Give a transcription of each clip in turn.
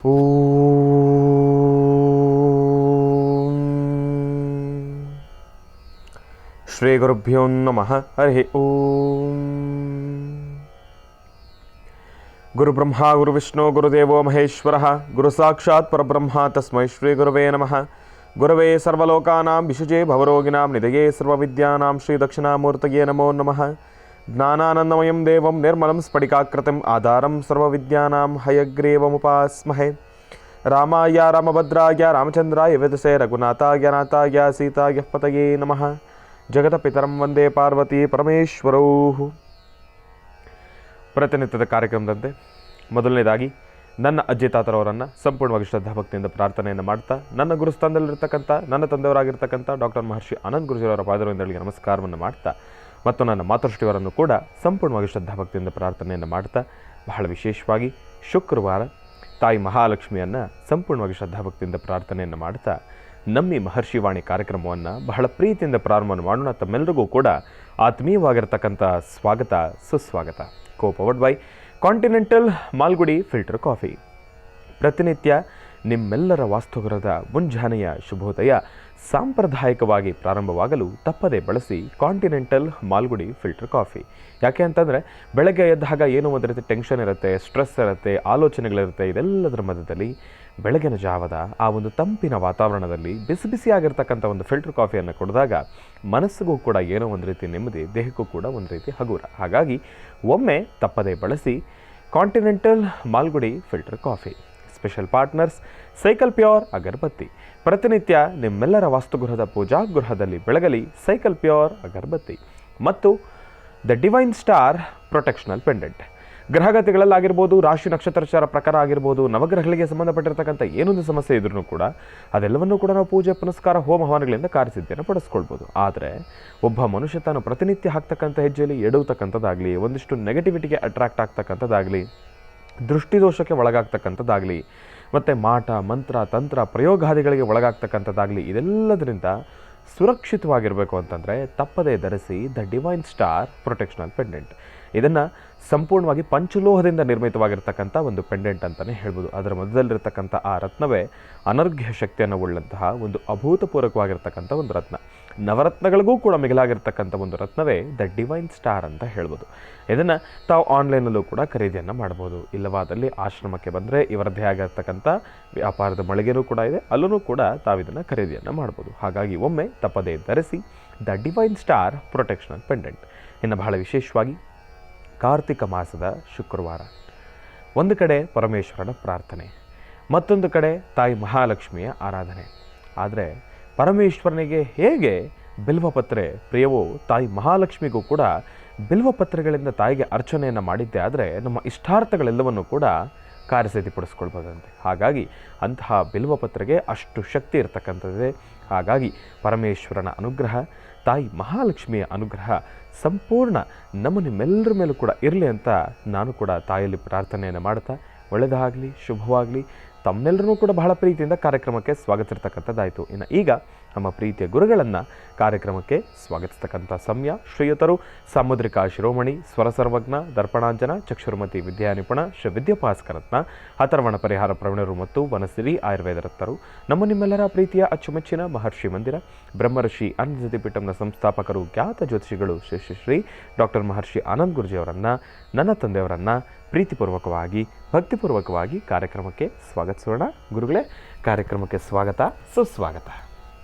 ಓಂ ಶ್ರೀ ಗುರುಭ್ಯೋ ನಮಃ. ಹರಿ ಓಂ. ಗುರು ಬ್ರಹ್ಮ ಗುರು ವಿಷ್ಣು ಗುರುದೇವೋ ಮಹೇಶ್ವರಃ ಗುರು ಸಾಕ್ಷಾತ್ ಪರಬ್ರಹ್ಮ ತಸ್ಮೈ ಶ್ರೀ ಗುರುವೇ ನಮಃ. ಗುರವೇ ಸರ್ವಲೋಕಾನಾಂ ವಿಶುಜೇ ಭವರೋಗಿಣಾಂ ನಿಧಯೇ ಸರ್ವವಿದ್ಯಾನಾಂ ಶ್ರೀ ದಕ್ಷಿಣಾಮೂರ್ತಯೇ ನಮೋ ನಮಃ. ಜ್ಞಾನಾನಂದಮಯಂ ದೇವಂ ನಿರ್ಮಲಂ ಸ್ಫಟಿಕಾಕೃತಿಂ ಆಧಾರಂ ಸರ್ವವಿದ್ಯಾನಾಂ ಹಯಗ್ರೀವಮುಪಾಸ್ಮಹೇ. ರಾಮಾಯ ರಾಮಭದ್ರಾಯ ರಾಮಚಂದ್ರಾಯ ವೇದಸೇ ರಘುನಾಥಾಯ ನಾಥಾಯ ಸೀತಾಯ ಪತಯೇ ನಮಃ. ಜಗತಪಿತರಂ ವಂದೇ ಪಾರ್ವತಿ ಪರಮೇಶ್ವರೌ. ಪ್ರತಿನಿತ್ಯದ ಕಾರ್ಯಕ್ರಮದಂತೆ ಮೊದಲನೇದಾಗಿ ನನ್ನ ಅಜ್ಜಿ ತಾತರವರನ್ನು ಸಂಪೂರ್ಣವಾಗಿ ಶ್ರದ್ಧಾಭಕ್ತಿಯಿಂದ ಪ್ರಾರ್ಥನೆಯನ್ನು ಮಾಡ್ತಾ, ನನ್ನ ಗುರುಸ್ಥಾನದಲ್ಲಿರ್ತಕ್ಕಂಥ ನನ್ನ ತಂದೆಯವರಾಗಿರ್ತಕ್ಕಂಥ ಡಾಕ್ಟರ್ ಮಹರ್ಷಿ ಆನಂದ್ ಗುರುಜಿಯವರ ಪಾದರವಿಂದಗಳಿಗೆ ನಮಸ್ಕಾರವನ್ನು ಮಾಡ್ತಾ, ಮತ್ತು ನನ್ನ ಮಾತೃಶ್ರೀಯವರನ್ನು ಕೂಡ ಸಂಪೂರ್ಣವಾಗಿ ಶ್ರದ್ಧಾಭಕ್ತಿಯಿಂದ ಪ್ರಾರ್ಥನೆಯನ್ನು ಮಾಡ್ತಾ, ಬಹಳ ವಿಶೇಷವಾಗಿ ಶುಕ್ರವಾರ ತಾಯಿ ಮಹಾಲಕ್ಷ್ಮಿಯನ್ನು ಸಂಪೂರ್ಣವಾಗಿ ಶ್ರದ್ಧಾಭಕ್ತಿಯಿಂದ ಪ್ರಾರ್ಥನೆಯನ್ನು ಮಾಡ್ತಾ, ನಮ್ಮಿ ಮಹರ್ಷಿವಾಣಿ ಕಾರ್ಯಕ್ರಮವನ್ನು ಬಹಳ ಪ್ರೀತಿಯಿಂದ ಪ್ರಾರಂಭ ಮಾಡೋಣ. ತಮ್ಮೆಲ್ಲರಿಗೂ ಕೂಡ ಆತ್ಮೀಯವಾಗಿರ್ತಕ್ಕಂಥ ಸ್ವಾಗತ ಸುಸ್ವಾಗತ. Powered by continental Malgudi filter coffee. ಪ್ರತಿನಿತ್ಯ ನಿಮ್ಮೆಲ್ಲರ ವಾಸ್ತುಗೃಹದ ಮುಂಜಾನೆಯ ಶುಭೋದಯ ಸಾಂಪ್ರದಾಯಿಕವಾಗಿ ಪ್ರಾರಂಭವಾಗಲು ತಪ್ಪದೇ ಬಳಸಿ ಕಾಂಟಿನೆಂಟಲ್ ಮಾಲ್ಗುಡಿ ಫಿಲ್ಟರ್ ಕಾಫಿ. ಯಾಕೆ ಅಂತಂದರೆ ಬೆಳಗ್ಗೆ ಎದ್ದಾಗ ಏನೋ ಒಂದು ರೀತಿ ಟೆನ್ಷನ್ ಇರುತ್ತೆ, ಸ್ಟ್ರೆಸ್ ಇರುತ್ತೆ, ಆಲೋಚನೆಗಳಿರುತ್ತೆ. ಇದೆಲ್ಲದರ ಮಧ್ಯದಲ್ಲಿ ಬೆಳಗಿನ ಜಾವದ ಆ ಒಂದು ತಂಪಿನ ವಾತಾವರಣದಲ್ಲಿ ಬಿಸಿ ಬಿಸಿಯಾಗಿರ್ತಕ್ಕಂಥ ಒಂದು ಫಿಲ್ಟರ್ ಕಾಫಿಯನ್ನು ಕುಡಿದಾಗ ಮನಸ್ಸಿಗೂ ಕೂಡ ಏನೋ ಒಂದು ರೀತಿ ನೆಮ್ಮದಿ, ದೇಹಕ್ಕೂ ಕೂಡ ಒಂದು ರೀತಿ ಹಗುರ. ಹಾಗಾಗಿ ಒಮ್ಮೆ ತಪ್ಪದೇ ಬಳಸಿ continental Malgudi filter coffee. Special partners cycle pure agarbatti. ಪ್ರತಿನಿತ್ಯ ನಿಮ್ಮೆಲ್ಲರ ವಾಸ್ತುಗೃಹದ ಪೂಜಾಗೃಹದಲ್ಲಿ ಬೆಳಗಲಿ ಸೈಕಲ್ ಪ್ಯೂರ್ ಅಗರಬತ್ತಿ. ಮತ್ತು the divine star protectional pendant. ಗ್ರಹಗತಿಗಳಲ್ಲಾಗಿರ್ಬೋದು, ರಾಶಿ ನಕ್ಷತ್ರಚಾರ ಪ್ರಕಾರ ಆಗಿರ್ಬೋದು, ನವಗ್ರಹಗಳಿಗೆ ಸಂಬಂಧಪಟ್ಟಿರ್ತಕ್ಕಂಥ ಏನೊಂದು ಸಮಸ್ಯೆ ಇದ್ರೂ ಕೂಡ ಅದೆಲ್ಲವನ್ನೂ ಕೂಡ ನಾವು ಪೂಜೆ ಪುನಸ್ಕಾರ ಹೋಮ ಹವನಗಳಿಂದ ಕಾರ್ಯಸಿದ್ಧಿಯನ್ನು ಪಡಿಸ್ಕೊಳ್ಬೋದು. ಆದರೆ ಒಬ್ಬ ಮನುಷ್ಯ ತಾನು ಪ್ರತಿನಿತ್ಯ ಹಾಕ್ತಕ್ಕಂಥ ಹೆಜ್ಜೆಯಲ್ಲಿ ಎಡುವತಕ್ಕಂಥದ್ದಾಗಲಿ, ಒಂದಿಷ್ಟು ನೆಗೆಟಿವಿಟಿಗೆ ಅಟ್ರಾಕ್ಟ್ ಆಗ್ತಕ್ಕಂಥದ್ದಾಗಲಿ, ದೃಷ್ಟಿದೋಷಕ್ಕೆ ಒಳಗಾಗ್ತಕ್ಕಂಥದ್ದಾಗಲಿ, ಮತ್ತು ಮಾಟ ಮಂತ್ರ ತಂತ್ರ ಪ್ರಯೋಗಾದಿಗಳಿಗೆ ಒಳಗಾಗ್ತಕ್ಕಂಥದ್ದಾಗಲಿ, ಇದೆಲ್ಲದರಿಂದ ಸುರಕ್ಷಿತವಾಗಿರಬೇಕು ಅಂತಂದರೆ ತಪ್ಪದೇ ಧರಿಸಿ the divine star protectional pendant. ಇದನ್ನು ಸಂಪೂರ್ಣವಾಗಿ ಪಂಚಲೋಹದಿಂದ ನಿರ್ಮಿತವಾಗಿರ್ತಕ್ಕಂಥ ಒಂದು ಪೆಂಡೆಂಟ್ ಅಂತಲೇ ಹೇಳ್ಬೋದು. ಅದರ ಮಧ್ಯದಲ್ಲಿರ್ತಕ್ಕಂಥ ಆ ರತ್ನವೇ ಅನರ್ಘ್ಯ ಶಕ್ತಿಯನ್ನು ಉಳ್ಳಂತಹ ಒಂದು ಅಭೂತಪೂರ್ವಕವಾಗಿರ್ತಕ್ಕಂಥ ಒಂದು ರತ್ನ. ನವರತ್ನಗಳಿಗೂ ಕೂಡ ಮಿಗಿಲಾಗಿರ್ತಕ್ಕಂಥ ಒಂದು ರತ್ನವೇ ದ ಡಿವೈನ್ ಸ್ಟಾರ್ ಅಂತ ಹೇಳ್ಬೋದು. ಇದನ್ನು ತಾವು ಆನ್ಲೈನಲ್ಲೂ ಕೂಡ ಖರೀದಿಯನ್ನು ಮಾಡ್ಬೋದು. ಇಲ್ಲವಾದಲ್ಲಿ ಆಶ್ರಮಕ್ಕೆ ಬಂದರೆ ಇವರದ್ದೇ ಆಗಿರ್ತಕ್ಕಂಥ ವ್ಯಾಪಾರದ ಮಳಿಗೆನೂ ಕೂಡ ಇದೆ, ಅಲ್ಲೂ ಕೂಡ ತಾವಿದನ್ನು ಖರೀದಿಯನ್ನು ಮಾಡ್ಬೋದು. ಹಾಗಾಗಿ ಒಮ್ಮೆ ತಪ್ಪದೇ ಧರಿಸಿ the divine star protectional pendant. ಇನ್ನು ಬಹಳ ವಿಶೇಷವಾಗಿ ಕಾರ್ತಿಕ ಮಾಸದ ಶುಕ್ರವಾರ, ಒಂದು ಕಡೆ ಪರಮೇಶ್ವರನ ಪ್ರಾರ್ಥನೆ, ಮತ್ತೊಂದು ಕಡೆ ತಾಯಿ ಮಹಾಲಕ್ಷ್ಮಿಯ ಆರಾಧನೆ. ಆದರೆ ಪರಮೇಶ್ವರನಿಗೆ ಹೇಗೆ ಬಿಲ್ವಪತ್ರೆ ಪ್ರಿಯವೋ, ತಾಯಿ ಮಹಾಲಕ್ಷ್ಮಿಗೂ ಕೂಡ ಬಿಲ್ವಪತ್ರೆಗಳಿಂದ ತಾಯಿಗೆ ಅರ್ಚನೆಯನ್ನು ಮಾಡಿದ್ದೆ ಆದರೆ ನಮ್ಮ ಇಷ್ಟಾರ್ಥಗಳೆಲ್ಲವನ್ನು ಕೂಡ ಕಾರ್ಯಸಿದ್ಧಿಪಡಿಸ್ಕೊಳ್ಬೋದಂತೆ. ಹಾಗಾಗಿ ಅಂತಹ ಬಿಲ್ವಪತ್ರೆಗೆ ಅಷ್ಟು ಶಕ್ತಿ ಇರತಕ್ಕಂಥದ್ದಿದೆ. ಹಾಗಾಗಿ ಪರಮೇಶ್ವರನ ಅನುಗ್ರಹ, ತಾಯಿ ಮಹಾಲಕ್ಷ್ಮಿಯ ಅನುಗ್ರಹ ಸಂಪೂರ್ಣ ನಮ್ಮ ನಿಮ್ಮೆಲ್ಲರ ಮೇಲೂ ಕೂಡ ಇರಲಿ ಅಂತ ನಾನು ಕೂಡ ತಾಯಿಯಲ್ಲಿ ಪ್ರಾರ್ಥನೆಯನ್ನು ಮಾಡ್ತಾ, ಒಳ್ಳೆಯದಾಗಲಿ, ಶುಭವಾಗಲಿ. ತಮ್ಮೆಲ್ಲರೂ ಕೂಡ ಬಹಳ ಪ್ರೀತಿಯಿಂದ ಕಾರ್ಯಕ್ರಮಕ್ಕೆ ಸ್ವಾಗತಿಸ್ತಕ್ಕಂಥದ್ದಾಯಿತು. ಇನ್ನು ಈಗ ನಮ್ಮ ಪ್ರೀತಿಯ ಗುರುಗಳನ್ನು ಕಾರ್ಯಕ್ರಮಕ್ಕೆ ಸ್ವಾಗತಿಸ್ತಕ್ಕಂಥ ಸಮಯ. ಶ್ರೀಯುತರು ಸಾಮುದ್ರಿಕಾ ಶಿರೋಮಣಿ, ಸ್ವರಸರ್ವಜ್ಞ, ದರ್ಪಣಾಂಜನ, ಚಕ್ಷುರ್ಮತಿ ವಿದ್ಯಾನಿಪುಣ, ಶ್ರೀ ವಿದ್ಯಾಭಾಸ್ಕರತ್ನ, ಅಥರ್ವಣ ಪರಿಹಾರ ಪ್ರವೀಣರು ಮತ್ತು ವನಸಿರಿ ಆಯುರ್ವೇದ ರತ್ನರು, ನಮ್ಮ ನಿಮ್ಮೆಲ್ಲರ ಪ್ರೀತಿಯ ಅಚ್ಚುಮೆಚ್ಚಿನ ಮಹರ್ಷಿ ಮಂದಿರ ಬ್ರಹ್ಮರ್ಷಿ ಅನಂತಜ್ಯೋತಿ ಪೀಠಂನ ಸಂಸ್ಥಾಪಕರು, ಖ್ಯಾತ ಜ್ಯೋತಿಷಿಗಳು ಶ್ರೀ ಶ್ರೀ ಶ್ರೀ ಡಾಕ್ಟರ್ ಮಹರ್ಷಿ ಆನಂದ್ ಗುರುಜಿಯವರನ್ನು, ನನ್ನ ತಂದೆಯವರನ್ನು ಪ್ರೀತಿಪೂರ್ವಕವಾಗಿ ಭಕ್ತಿಪೂರ್ವಕವಾಗಿ ಕಾರ್ಯಕ್ರಮಕ್ಕೆ ಸ್ವಾಗತಿಸೋಣ. ಗುರುಗಳೇ, ಕಾರ್ಯಕ್ರಮಕ್ಕೆ ಸ್ವಾಗತ ಸುಸ್ವಾಗತ.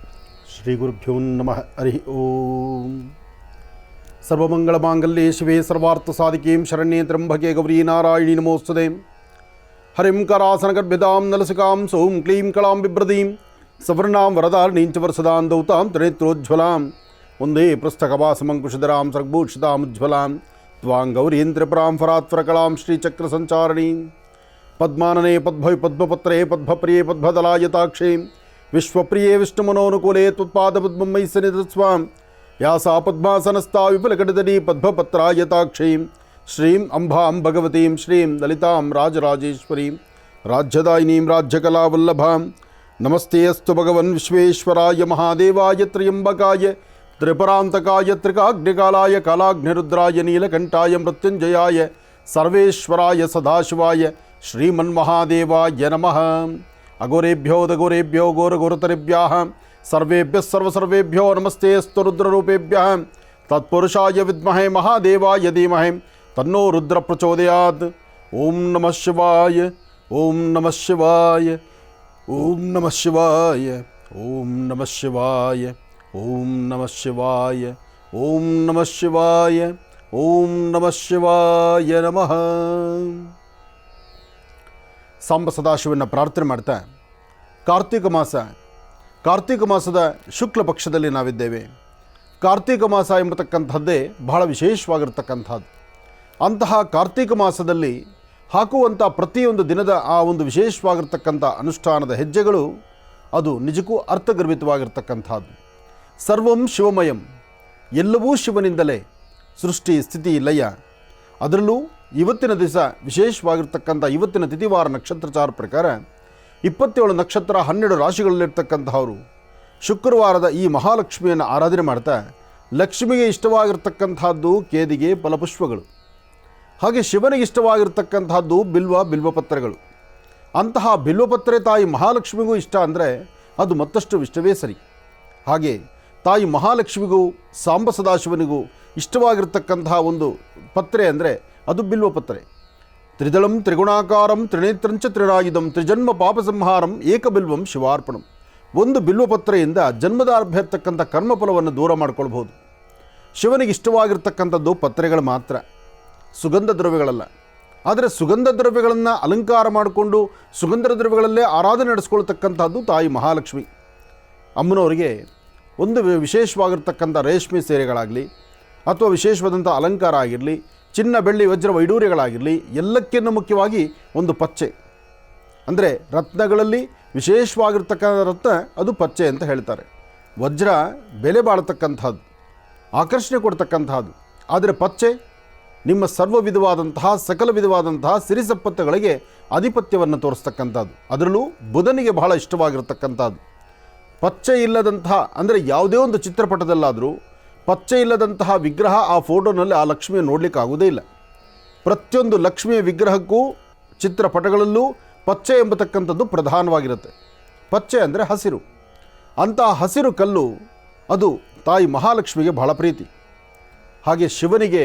ಶ್ರೀ ಗುರುಭ್ಯೋ ನಮಃ. ಹರಿ ಓಂ. ಸರ್ವಮಂಗಳಮಾಂಗಲ್ಯೆ ಶಿವೆ ಸರ್ವಾರ್ಥ ಸಾಧಿಕೀಂ ಶರಣ್ಯೇ ತ್ರ್ಯಂಬಕೆ ಗೌರಿ ನಾರಾಯಣಿ ನಮೋಸ್ತುತೆ. ಹರಿಂ ಕರಾಸನಗರ್ಭಿದಾಂ ನಲಸಿಕಾಂ ಸೌಂ ಕ್ಲೀಂ ಕಳಾಂ ಬಿಭ್ರದೀಂ ಸವರ್ಣಾಂ ವರದಾರ್ಣೀಂ ಚ ವರ್ಷದಾಂ ದೌತಾಂ ತ್ರಿನೇತ್ರೋಜ್ವಲಾಂ ಒಂದೇ ಪೃಷ್ಠಕವಾಸಮಂಕುಶಧರಾಂ ಸರ್ಗಭೂಷಿತಾಮುಜ್ವಲಾಂ ತ್ವಾಂ ಗೌರೀಂ ತ್ರಿಪುರಾಂ ಫರಾತ್ವರಕಳಾಂ ಶ್ರೀಚಕ್ರ ಸಂಚಾರಣೀಂ ಪದ್ಮಾನನೆ ಪದ್ಭವಿ ಪದ್ಮಪತ್ರೇ ಪದ್ಮಪ್ರಿಯೇ ಪದ್ಮದಲಾಯತಾಕ್ಷೇ ವಿಶ್ವಪ್ರಿಯೇ ವಿಷ್ಣುಮನೋನುಕೂಲೆ ತ್ವತ್ಪಾದಪದ್ಮಂ ಮಯಿ ಸನ್ನಿಧತ್ಸ್ವಾಂ ಯಾ ಸಾ ಪದ್ಮಾಸನಸ್ಥಾ ವಿಪುಲಕಟಿತಟೀ ಪದ್ಮಪತ್ರಾಯತಾಕ್ಷೀಂ ಶ್ರೀಂ ಅಂಬಾಂ ಭಗವತೀಂ ಶ್ರೀಂ ಲಲಿತಾಂ ರಾಜರಾಜೇಶ್ವರೀಂ ರಾಜ್ಯದಾಯಿನೀಂ ರಾಜ್ಯಕಲಾವಲ್ಲಭಾಂ ನಮಸ್ತೆ ಅಸ್ತು ಭಗವನ್ ವಿಶ್ವೇಶ್ವರಾಯ ಮಹಾದೇವಾಯ ತ್ರ್ಯಂಬಕಾಯ ತ್ರಿಪುರಾಂತಕಾಯ ತ್ರಿಕಾಗ್ನಿಕಾಲಾಯ ಕಾಲಾಗ್ನಿರುದ್ರಾಯ ನೀಲಕಂಠಾಯ ಮೃತ್ಯುಂಜಯಾಯ ಸರ್ವೇಶ್ವರಾಯ ಸದಾಶಿವಾಯ ಶ್ರೀಮನ್ಮಹಾದೇವಾಯ ನಮಃ. ಅಘೋರೇಭ್ಯೋ ದಘೋರೇಭ್ಯೋ ಘೋರಘೋರತರೇಭ್ಯಃ ಸರ್ವೇಭ್ಯಃ ಸರ್ವಸರ್ವೇಭ್ಯೋ ನಮಸ್ತೆ ಅಸ್ತು ರುದ್ರರೂಪೇಭ್ಯಃ. ತತ್ಪುರುಷಾಯ ವಿದ್ಮಹೇ ಮಹಾದೇವಾಯ ಧೀಮಹಿ ತನ್ನೋ ರುದ್ರ ಪ್ರಚೋದಯಾತ್. ಓಂ ನಮಃ ಶಿವಾಯ, ಓಂ ನಮಃ ಶಿವಾಯ, ಓಂ ನಮಃ ಶಿವಾಯ, ಓಂ ನಮಃ ಶಿವಾಯ, ಓಂ ನಮಃ ಶಿವಾಯ, ಓಂ ನಮಃ ಶಿವಾಯ, ಓಂ ನಮಃ ಶಿವಾಯ ನಮಃ. ಸಾಂಬ ಸದಾಶಿವನ ಪ್ರಾರ್ಥನೆ ಮಾಡ್ತಾ ಕಾರ್ತೀಕ ಮಾಸದ ಶುಕ್ಲ ಪಕ್ಷದಲ್ಲಿ ನಾವಿದ್ದೇವೆ. ಕಾರ್ತೀಕ ಮಾಸ ಎಂಬತಕ್ಕಂಥದ್ದೇ ಬಹಳ ವಿಶೇಷವಾಗಿರ್ತಕ್ಕಂಥದ್ದು. ಅಂತಹ ಕಾರ್ತೀಕ ಮಾಸದಲ್ಲಿ ಹಾಕುವಂಥ ಪ್ರತಿಯೊಂದು ದಿನದ ಆ ಒಂದು ವಿಶೇಷವಾಗಿರ್ತಕ್ಕಂಥ ಅನುಷ್ಠಾನದ ಹೆಜ್ಜೆಗಳು ಅದು ನಿಜಕ್ಕೂ ಅರ್ಥಗರ್ಭಿತವಾಗಿರ್ತಕ್ಕಂಥದ್ದು. ಸರ್ವಂ ಶಿವಮಯಂ, ಎಲ್ಲವೂ ಶಿವನಿಂದಲೇ ಸೃಷ್ಟಿ ಸ್ಥಿತಿ ಲಯ. ಅದರಲ್ಲೂ ಇವತ್ತಿನ ದಿವಸ ವಿಶೇಷವಾಗಿರ್ತಕ್ಕಂಥ ಇವತ್ತಿನ ತಿಥಿವಾರ ನಕ್ಷತ್ರಚಾರ ಪ್ರಕಾರ 27 ನಕ್ಷತ್ರ 12 ರಾಶಿಗಳಲ್ಲಿರ್ತಕ್ಕಂಥವರು ಶುಕ್ರವಾರದ ಈ ಮಹಾಲಕ್ಷ್ಮಿಯನ್ನು ಆರಾಧನೆ ಮಾಡ್ತಾ, ಲಕ್ಷ್ಮಿಗೆ ಇಷ್ಟವಾಗಿರ್ತಕ್ಕಂಥದ್ದು ಕೇದಿಗೆ ಫಲಪುಷ್ಪಗಳು, ಹಾಗೆ ಶಿವನಿಗೆ ಇಷ್ಟವಾಗಿರ್ತಕ್ಕಂಥದ್ದು ಬಿಲ್ವಪತ್ರೆಗಳು. ಅಂತಹ ಬಿಲ್ವಪತ್ರೆ ತಾಯಿ ಮಹಾಲಕ್ಷ್ಮಿಗೂ ಇಷ್ಟ ಅಂದರೆ ಅದು ಮತ್ತಷ್ಟು ಇಷ್ಟವೇ ಸರಿ. ಹಾಗೆ ತಾಯಿ ಮಹಾಲಕ್ಷ್ಮಿಗೂ ಸಾಂಬ ಸದಾಶಿವನಿಗೂ ಇಷ್ಟವಾಗಿರ್ತಕ್ಕಂತಹ ಒಂದು ಪತ್ರೆ ಅಂದರೆ ಅದು ಬಿಲ್ವಪತ್ರೆ. ತ್ರಿದಳಂ ತ್ರಿಗುಣಾಕಾರಂ ತ್ರಿನೇತ್ರಂಚ ತ್ರಿರಾಯುಧಂ ತ್ರಿಜನ್ಮ ಪಾಪ ಸಂಹಾರಂ ಏಕಬಿಲ್ವಂ ಶಿವಾರ್ಪಣಂ. ಒಂದು ಬಿಲ್ವಪತ್ರೆಯಿಂದ ಜನ್ಮದಾರಭ್ಯ ಇರ್ತಕ್ಕಂಥ ಕರ್ಮಫಲವನ್ನು ದೂರ ಮಾಡ್ಕೊಳ್ಬೋದು. ಶಿವನಿಗೆ ಇಷ್ಟವಾಗಿರ್ತಕ್ಕಂಥದ್ದು ಪತ್ರೆಗಳು ಮಾತ್ರ, ಸುಗಂಧ ದ್ರವ್ಯಗಳಲ್ಲ. ಆದರೆ ಸುಗಂಧ ದ್ರವ್ಯಗಳನ್ನು ಅಲಂಕಾರ ಮಾಡಿಕೊಂಡು ಸುಗಂಧ ದ್ರವ್ಯಗಳಲ್ಲೇ ಆರಾಧನೆ ನಡೆಸ್ಕೊಳ್ತಕ್ಕಂಥದ್ದು ತಾಯಿ ಮಹಾಲಕ್ಷ್ಮಿ. ಅಮ್ಮನವರಿಗೆ ಒಂದು ವಿಶೇಷವಾಗಿರ್ತಕ್ಕಂಥ ರೇಷ್ಮೆ ಸೀರೆಗಳಾಗಲಿ ಅಥವಾ ವಿಶೇಷವಾದಂಥ ಅಲಂಕಾರ ಆಗಿರಲಿ, ಚಿನ್ನ ಬೆಳ್ಳಿ ವಜ್ರ ವೈಡೂರ್ಯಗಳಾಗಿರಲಿ, ಎಲ್ಲಕ್ಕಿಂತ ಮುಖ್ಯವಾಗಿ ಒಂದು ಪಚ್ಚೆ ಅಂದರೆ ರತ್ನಗಳಲ್ಲಿ ವಿಶೇಷವಾಗಿರ್ತಕ್ಕಂಥ ರತ್ನ ಅದು ಪಚ್ಚೆ ಅಂತ ಹೇಳ್ತಾರೆ. ವಜ್ರ ಬೆಲೆ ಬಾಳತಕ್ಕಂಥದ್ದು, ಆಕರ್ಷಣೆ ಕೊಡ್ತಕ್ಕಂಥದ್ದು. ಆದರೆ ಪಚ್ಚೆ ನಿಮ್ಮ ಸರ್ವ ವಿಧವಾದಂತಹ ಸಕಲ ವಿಧವಾದಂತಹ ಸಿರಿ ಸಂಪತ್ತುಗಳಿಗೆ ಆಧಿಪತ್ಯವನ್ನು ತೋರಿಸ್ತಕ್ಕಂಥದ್ದು. ಅದರಲ್ಲೂ ಬುಧನಿಗೆ ಬಹಳ ಇಷ್ಟವಾಗಿರ್ತಕ್ಕಂಥದ್ದು. ಪಚ್ಚೆ ಇಲ್ಲದಂತಹ ಅಂದರೆ ಯಾವುದೇ ಒಂದು ಚಿತ್ರಪಟದಲ್ಲಾದರೂ ಪಚ್ಚೆ ಇಲ್ಲದಂತಹ ವಿಗ್ರಹ ಆ ಫೋಟೋನಲ್ಲಿ ಆ ಲಕ್ಷ್ಮಿಯ ನೋಡಲಿಕ್ಕೆ ಆಗೋದೇ ಇಲ್ಲ. ಪ್ರತಿಯೊಂದು ಲಕ್ಷ್ಮಿಯ ವಿಗ್ರಹಕ್ಕೂ ಚಿತ್ರಪಟಗಳಲ್ಲೂ ಪಚ್ಚೆ ಎಂಬತಕ್ಕಂಥದ್ದು ಪ್ರಧಾನವಾಗಿರುತ್ತೆ. ಪಚ್ಚೆ ಅಂದರೆ ಹಸಿರು. ಅಂತಹ ಹಸಿರು ಕಲ್ಲು ಅದು ತಾಯಿ ಮಹಾಲಕ್ಷ್ಮಿಗೆ ಬಹಳ ಪ್ರೀತಿ. ಹಾಗೆ ಶಿವನಿಗೆ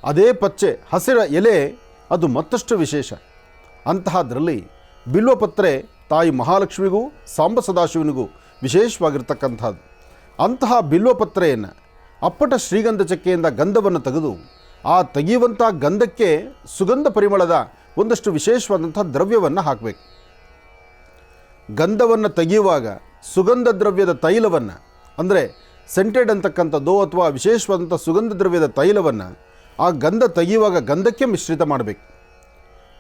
ಅದೇ ಪಚ್ಚೆ ಹಸಿರ ಎಲೆ ಅದು ಮತ್ತಷ್ಟು ವಿಶೇಷ. ಅಂತಹದ್ರಲ್ಲಿ ಬಿಲ್ವಪತ್ರೆ ತಾಯಿ ಮಹಾಲಕ್ಷ್ಮಿಗೂ ಸಾಂಬ ಸದಾಶಿವನಿಗೂ ವಿಶೇಷವಾಗಿರ್ತಕ್ಕಂಥದ್ದು. ಅಂತಹ ಬಿಲ್ವಪತ್ರೆಯನ್ನು ಅಪ್ಪಟ ಶ್ರೀಗಂಧ ಚಕ್ಕೆಯಿಂದ ಗಂಧವನ್ನು ತೆಗೆದು ಆ ತೆಗೆಯುವಂಥ ಗಂಧಕ್ಕೆ ಸುಗಂಧ ಪರಿಮಳದ ಒಂದಷ್ಟು ವಿಶೇಷವಾದಂಥ ದ್ರವ್ಯವನ್ನು ಹಾಕಬೇಕು. ಗಂಧವನ್ನು ತೆಗೆಯುವಾಗ ಸುಗಂಧ ದ್ರವ್ಯದ ತೈಲವನ್ನು ಅಂದರೆ ಸೆಂಟೆಡ್ ಅಂತಕ್ಕಂಥದ್ದು ಅಥವಾ ವಿಶೇಷವಾದಂಥ ಸುಗಂಧ ದ್ರವ್ಯದ ತೈಲವನ್ನು ಆ ಗಂಧ ತೆಗೆಯುವಾಗ ಗಂಧಕ್ಕೆ ಮಿಶ್ರಿತ ಮಾಡಬೇಕು.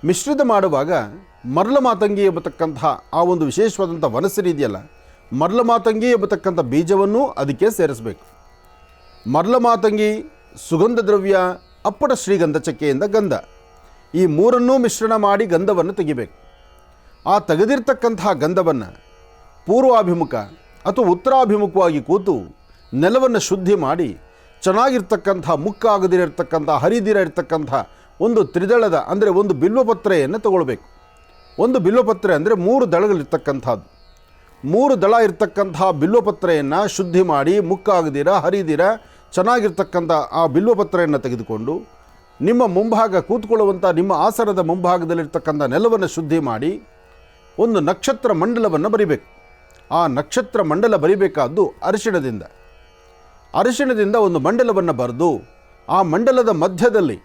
ಮಿಶ್ರಿತ ಮಾಡುವಾಗ ಮರಳ ಮಾತಂಗಿ ಎಂಬತಕ್ಕಂಥ ಆ ಒಂದು ವಿಶೇಷವಾದಂಥ ವನಸಿರಿ ಇದೆಯಲ್ಲ, ಮರಳ ಮಾತಂಗಿ ಎಂಬತಕ್ಕಂಥ ಬೀಜವನ್ನು ಅದಕ್ಕೆ ಸೇರಿಸಬೇಕು. ಮರಳ ಮಾತಂಗಿ, ಸುಗಂಧ ದ್ರವ್ಯ, ಅಪ್ಪಟ ಶ್ರೀಗಂಧ ಚಕ್ಕೆಯಿಂದ ಗಂಧ, ಈ ಮೂರನ್ನೂ ಮಿಶ್ರಣ ಮಾಡಿ ಗಂಧವನ್ನು ತೆಗಿಬೇಕು. ಆ ತೆಗೆದಿರ್ತಕ್ಕಂತಹ ಗಂಧವನ್ನು ಪೂರ್ವಾಭಿಮುಖ ಅಥವಾ ಉತ್ತರಾಭಿಮುಖವಾಗಿ ಕೂತು ನೆಲವನ್ನು ಶುದ್ಧಿ ಮಾಡಿ ಚೆನ್ನಾಗಿರ್ತಕ್ಕಂಥ ಮುಕ್ಕಾಗದಿರತಕ್ಕಂಥ ಹರಿದಿರ ಇರ್ತಕ್ಕಂಥ ಒಂದು ತ್ರಿದಳದ ಅಂದರೆ ಒಂದು ಬಿಲ್ವಪತ್ರೆಯನ್ನು ತಗೊಳ್ಬೇಕು. ಒಂದು ಬಿಲ್ವಪತ್ರೆ ಅಂದರೆ 3 ದಳಗಳಿರ್ತಕ್ಕಂಥದ್ದು. 3 ದಳ ಇರ್ತಕ್ಕಂಥ ಬಿಲ್ವಪತ್ರೆಯನ್ನು ಶುದ್ಧಿ ಮಾಡಿ ಮುಕ್ಕಾಗದಿರ ಹರಿದಿರ ಚೆನ್ನಾಗಿರ್ತಕ್ಕಂಥ ಆ ಬಿಲ್ವಪತ್ರೆಯನ್ನು ತೆಗೆದುಕೊಂಡು ನಿಮ್ಮ ಮುಂಭಾಗ ಕೂತ್ಕೊಳ್ಳುವಂಥ ನಿಮ್ಮ ಆಸನದ ಮುಂಭಾಗದಲ್ಲಿರ್ತಕ್ಕಂಥ ನೆಲವನ್ನು ಶುದ್ಧಿ ಮಾಡಿ ಒಂದು ನಕ್ಷತ್ರ ಮಂಡಲವನ್ನು ಬರಿಬೇಕು. ಆ ನಕ್ಷತ್ರ ಮಂಡಲ ಬರಿಬೇಕಾದ್ದು ಅರಿಶಿಣದಿಂದ ಒಂದು ಮಂಡಲವನ್ನು ಬರೆದು ಆ ಮಂಡಲದ ಮಧ್ಯದಲ್ಲಿ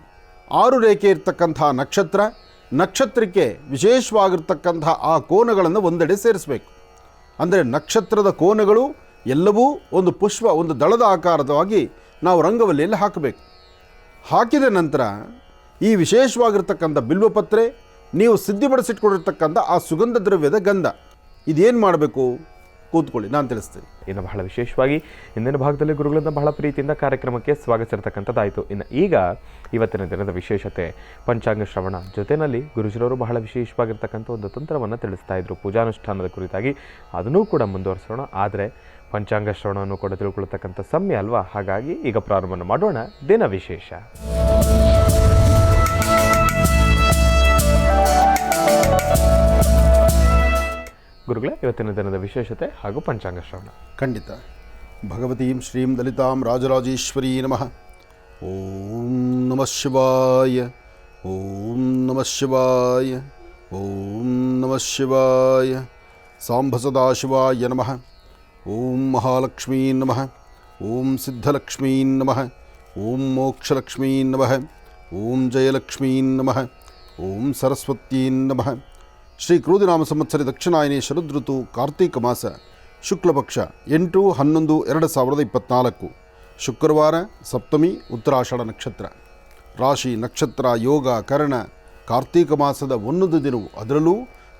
6 ರೇಖೆ ಇರ್ತಕ್ಕಂಥ ನಕ್ಷತ್ರಕ್ಕೆ ವಿಶೇಷವಾಗಿರ್ತಕ್ಕಂಥ ಆ ಕೋನಗಳನ್ನು ಒಂದೆಡೆ ಸೇರಿಸಬೇಕು. ಅಂದರೆ ನಕ್ಷತ್ರದ ಕೋನಗಳು ಎಲ್ಲವೂ ಒಂದು ಪುಷ್ಪ, ಒಂದು ದಳದ ಆಕಾರವಾಗಿ ನಾವು ರಂಗವಲ್ಲಿಯಲ್ಲಿ ಹಾಕಬೇಕು. ಹಾಕಿದ ನಂತರ ಈ ವಿಶೇಷವಾಗಿರ್ತಕ್ಕಂಥ ಬಿಲ್ವಪತ್ರೆ, ನೀವು ಸಿದ್ಧಪಡಿಸಿಟ್ಕೊಂಡಿರ್ತಕ್ಕಂಥ ಆ ಸುಗಂಧ ದ್ರವ್ಯದ ಗಂಧ, ಇದೇನು ಮಾಡಬೇಕು? ಕೂತ್ಕೊಳ್ಳಿ, ನಾನು ತಿಳಿಸ್ತೀನಿ. ಇನ್ನು ಬಹಳ ವಿಶೇಷವಾಗಿ ಇಂದಿನ ಭಾಗದಲ್ಲಿ ಗುರುಗಳಿಂದ ಬಹಳ ಪ್ರೀತಿಯಿಂದ ಕಾರ್ಯಕ್ರಮಕ್ಕೆ ಸ್ವಾಗತಿಸಿರ್ತಕ್ಕಂಥದ್ದಾಯಿತು. ಇನ್ನು ಈಗ ಇವತ್ತಿನ ದಿನದ ವಿಶೇಷತೆ ಪಂಚಾಂಗ ಶ್ರವಣ, ಜೊತೆಯಲ್ಲಿ ಗುರುಜಿರವರು ಬಹಳ ವಿಶೇಷವಾಗಿರ್ತಕ್ಕಂಥ ಒಂದು ತಂತ್ರವನ್ನು ತಿಳಿಸ್ತಾ ಇದ್ರು ಪೂಜಾನುಷ್ಠಾನದ ಕುರಿತಾಗಿ. ಅದನ್ನೂ ಕೂಡ ಮುಂದುವರಿಸೋಣ. ಆದರೆ ಪಂಚಾಂಗ ಶ್ರವಣವನ್ನು ಕೂಡ ತಿಳ್ಕೊಳ್ತಕ್ಕಂಥ ಸಮಯ ಅಲ್ವಾ, ಹಾಗಾಗಿ ಈಗ ಪ್ರಾರಂಭ ಮಾಡೋಣ ದಿನ ವಿಶೇಷ. ಗುರುಗಳೇ, ಇವತ್ತಿನ ದಿನದ ವಿಶೇಷತೆ ಹಾಗೂ ಪಂಚಾಂಗ ಶ್ರವಣ. ಖಂಡಿತ. ಭಗವತೀಂ ಶ್ರೀಂ ಲಲಿತಾಂ ರಾಜರಾಜೇಶ್ವರೀ ನಮಃ. ಓಂ ನಮಃ ಶಿವಾಯ. ಓಂ ನಮಃ ಶಿವಾಯ. ಓಂ ನಮಃ ಶಿವಾಯ. ಸಾಂಬ ಸದಾಶಿವಾಯ ನಮಃ. ಓಂ ಮಹಾಲಕ್ಷ್ಮೀ ನಮಃ. ಓಂ ಸಿದ್ಧಲಕ್ಷ್ಮೀ ನಮಃ. ಓಂ ಮೋಕ್ಷಲಕ್ಷ್ಮೀ ನಮಃ. ಓಂ ಜಯಲಕ್ಷ್ಮೀ ನಮಃ. ಓಂ ಸರಸ್ವತೀ ನಮಃ. ಶ್ರೀ ಕ್ರೋಧಿನಾಮ ಸಂವತ್ಸರ ದಕ್ಷಿಣಾಯನಿ ಶರದೃತು ಕಾರ್ತೀಕ ಮಾಸ ಶುಕ್ಲಪಕ್ಷ 8/11/2024 ಶುಕ್ರವಾರ, ಸಪ್ತಮಿ, ಉತ್ತರಾಷಾಢ ನಕ್ಷತ್ರ. ರಾಶಿ, ನಕ್ಷತ್ರ, ಯೋಗ, ಕರ್ಣ. ಕಾರ್ತೀಕ ಮಾಸದ 11 ದಿನವು, ಅದರಲ್ಲೂ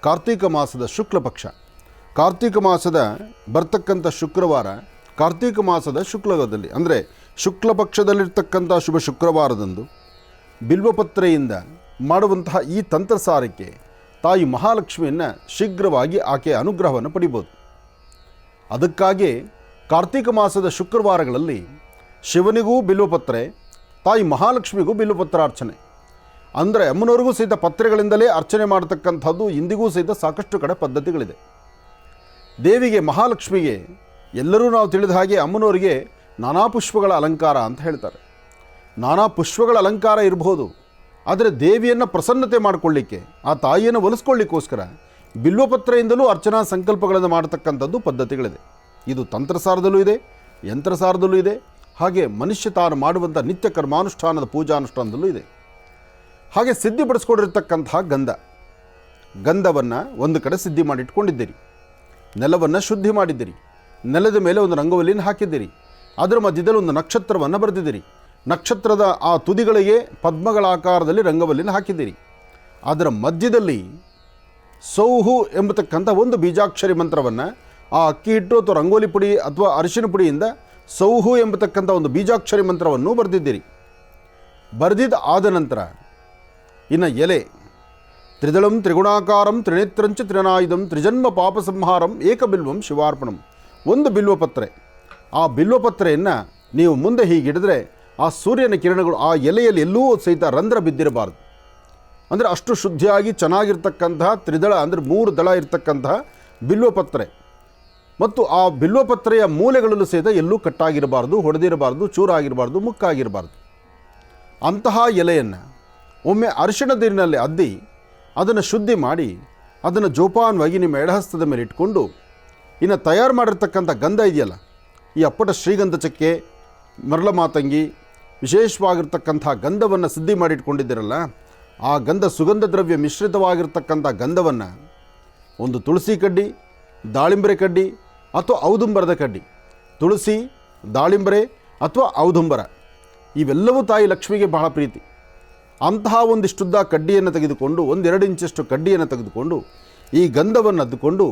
ಕಾರ್ತೀಕ ಮಾಸದ ಶುಕ್ಲಪಕ್ಷ. ಕಾರ್ತೀಕ ಮಾಸದ ಬರ್ತಕ್ಕಂಥ ಶುಕ್ರವಾರ ಕಾರ್ತೀಕ ಮಾಸದ ಶುಕ್ಲದಲ್ಲಿ ಅಂದರೆ ಶುಕ್ಲಪಕ್ಷದಲ್ಲಿರ್ತಕ್ಕಂಥ ಶುಭ ಶುಕ್ರವಾರದಂದು ಬಿಲ್ವಪತ್ರೆಯಿಂದ ಮಾಡುವಂತಹ ಈ ತಂತ್ರಸಾರಕ್ಕೆ ತಾಯಿ ಮಹಾಲಕ್ಷ್ಮಿಯನ್ನು ಶೀಘ್ರವಾಗಿ ಆಕೆಯ ಅನುಗ್ರಹವನ್ನು ಪಡಿಬೋದು. ಅದಕ್ಕಾಗಿ ಕಾರ್ತೀಕ ಮಾಸದ ಶುಕ್ರವಾರಗಳಲ್ಲಿ ಶಿವನಿಗೂ ಬಿಲ್ವಪತ್ರೆ, ತಾಯಿ ಮಹಾಲಕ್ಷ್ಮಿಗೂ ಬಿಲ್ವಪತ್ರಾರ್ಚನೆ ಅಂದರೆ ಅಮ್ಮನವರಿಗೂ ಸಹಿತ ಪತ್ರೆಗಳಿಂದಲೇ ಅರ್ಚನೆ ಮಾಡತಕ್ಕಂಥದ್ದು ಇಂದಿಗೂ ಸಹಿತ ಸಾಕಷ್ಟು ಕಡೆ ಪದ್ಧತಿಗಳಿದೆ. ದೇವಿಗೆ ಮಹಾಲಕ್ಷ್ಮಿಗೆ ಎಲ್ಲರೂ ನಾವು ತಿಳಿದ ಹಾಗೆ ಅಮ್ಮನವರಿಗೆ ನಾನಾ ಪುಷ್ಪಗಳ ಅಲಂಕಾರ ಅಂತ ಹೇಳ್ತಾರೆ. ನಾನಾ ಪುಷ್ಪಗಳ ಅಲಂಕಾರ ಇರಬಹುದು, ಆದರೆ ದೇವಿಯನ್ನು ಪ್ರಸನ್ನತೆ ಮಾಡಿಕೊಳ್ಳಿಕ್ಕೆ, ಆ ತಾಯಿಯನ್ನು ಒಲಿಸ್ಕೊಳ್ಳಿಕ್ಕೋಸ್ಕರ ಬಿಲ್ವಪತ್ರೆಯಿಂದಲೂ ಅರ್ಚನಾ ಸಂಕಲ್ಪಗಳನ್ನು ಮಾಡತಕ್ಕಂಥದ್ದು ಪದ್ಧತಿಗಳಿದೆ. ಇದು ತಂತ್ರಸಾರದಲ್ಲೂ ಇದೆ, ಯಂತ್ರಸಾರದಲ್ಲೂ ಇದೆ, ಹಾಗೆ ಮನುಷ್ಯ ತಾನು ಮಾಡುವಂಥ ನಿತ್ಯ ಕರ್ಮಾನುಷ್ಠಾನದ ಪೂಜಾನುಷ್ಠಾನದಲ್ಲೂ ಇದೆ. ಹಾಗೆ ಸಿದ್ಧಿಪಡಿಸ್ಕೊಂಡಿರ್ತಕ್ಕಂತಹ ಗಂಧವನ್ನು ಒಂದು ಕಡೆ ಸಿದ್ಧಿ ಮಾಡಿಟ್ಕೊಂಡಿದ್ದೀರಿ. ನೆಲವನ್ನು ಶುದ್ಧಿ ಮಾಡಿದ್ದೀರಿ. ನೆಲದ ಮೇಲೆ ಒಂದು ರಂಗವಲ್ಲಿನ ಹಾಕಿದ್ದೀರಿ. ಅದರ ಮಧ್ಯದಲ್ಲಿ ಒಂದು ನಕ್ಷತ್ರವನ್ನು ಬರೆದಿದ್ದೀರಿ. ನಕ್ಷತ್ರದ ಆ ತುದಿಗಳಿಗೆ ಪದ್ಮಗಳ ಆಕಾರದಲ್ಲಿ ರಂಗವಲ್ಲಿನ ಹಾಕಿದ್ದೀರಿ. ಅದರ ಮಧ್ಯದಲ್ಲಿ ಸೌಹು ಎಂಬತಕ್ಕಂಥ ಒಂದು ಬೀಜಾಕ್ಷರಿ ಮಂತ್ರವನ್ನು ಆ ಅಕ್ಕಿ ಹಿಟ್ಟು ಅಥವಾ ರಂಗೋಲಿ ಪುಡಿ ಅಥವಾ ಅರಿಶಿನ ಪುಡಿಯಿಂದ ಸೌಹು ಎಂಬತಕ್ಕಂಥ ಒಂದು ಬೀಜಾಕ್ಷರಿ ಮಂತ್ರವನ್ನು ಬರೆದಿದ್ದೀರಿ. ಬರೆದಿದ್ದ ಆದ ನಂತರ ಇನ್ನು ಎಲೆ, ತ್ರಿದಳಂ ತ್ರಿಗುಣಾಕಾರಂ ತ್ರಿನೇತ್ರಂಚ ತ್ರಿನಾಯುಧಂ ತ್ರಿಜನ್ಮ ಪಾಪ ಸಂಹಾರಂ ಏಕಬಿಲ್ವಂ ಶಿವಾರ್ಪಣಂ, ಒಂದು ಬಿಲ್ವಪತ್ರೆ. ಆ ಬಿಲ್ವಪತ್ರೆಯನ್ನು ನೀವು ಮುಂದೆ ಹೀಗಿಡಿದ್ರೆ ಆ ಸೂರ್ಯನ ಕಿರಣಗಳು ಆ ಎಲೆಯಲ್ಲಿ ಎಲ್ಲೂ ಸಹಿತ ರಂಧ್ರ ಬಿದ್ದಿರಬಾರ್ದು. ಅಂದರೆ ಅಷ್ಟು ಶುದ್ಧಿಯಾಗಿ ಚೆನ್ನಾಗಿರ್ತಕ್ಕಂತಹ ತ್ರಿದಳ ಅಂದರೆ 3 ದಳ ಇರ್ತಕ್ಕಂತಹ ಬಿಲ್ವಪತ್ರೆ ಮತ್ತು ಆ ಬಿಲ್ವಪತ್ರೆಯ ಮೂಲೆಗಳಲ್ಲೂ ಸಹಿತ ಎಲ್ಲೂ ಕಟ್ಟಾಗಿರಬಾರ್ದು, ಹೊಡೆದಿರಬಾರ್ದು, ಚೂರಾಗಿರಬಾರ್ದು, ಮುಕ್ಕಾಗಿರಬಾರ್ದು. ಅಂತಹ ಎಲೆಯನ್ನು ಒಮ್ಮೆ ಅರಿಶಿಣ ನೀರಿನಲ್ಲಿ ಅದ್ದಿ ಅದನ್ನು ಶುದ್ಧಿ ಮಾಡಿ ಅದನ್ನು ಜೋಪಾನವಾಗಿ ನಿಮ್ಮ ಎಡಹಸ್ತದ ಮೇಲೆ ಇಟ್ಕೊಂಡು ಇನ್ನು ತಯಾರು ಮಾಡಿರ್ತಕ್ಕಂಥ ಗಂಧ ಇದೆಯಲ್ಲ, ಈ ಅಪ್ಪಟ ಶ್ರೀಗಂಧ ಚಕ್ಕೆ, ಮರಳ ಮಾತಂಗಿ, ವಿಶೇಷವಾಗಿರ್ತಕ್ಕಂಥ ಗಂಧವನ್ನು ಸಿದ್ಧಿ ಮಾಡಿಟ್ಕೊಂಡಿದ್ದೀರಲ್ಲ, ಆ ಗಂಧ ಸುಗಂಧ ದ್ರವ್ಯ ಮಿಶ್ರಿತವಾಗಿರ್ತಕ್ಕಂಥ ಗಂಧವನ್ನು ಒಂದು ತುಳಸಿ ಕಡ್ಡಿ, ದಾಳಿಂಬರೆ ಕಡ್ಡಿ ಅಥವಾ ಔದುಂಬರದ ಕಡ್ಡಿ, ತುಳಸಿ, ದಾಳಿಂಬರೆ ಅಥವಾ ಔದುಂಬರ ಇವೆಲ್ಲವೂ ತಾಯಿ ಲಕ್ಷ್ಮಿಗೆ ಬಹಳ ಪ್ರೀತಿ. ಅಂತಹ ಒಂದಿಷ್ಟುದ್ದ ಕಡ್ಡಿಯನ್ನು ತೆಗೆದುಕೊಂಡು 1-2 ಇಂಚಷ್ಟು ಕಡ್ಡಿಯನ್ನು ತೆಗೆದುಕೊಂಡು ಈ ಗಂಧವನ್ನು ಅದ್ದುಕೊಂಡು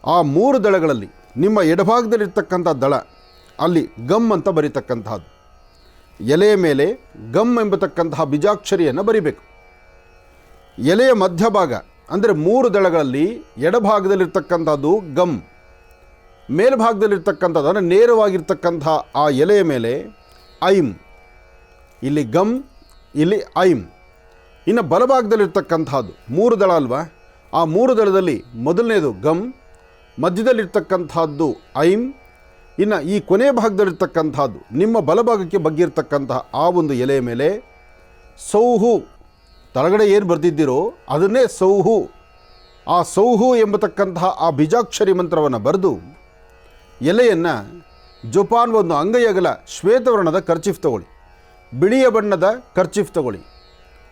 ಆ 3 ದಳಗಳಲ್ಲಿ ನಿಮ್ಮ ಎಡಭಾಗದಲ್ಲಿರ್ತಕ್ಕಂಥ ದಳ ಅಲ್ಲಿ ಗಮ್ ಅಂತ ಬರೀತಕ್ಕಂಥದ್ದು, ಎಲೆಯ ಮೇಲೆ ಗಮ್ ಎಂಬತಕ್ಕಂತಹ ಬೀಜಾಕ್ಷರಿಯನ್ನು ಬರಿಬೇಕು. ಎಲೆಯ ಮಧ್ಯಭಾಗ ಅಂದರೆ 3 ದಳಗಳಲ್ಲಿ ಎಡಭಾಗದಲ್ಲಿರ್ತಕ್ಕಂಥದ್ದು ಗಮ್, ಮೇಲ್ಭಾಗದಲ್ಲಿರ್ತಕ್ಕಂಥದ್ದು ಅಂದರೆ ನೇರವಾಗಿರ್ತಕ್ಕಂಥ ಆ ಎಲೆಯ ಮೇಲೆ ಐಂ, ಇಲ್ಲಿ ಗಮ್, ಇಲ್ಲಿ ಐಂ. ಇನ್ನು ಬಲಭಾಗದಲ್ಲಿರ್ತಕ್ಕಂಥದ್ದು 3 ದಳ ಅಲ್ವಾ, ಆ 3 ದಳದಲ್ಲಿ ಮೊದಲನೇದು ಗಮ್, ಮಧ್ಯದಲ್ಲಿರ್ತಕ್ಕಂಥದ್ದು ಐಂ, ಇನ್ನು ಈ ಕೊನೆ ಭಾಗದಲ್ಲಿರ್ತಕ್ಕಂಥದ್ದು ನಿಮ್ಮ ಬಲಭಾಗಕ್ಕೆ ಬಗ್ಗಿರ್ತಕ್ಕಂತಹ ಆ ಒಂದು ಎಲೆಯ ಮೇಲೆ ಸೌಹು, ತಳಗಡೆ ಏನು ಬರೆದಿದ್ದೀರೋ ಅದನ್ನೇ ಸೌಹು, ಆ ಸೌಹು ಎಂಬತಕ್ಕಂತಹ ಆ ಬೀಜಾಕ್ಷರಿ ಮಂತ್ರವನ್ನು ಬರೆದು ಎಲೆಯನ್ನು ಜೋಪಾನ್ ಒಂದು ಅಂಗೈಯಗಲ ಶ್ವೇತವರ್ಣದ ಕರ್ಚೀಫ್ ತಗೊಳ್ಳಿ, ಬಿಳಿಯ ಬಣ್ಣದ ಕರ್ಚೀಫ್ ತಗೊಳ್ಳಿ.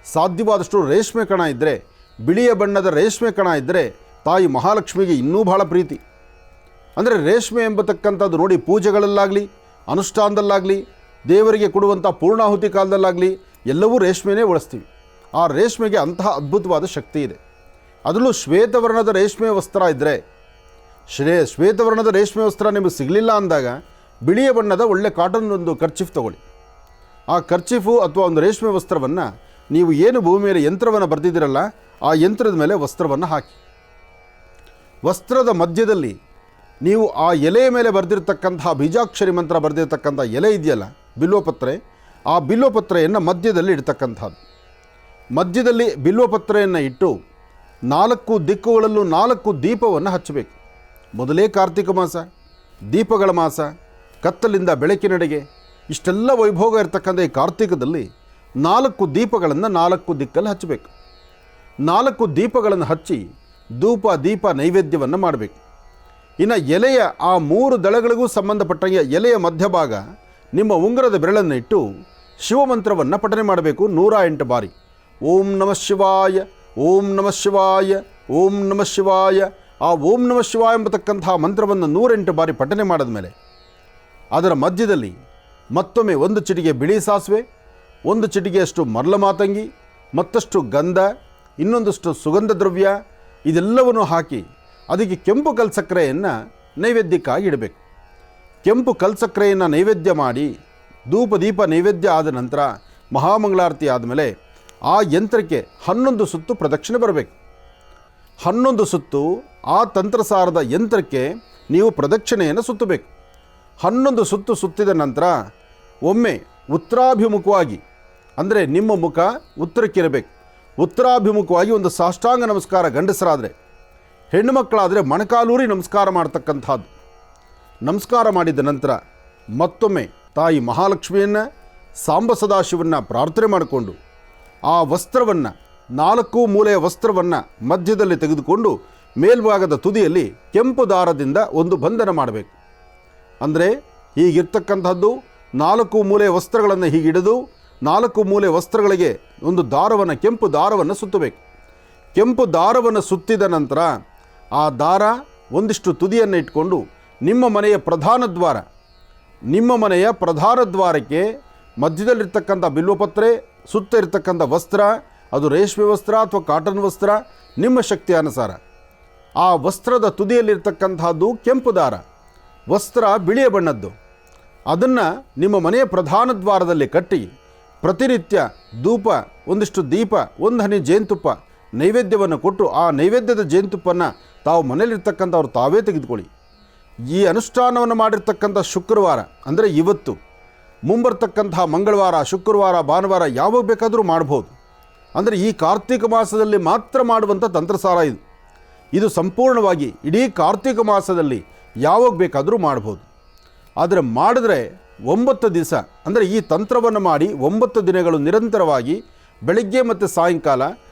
ಸಾಧ್ಯವಾದಷ್ಟು ರೇಷ್ಮೆ ಕಣ ಇದ್ದರೆ, ಬಿಳಿಯ ಬಣ್ಣದ ರೇಷ್ಮೆ ಕಣ ಇದ್ದರೆ ತಾಯಿ ಮಹಾಲಕ್ಷ್ಮಿಗೆ ಇನ್ನೂ ಬಹಳ ಪ್ರೀತಿ. ಅಂದರೆ ರೇಷ್ಮೆ ಎಂಬತಕ್ಕಂಥದ್ದು ನೋಡಿ, ಪೂಜೆಗಳಲ್ಲಾಗಲಿ, ಅನುಷ್ಠಾನದಲ್ಲಾಗಲಿ, ದೇವರಿಗೆ ಕೊಡುವಂಥ ಪೂರ್ಣಾಹುತಿ ಕಾಲದಲ್ಲಾಗಲಿ ಎಲ್ಲವೂ ರೇಷ್ಮೆನೇ ಬಳಸ್ತೀವಿ. ಆ ರೇಷ್ಮೆಗೆ ಅಂತಹ ಅದ್ಭುತವಾದ ಶಕ್ತಿ ಇದೆ. ಅದರಲ್ಲೂ ಶ್ವೇತವರ್ಣದ ರೇಷ್ಮೆ ವಸ್ತ್ರ ಇದ್ದರೆ, ಶ್ವೇತವರ್ಣದ ರೇಷ್ಮೆ ವಸ್ತ್ರ ನಿಮಗೆ ಸಿಗಲಿಲ್ಲ ಅಂದಾಗ ಬಿಳಿಯ ಬಣ್ಣದ ಒಳ್ಳೆ ಕಾಟನ್ ಒಂದು ಕರ್ಚೀಫ್ ತಗೊಳ್ಳಿ. ಆ ಕರ್ಚೀಫು ಅಥವಾ ಒಂದು ರೇಷ್ಮೆ ವಸ್ತ್ರವನ್ನು ನೀವು ಏನು ಭೂಮಿ ಮೇಲೆ ಯಂತ್ರವನ್ನು ಬರೆದಿದ್ದೀರಲ್ಲ, ಆ ಯಂತ್ರದ ಮೇಲೆ ವಸ್ತ್ರವನ್ನು ಹಾಕಿ. ವಸ್ತ್ರದ ಮಧ್ಯದಲ್ಲಿ ನೀವು ಆ ಎಲೆಯ ಮೇಲೆ ಬರೆದಿರ್ತಕ್ಕಂತಹ ಬೀಜಾಕ್ಷರಿ ಮಂತ್ರ ಬರೆದಿರ್ತಕ್ಕಂಥ ಎಲೆ ಇದೆಯಲ್ಲ, ಬಿಲ್ವಪತ್ರೆ, ಆ ಬಿಲ್ವಪತ್ರೆಯನ್ನು ಮಧ್ಯದಲ್ಲಿ ಇಡ್ತಕ್ಕಂಥದ್ದು. ಮಧ್ಯದಲ್ಲಿ ಬಿಲ್ವಪತ್ರೆಯನ್ನು ಇಟ್ಟು 4 ದಿಕ್ಕುಗಳಲ್ಲೂ 4 ದೀಪವನ್ನು ಹಚ್ಚಬೇಕು. ಮೊದಲೇ ಕಾರ್ತಿಕ ಮಾಸ, ದೀಪಗಳ ಮಾಸ, ಕತ್ತಲಿಂದ ಬೆಳಕಿನೆಡೆಗೆ ಇಷ್ಟೆಲ್ಲ ವೈಭೋಗ ಇರತಕ್ಕಂಥ ಈ ಕಾರ್ತಿಕದಲ್ಲಿ 4 ದೀಪಗಳನ್ನು 4 ದಿಕ್ಕಲ್ಲಿ ಹಚ್ಚಬೇಕು. 4 ದೀಪಗಳನ್ನು ಹಚ್ಚಿ ಧೂಪ ದೀಪ ನೈವೇದ್ಯವನ್ನು ಮಾಡಬೇಕು. ಇನ್ನು ಎಲೆಯ ಆ 3 ದಳಗಳಿಗೂ ಸಂಬಂಧಪಟ್ಟಂಗೆ ಎಲೆಯ ಮಧ್ಯಭಾಗ ನಿಮ್ಮ ಉಂಗುರದ ಬೆರಳನ್ನು ಇಟ್ಟು ಶಿವಮಂತ್ರವನ್ನು ಪಠನೆ ಮಾಡಬೇಕು 108 ಬಾರಿ. ಓಂ ನಮಃ ಶಿವಾಯ, ಓಂ ನಮಃ ಶಿವಾಯ, ಓಂ ನಮಃ ಶಿವಾಯ. ಆ ಓಂ ನಮಃ ಶಿವಾಯ ಎಂಬತಕ್ಕಂಥ ಮಂತ್ರವನ್ನು 108 ಬಾರಿ ಪಠನೆ ಮಾಡಿದ ಮೇಲೆ ಅದರ ಮಧ್ಯದಲ್ಲಿ ಮತ್ತೊಮ್ಮೆ 1 ಚಿಟಿಕೆ ಬಿಳಿ ಸಾಸಿವೆ, 1 ಚಿಟಿಕೆಯಷ್ಟು ಮರಳ ಮಾತಂಗಿ, ಮತ್ತಷ್ಟು ಗಂಧ, ಇನ್ನೊಂದಷ್ಟು ಸುಗಂಧ ದ್ರವ್ಯ ಇದೆಲ್ಲವನ್ನು ಹಾಕಿ ಅದಕ್ಕೆ ಕೆಂಪು ಕಲ್ಸಕ್ಕರೆಯನ್ನು ನೈವೇದ್ಯಕ್ಕಾಗಿ ಇಡಬೇಕು. ಕೆಂಪು ಕಲ್ಸಕ್ಕರೆಯನ್ನು ನೈವೇದ್ಯ ಮಾಡಿ ಧೂಪ ದೀಪ ನೈವೇದ್ಯ ಆದ ನಂತರ ಮಹಾಮಂಗಳಾರತಿ ಆದಮೇಲೆ ಆ ಯಂತ್ರಕ್ಕೆ 11 ಸುತ್ತು ಪ್ರದಕ್ಷಿಣೆ ಬರಬೇಕು. 11 ಸುತ್ತು ಆ ತಂತ್ರಸಾರದ ಯಂತ್ರಕ್ಕೆ ನೀವು ಪ್ರದಕ್ಷಿಣೆಯನ್ನು ಸುತ್ತಬೇಕು. 11 ಸುತ್ತು ಸುತ್ತಿದ ನಂತರ ಒಮ್ಮೆ ಉತ್ತರಾಭಿಮುಖವಾಗಿ, ಅಂದರೆ ನಿಮ್ಮ ಮುಖ ಉತ್ತರಕ್ಕಿರಬೇಕು, ಉತ್ತರಾಭಿಮುಖವಾಗಿ ಒಂದು ಸಾಷ್ಟಾಂಗ ನಮಸ್ಕಾರ ಗಂಡಸರಾದರೆ, ಹೆಣ್ಣು ಮಕ್ಕಳಾದರೆ ಮೊಣಕಾಲೂರಿ ನಮಸ್ಕಾರ ಮಾಡ್ತಕ್ಕಂಥದ್ದು. ನಮಸ್ಕಾರ ಮಾಡಿದ ನಂತರ ಮತ್ತೊಮ್ಮೆ ತಾಯಿ ಮಹಾಲಕ್ಷ್ಮಿಯನ್ನು, ಸಾಂಬ ಸದಾಶಿವನ್ನು ಪ್ರಾರ್ಥನೆ ಮಾಡಿಕೊಂಡು ಆ ವಸ್ತ್ರವನ್ನು 4 ಮೂಲೆಯ ವಸ್ತ್ರವನ್ನು ಮಧ್ಯದಲ್ಲಿ ತೆಗೆದುಕೊಂಡು ಮೇಲ್ಭಾಗದ ತುದಿಯಲ್ಲಿ ಕೆಂಪು ದಾರದಿಂದ ಒಂದು ಬಂಧನ ಮಾಡಬೇಕು. ಅಂದರೆ ಹೀಗಿರ್ತಕ್ಕಂಥದ್ದು 4 ಮೂಲೆಯ ವಸ್ತ್ರಗಳನ್ನು ಹೀಗಿಡಿದು 4 ಮೂಲೆ ವಸ್ತ್ರಗಳಿಗೆ ಒಂದು ದಾರವನ್ನು, ಕೆಂಪು ದಾರವನ್ನು ಸುತ್ತಬೇಕು. ಕೆಂಪು ದಾರವನ್ನು ಸುತ್ತಿದ ನಂತರ ಆ ದಾರ ಒಂದಿಷ್ಟು ತುದಿಯನ್ನು ಇಟ್ಕೊಂಡು ನಿಮ್ಮ ಮನೆಯ ಪ್ರಧಾನ ದ್ವಾರಕ್ಕೆ ಮಧ್ಯದಲ್ಲಿರ್ತಕ್ಕಂಥ ಬಿಲ್ವಪತ್ರೆ, ಸುತ್ತ ಇರತಕ್ಕಂಥ ವಸ್ತ್ರ, ಅದು ರೇಷ್ಮೆ ವಸ್ತ್ರ ಅಥವಾ ಕಾಟನ್ ವಸ್ತ್ರ, ನಿಮ್ಮ ಶಕ್ತಿಯ ಅನುಸಾರ ಆ ವಸ್ತ್ರದ ತುದಿಯಲ್ಲಿರ್ತಕ್ಕಂಥದ್ದು ಕೆಂಪು ದಾರ, ವಸ್ತ್ರ ಬಿಳಿಯ ಬಣ್ಣದ್ದು, ಅದನ್ನು ನಿಮ್ಮ ಮನೆಯ ಪ್ರಧಾನ ದ್ವಾರದಲ್ಲಿ ಕಟ್ಟಿ ಪ್ರತಿನಿತ್ಯ ಧೂಪ, ಒಂದಿಷ್ಟು ದೀಪ, 1 ಹನಿ ಜೇನುತುಪ್ಪ ನೈವೇದ್ಯವನ್ನು ಕೊಟ್ಟು ಆ ನೈವೇದ್ಯದ ಜೇನುತುಪ್ಪನ್ನು ತಾವು ಮನೇಲಿರ್ತಕ್ಕಂಥವ್ರು ತಾವೇ ತೆಗೆದುಕೊಳ್ಳಿ. ಈ ಅನುಷ್ಠಾನವನ್ನು ಮಾಡಿರ್ತಕ್ಕಂಥ ಶುಕ್ರವಾರ, ಅಂದರೆ ಇವತ್ತು, ಮುಂಬರ್ತಕ್ಕಂತಹ ಮಂಗಳವಾರ, ಶುಕ್ರವಾರ, ಭಾನುವಾರ ಯಾವಾಗ ಬೇಕಾದರೂ ಮಾಡ್ಬೋದು. ಅಂದರೆ ಈ ಕಾರ್ತಿಕ ಮಾಸದಲ್ಲಿ ಮಾತ್ರ ಮಾಡುವಂಥ ತಂತ್ರಸಾರ ಇದು. ಇದು ಸಂಪೂರ್ಣವಾಗಿ ಇಡೀ ಕಾರ್ತಿಕ ಮಾಸದಲ್ಲಿ ಯಾವಾಗ ಬೇಕಾದರೂ ಮಾಡ್ಬೋದು. ಆದರೆ ಮಾಡಿದ್ರೆ 9 ದಿವಸ, ಅಂದರೆ ಈ ತಂತ್ರವನ್ನು ಮಾಡಿ 9 ದಿನಗಳು ನಿರಂತರವಾಗಿ ಬೆಳಗ್ಗೆ ಮತ್ತು ಸಾಯಂಕಾಲ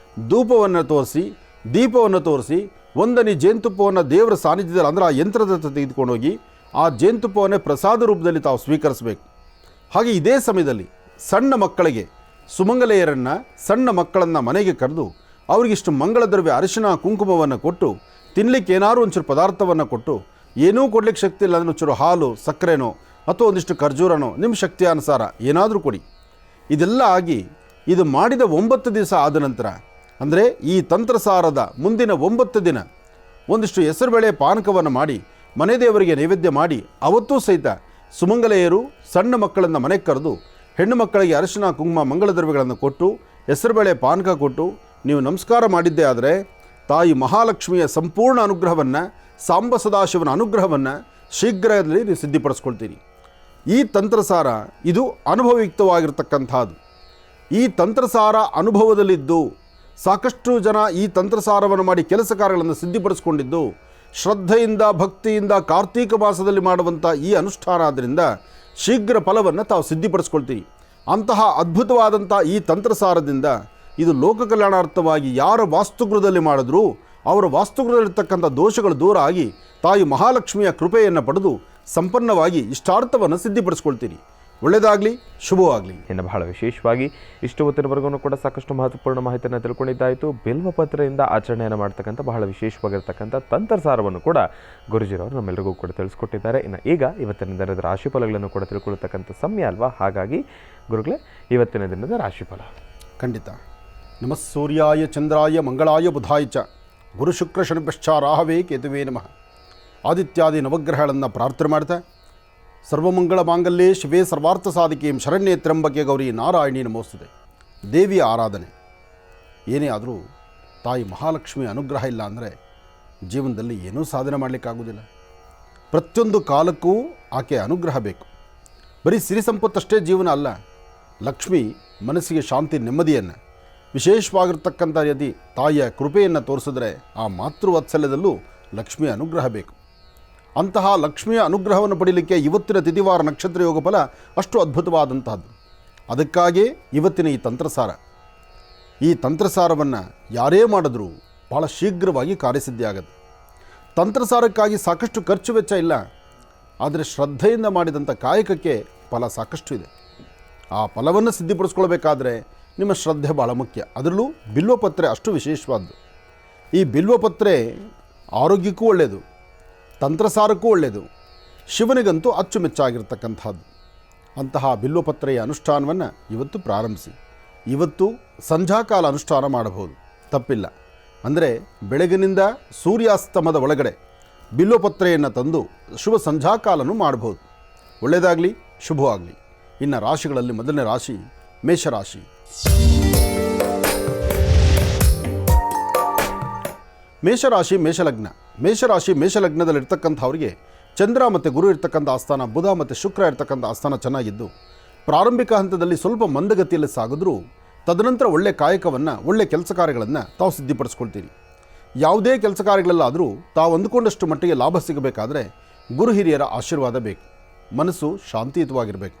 ಧೂಪವನ್ನು ತೋರಿಸಿ, ದೀಪವನ್ನು ತೋರಿಸಿ, 1 ಹನಿ ಜೇನುತುಪ್ಪವನ್ನು ದೇವರ ಸಾನ್ನಿಧ್ಯದಲ್ಲಿ, ಅಂದರೆ ಆ ಯಂತ್ರದ ಹತ್ರ ತೆಗೆದುಕೊಂಡೋಗಿ ಆ ಜೇನುತುಪ್ಪವನ್ನೇ ಪ್ರಸಾದ ರೂಪದಲ್ಲಿ ತಾವು ಸ್ವೀಕರಿಸಬೇಕು. ಹಾಗೆ ಇದೇ ಸಮಯದಲ್ಲಿ ಸಣ್ಣ ಮಕ್ಕಳಿಗೆ, ಸುಮಂಗಲೆಯರನ್ನು, ಸಣ್ಣ ಮಕ್ಕಳನ್ನು ಮನೆಗೆ ಕರೆದು ಅವರಿಗಿಷ್ಟು ಮಂಗಳ ದ್ರವ್ಯ ಅರಿಶಿನ ಕುಂಕುಮವನ್ನು ಕೊಟ್ಟು, ತಿನ್ನಲಿಕ್ಕೆ ಏನಾದರೂ ಒಂಚೂರು ಪದಾರ್ಥವನ್ನು ಕೊಟ್ಟು, ಏನೂ ಕೊಡಲಿಕ್ಕೆ ಶಕ್ತಿ ಇಲ್ಲ ಅಂದರೆ ಒಂಚೂರು ಹಾಲು, ಸಕ್ಕರೆನೋ ಅಥವಾ ಒಂದಿಷ್ಟು ಖರ್ಜೂರನೋ ನಿಮ್ಮ ಶಕ್ತಿಯಾನುಸಾರ ಏನಾದರೂ ಕೊಡಿ. ಇದೆಲ್ಲ ಆಗಿ ಇದು ಮಾಡಿದ 9 ದಿವಸ ಆದ ನಂತರ, ಅಂದರೆ ಈ ತಂತ್ರಸಾರದ ಮುಂದಿನ 9 ದಿನ ಒಂದಿಷ್ಟು ಹೆಸರುಬೇಳೆ ಪಾನಕವನ್ನು ಮಾಡಿ ಮನೆ ದೇವರಿಗೆ ನೈವೇದ್ಯ ಮಾಡಿ, ಅವತ್ತೂ ಸಹಿತ ಸುಮಂಗಲೆಯರು ಸಣ್ಣ ಮಕ್ಕಳನ್ನು ಮನೆಗೆ ಕರೆದು ಹೆಣ್ಣು ಮಕ್ಕಳಿಗೆ ಅರಿಶಿನ ಕುಂಕುಮ ಮಂಗಳ ದ್ರವ್ಯಗಳನ್ನು ಕೊಟ್ಟು ಹೆಸರುಬೇಳೆ ಪಾನಕ ಕೊಟ್ಟು ನೀವು ನಮಸ್ಕಾರ ಮಾಡಿದ್ದೇ ಆದರೆ ತಾಯಿ ಮಹಾಲಕ್ಷ್ಮಿಯ ಸಂಪೂರ್ಣ ಅನುಗ್ರಹವನ್ನು, ಸಾಂಬ ಸದಾಶಿವನ ಅನುಗ್ರಹವನ್ನು ಶೀಘ್ರದಲ್ಲಿ ನೀವು ಸಿದ್ಧಿಪಡಿಸ್ಕೊಳ್ತೀರಿ. ಈ ತಂತ್ರಸಾರ ಇದು ಅನುಭವಯುಕ್ತವಾಗಿರ್ತಕ್ಕಂಥದ್ದು. ಈ ತಂತ್ರಸಾರ ಅನುಭವದಲ್ಲಿದ್ದು ಸಾಕಷ್ಟು ಜನ ಈ ತಂತ್ರಸಾರವನ್ನು ಮಾಡಿ ಕೆಲಸ ಕಾರ್ಯಗಳನ್ನು ಸಿದ್ಧಿಪಡಿಸ್ಕೊಂಡಿದ್ದು ಶ್ರದ್ಧೆಯಿಂದ, ಭಕ್ತಿಯಿಂದ ಕಾರ್ತೀಕ ಮಾಸದಲ್ಲಿ ಮಾಡುವಂಥ ಈ ಅನುಷ್ಠಾನ ಆದ್ದರಿಂದ ಶೀಘ್ರ ಫಲವನ್ನು ತಾವು ಸಿದ್ಧಿಪಡಿಸ್ಕೊಳ್ತೀರಿ. ಅಂತಹ ಅದ್ಭುತವಾದಂಥ ಈ ತಂತ್ರಸಾರದಿಂದ ಇದು ಲೋಕ ಕಲ್ಯಾಣಾರ್ಥವಾಗಿ ಯಾರ ವಾಸ್ತುಗೃಹದಲ್ಲಿ ಮಾಡಿದ್ರೂ ಅವರ ವಾಸ್ತುಗೃಹದಲ್ಲಿರ್ತಕ್ಕಂಥ ದೋಷಗಳು ದೂರ ಆಗಿ ತಾಯಿ ಮಹಾಲಕ್ಷ್ಮಿಯ ಕೃಪೆಯನ್ನು ಪಡೆದು ಸಂಪನ್ನವಾಗಿ ಇಷ್ಟಾರ್ಥವನ್ನು ಸಿದ್ಧಿಪಡಿಸ್ಕೊಳ್ತೀರಿ. ಒಳ್ಳೆಯದಾಗಲಿ, ಶುಭವಾಗಲಿ. ಇನ್ನು ಬಹಳ ವಿಶೇಷವಾಗಿ ಇಷ್ಟು ಹೊತ್ತಿನವರೆಗೂ ಕೂಡ ಸಾಕಷ್ಟು ಮಹತ್ವಪೂರ್ಣ ಮಾಹಿತಿಯನ್ನು ತಿಳ್ಕೊಂಡಿದ್ದಾಯಿತು. ಬಿಲ್ವಪತ್ರೆಯಿಂದ ಆಚರಣೆಯನ್ನು ಮಾಡ್ತಕ್ಕಂಥ ಬಹಳ ವಿಶೇಷವಾಗಿರ್ತಕ್ಕಂಥ ತಂತ್ರಸಾರವನ್ನು ಕೂಡ ಗುರುಜಿರವರು ನಮ್ಮೆಲ್ಲರಿಗೂ ಕೂಡ ತಿಳಿಸ್ಕೊಟ್ಟಿದ್ದಾರೆ. ಇನ್ನು ಈಗ ಇವತ್ತಿನ ದಿನದ ರಾಶಿಫಲಗಳನ್ನು ಕೂಡ ತಿಳ್ಕೊಳ್ತಕ್ಕಂಥ ಸಮಯ ಅಲ್ವಾ? ಹಾಗಾಗಿ ಗುರುಗಳೇ, ಇವತ್ತಿನ ದಿನದ ರಾಶಿಫಲ ಖಂಡಿತ. ನಮಃ ಸೂರ್ಯಾಯ ಚಂದ್ರಾಯ ಮಂಗಳಾಯ ಬುಧಾಯ ಚ ಗುರು ಶುಕ್ರ ಶನಿಭ್ಯಶ್ಚ ರಾಹವೇ ಕೇತುವೇ ನಮಃ. ಆದಿತ್ಯಾದಿ ನವಗ್ರಹಗಳನ್ನು ಪ್ರಾರ್ಥನೆ ಮಾಡ್ತಾ ಸರ್ವಮಂಗಳ ಮಾಂಗಲ್ಯೇ ಶಿವೇ ಸರ್ವಾರ್ಥ ಸಾಧಿಕೆಯಂ ಶರಣ್ಯೇ ತ್ರ್ಯಂಬಕೆ ಗೌರಿ ನಾರಾಯಣಿ ನಮೋಸ್ತುತೆ. ದೇವಿಯ ಆರಾಧನೆ ಏನೇ ಆದರೂ ತಾಯಿ ಮಹಾಲಕ್ಷ್ಮಿಯ ಅನುಗ್ರಹ ಇಲ್ಲ ಅಂದರೆ ಜೀವನದಲ್ಲಿ ಏನೂ ಸಾಧನೆ ಮಾಡಲಿಕ್ಕಾಗೋದಿಲ್ಲ. ಪ್ರತಿಯೊಂದು ಕಾಲಕ್ಕೂ ಆಕೆಯ ಅನುಗ್ರಹ ಬೇಕು. ಬರೀ ಸಿರಿ ಸಂಪತ್ತಷ್ಟೇ ಜೀವನ ಅಲ್ಲ. ಲಕ್ಷ್ಮಿ ಮನಸ್ಸಿಗೆ ಶಾಂತಿ, ನೆಮ್ಮದಿಯನ್ನು, ವಿಶೇಷವಾಗಿರ್ತಕ್ಕಂಥ ಯದಿ ತಾಯಿಯ ಕೃಪೆಯನ್ನು ತೋರಿಸಿದ್ರೆ ಆ ಮಾತೃವಾತ್ಸಲ್ಯದಲ್ಲೂ ಲಕ್ಷ್ಮಿಯ ಅನುಗ್ರಹ ಬೇಕು. ಅಂತಹ ಲಕ್ಷ್ಮಿಯ ಅನುಗ್ರಹವನ್ನು ಪಡೀಲಿಕ್ಕೆ ಇವತ್ತಿನ ತಿಥಿವಾರ ನಕ್ಷತ್ರ ಯೋಗ ಫಲ ಅಷ್ಟು ಅದ್ಭುತವಾದಂತಹದ್ದು. ಅದಕ್ಕಾಗಿಯೇ ಇವತ್ತಿನ ಈ ತಂತ್ರಸಾರ, ಈ ತಂತ್ರಸಾರವನ್ನು ಯಾರೇ ಮಾಡಿದ್ರೂ ಭಾಳ ಶೀಘ್ರವಾಗಿ ಕಾರ್ಯಸಿದ್ಧಿ ಆಗುತ್ತೆ. ತಂತ್ರಸಾರಕ್ಕಾಗಿ ಸಾಕಷ್ಟು ಖರ್ಚು ವೆಚ್ಚ ಇಲ್ಲ, ಆದರೆ ಶ್ರದ್ಧೆಯಿಂದ ಮಾಡಿದಂಥ ಕಾಯಕಕ್ಕೆ ಫಲ ಸಾಕಷ್ಟು ಇದೆ. ಆ ಫಲವನ್ನು ಸಿದ್ಧಿಪಡಿಸ್ಕೊಳ್ಬೇಕಾದ್ರೆ ನಿಮ್ಮ ಶ್ರದ್ಧೆ ಭಾಳ ಮುಖ್ಯ. ಅದರಲ್ಲೂ ಬಿಲ್ವಪತ್ರೆ ಅಷ್ಟು ವಿಶೇಷವಾದ್ದು. ಈ ಬಿಲ್ವಪತ್ರೆ ಆರೋಗ್ಯಕ್ಕೂ ಒಳ್ಳೆಯದು, ತಂತ್ರಸಾರಕ್ಕೂ ಒಳ್ಳೆಯದು, ಶಿವನಿಗಂತೂ ಅಚ್ಚುಮೆಚ್ಚಾಗಿರ್ತಕ್ಕಂಥದ್ದು. ಅಂತಹ ಬಿಲ್ವಪತ್ರೆಯ ಅನುಷ್ಠಾನವನ್ನು ಇವತ್ತು ಪ್ರಾರಂಭಿಸಿ. ಇವತ್ತು ಸಂಧ್ಯಾಕಾಲ ಅನುಷ್ಠಾನ ಮಾಡಬಹುದು, ತಪ್ಪಿಲ್ಲ. ಅಂದರೆ ಬೆಳಗಿನಿಂದ ಸೂರ್ಯಾಸ್ತಮದ ಒಳಗಡೆ ಬಿಲ್ವಪತ್ರೆಯನ್ನು ತಂದು ಶುಭ ಸಂಧ್ಯಾಕಾಲನೂ ಮಾಡಬಹುದು. ಒಳ್ಳೆಯದಾಗಲಿ, ಶುಭವಾಗಲಿ. ಇನ್ನು ರಾಶಿಗಳಲ್ಲಿ ಮೊದಲನೇ ರಾಶಿ ಮೇಷರಾಶಿ. ಮೇಷರಾಶಿ ಮೇಷಲಗ್ನ. ಮೇಷರಾಶಿ ಮೇಷಲಗ್ನದಲ್ಲಿರ್ತಕ್ಕಂಥವ್ರಿಗೆ ಚಂದ್ರ ಮತ್ತು ಗುರು ಇರ್ತಕ್ಕಂಥ ಆಸ್ಥಾನ, ಬುಧ ಮತ್ತು ಶುಕ್ರ ಇರ್ತಕ್ಕಂಥ ಆಸ್ಥಾನ ಚೆನ್ನಾಗಿದ್ದು ಪ್ರಾರಂಭಿಕ ಹಂತದಲ್ಲಿ ಸ್ವಲ್ಪ ಮಂದಗತಿಯಲ್ಲಿ ಸಾಗಿದ್ರೂ ತದನಂತರ ಒಳ್ಳೆಯ ಕಾಯಕವನ್ನು, ಒಳ್ಳೆಯ ಕೆಲಸ ಕಾರ್ಯಗಳನ್ನು ತಾವು ಸಿದ್ಧಿಪಡಿಸ್ಕೊಳ್ತೀರಿ. ಯಾವುದೇ ಕೆಲಸ ಕಾರ್ಯಗಳಲ್ಲಾದರೂ ತಾವು ಅಂದುಕೊಂಡಷ್ಟು ಮಟ್ಟಿಗೆ ಲಾಭ ಸಿಗಬೇಕಾದ್ರೆ ಗುರು ಹಿರಿಯರ ಆಶೀರ್ವಾದ ಬೇಕು. ಮನಸ್ಸು ಶಾಂತಿಯುತವಾಗಿರಬೇಕು,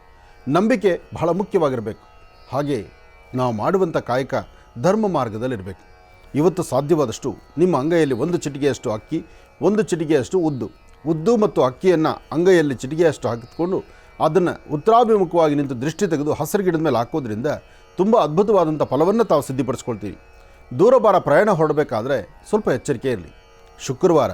ನಂಬಿಕೆ ಬಹಳ ಮುಖ್ಯವಾಗಿರಬೇಕು. ಹಾಗೆ ನಾವು ಮಾಡುವಂಥ ಕಾಯಕ ಧರ್ಮ ಮಾರ್ಗದಲ್ಲಿರಬೇಕು. ಇವತ್ತು ಸಾಧ್ಯವಾದಷ್ಟು ನಿಮ್ಮ ಅಂಗೈಯಲ್ಲಿ ಒಂದು ಚಿಟಿಕೆಯಷ್ಟು ಅಕ್ಕಿ, ಒಂದು ಚಿಟಿಕೆಯಷ್ಟು ಉದ್ದು ಮತ್ತು ಅಕ್ಕಿಯನ್ನು ಅಂಗೈಯಲ್ಲಿ ಚಿಟಿಕೆಯಷ್ಟು ಹಾಕಿಕೊಂಡು ಅದನ್ನು ಉತ್ತರಾಭಿಮುಖವಾಗಿ ನಿಂತು ದೃಷ್ಟಿ ತೆಗೆದು ಹಸಿರು ಗಿಡದ ಮೇಲೆ ಹಾಕೋದ್ರಿಂದ ತುಂಬ ಅದ್ಭುತವಾದಂಥ ಫಲವನ್ನು ತಾವು ಸಿದ್ಧಿಪಡಿಸ್ಕೊಳ್ತೀರಿ. ದೂರಭಾರ ಪ್ರಯಾಣ ಹೊರಡಬೇಕಾದ್ರೆ ಸ್ವಲ್ಪ ಎಚ್ಚರಿಕೆ ಇರಲಿ. ಶುಕ್ರವಾರ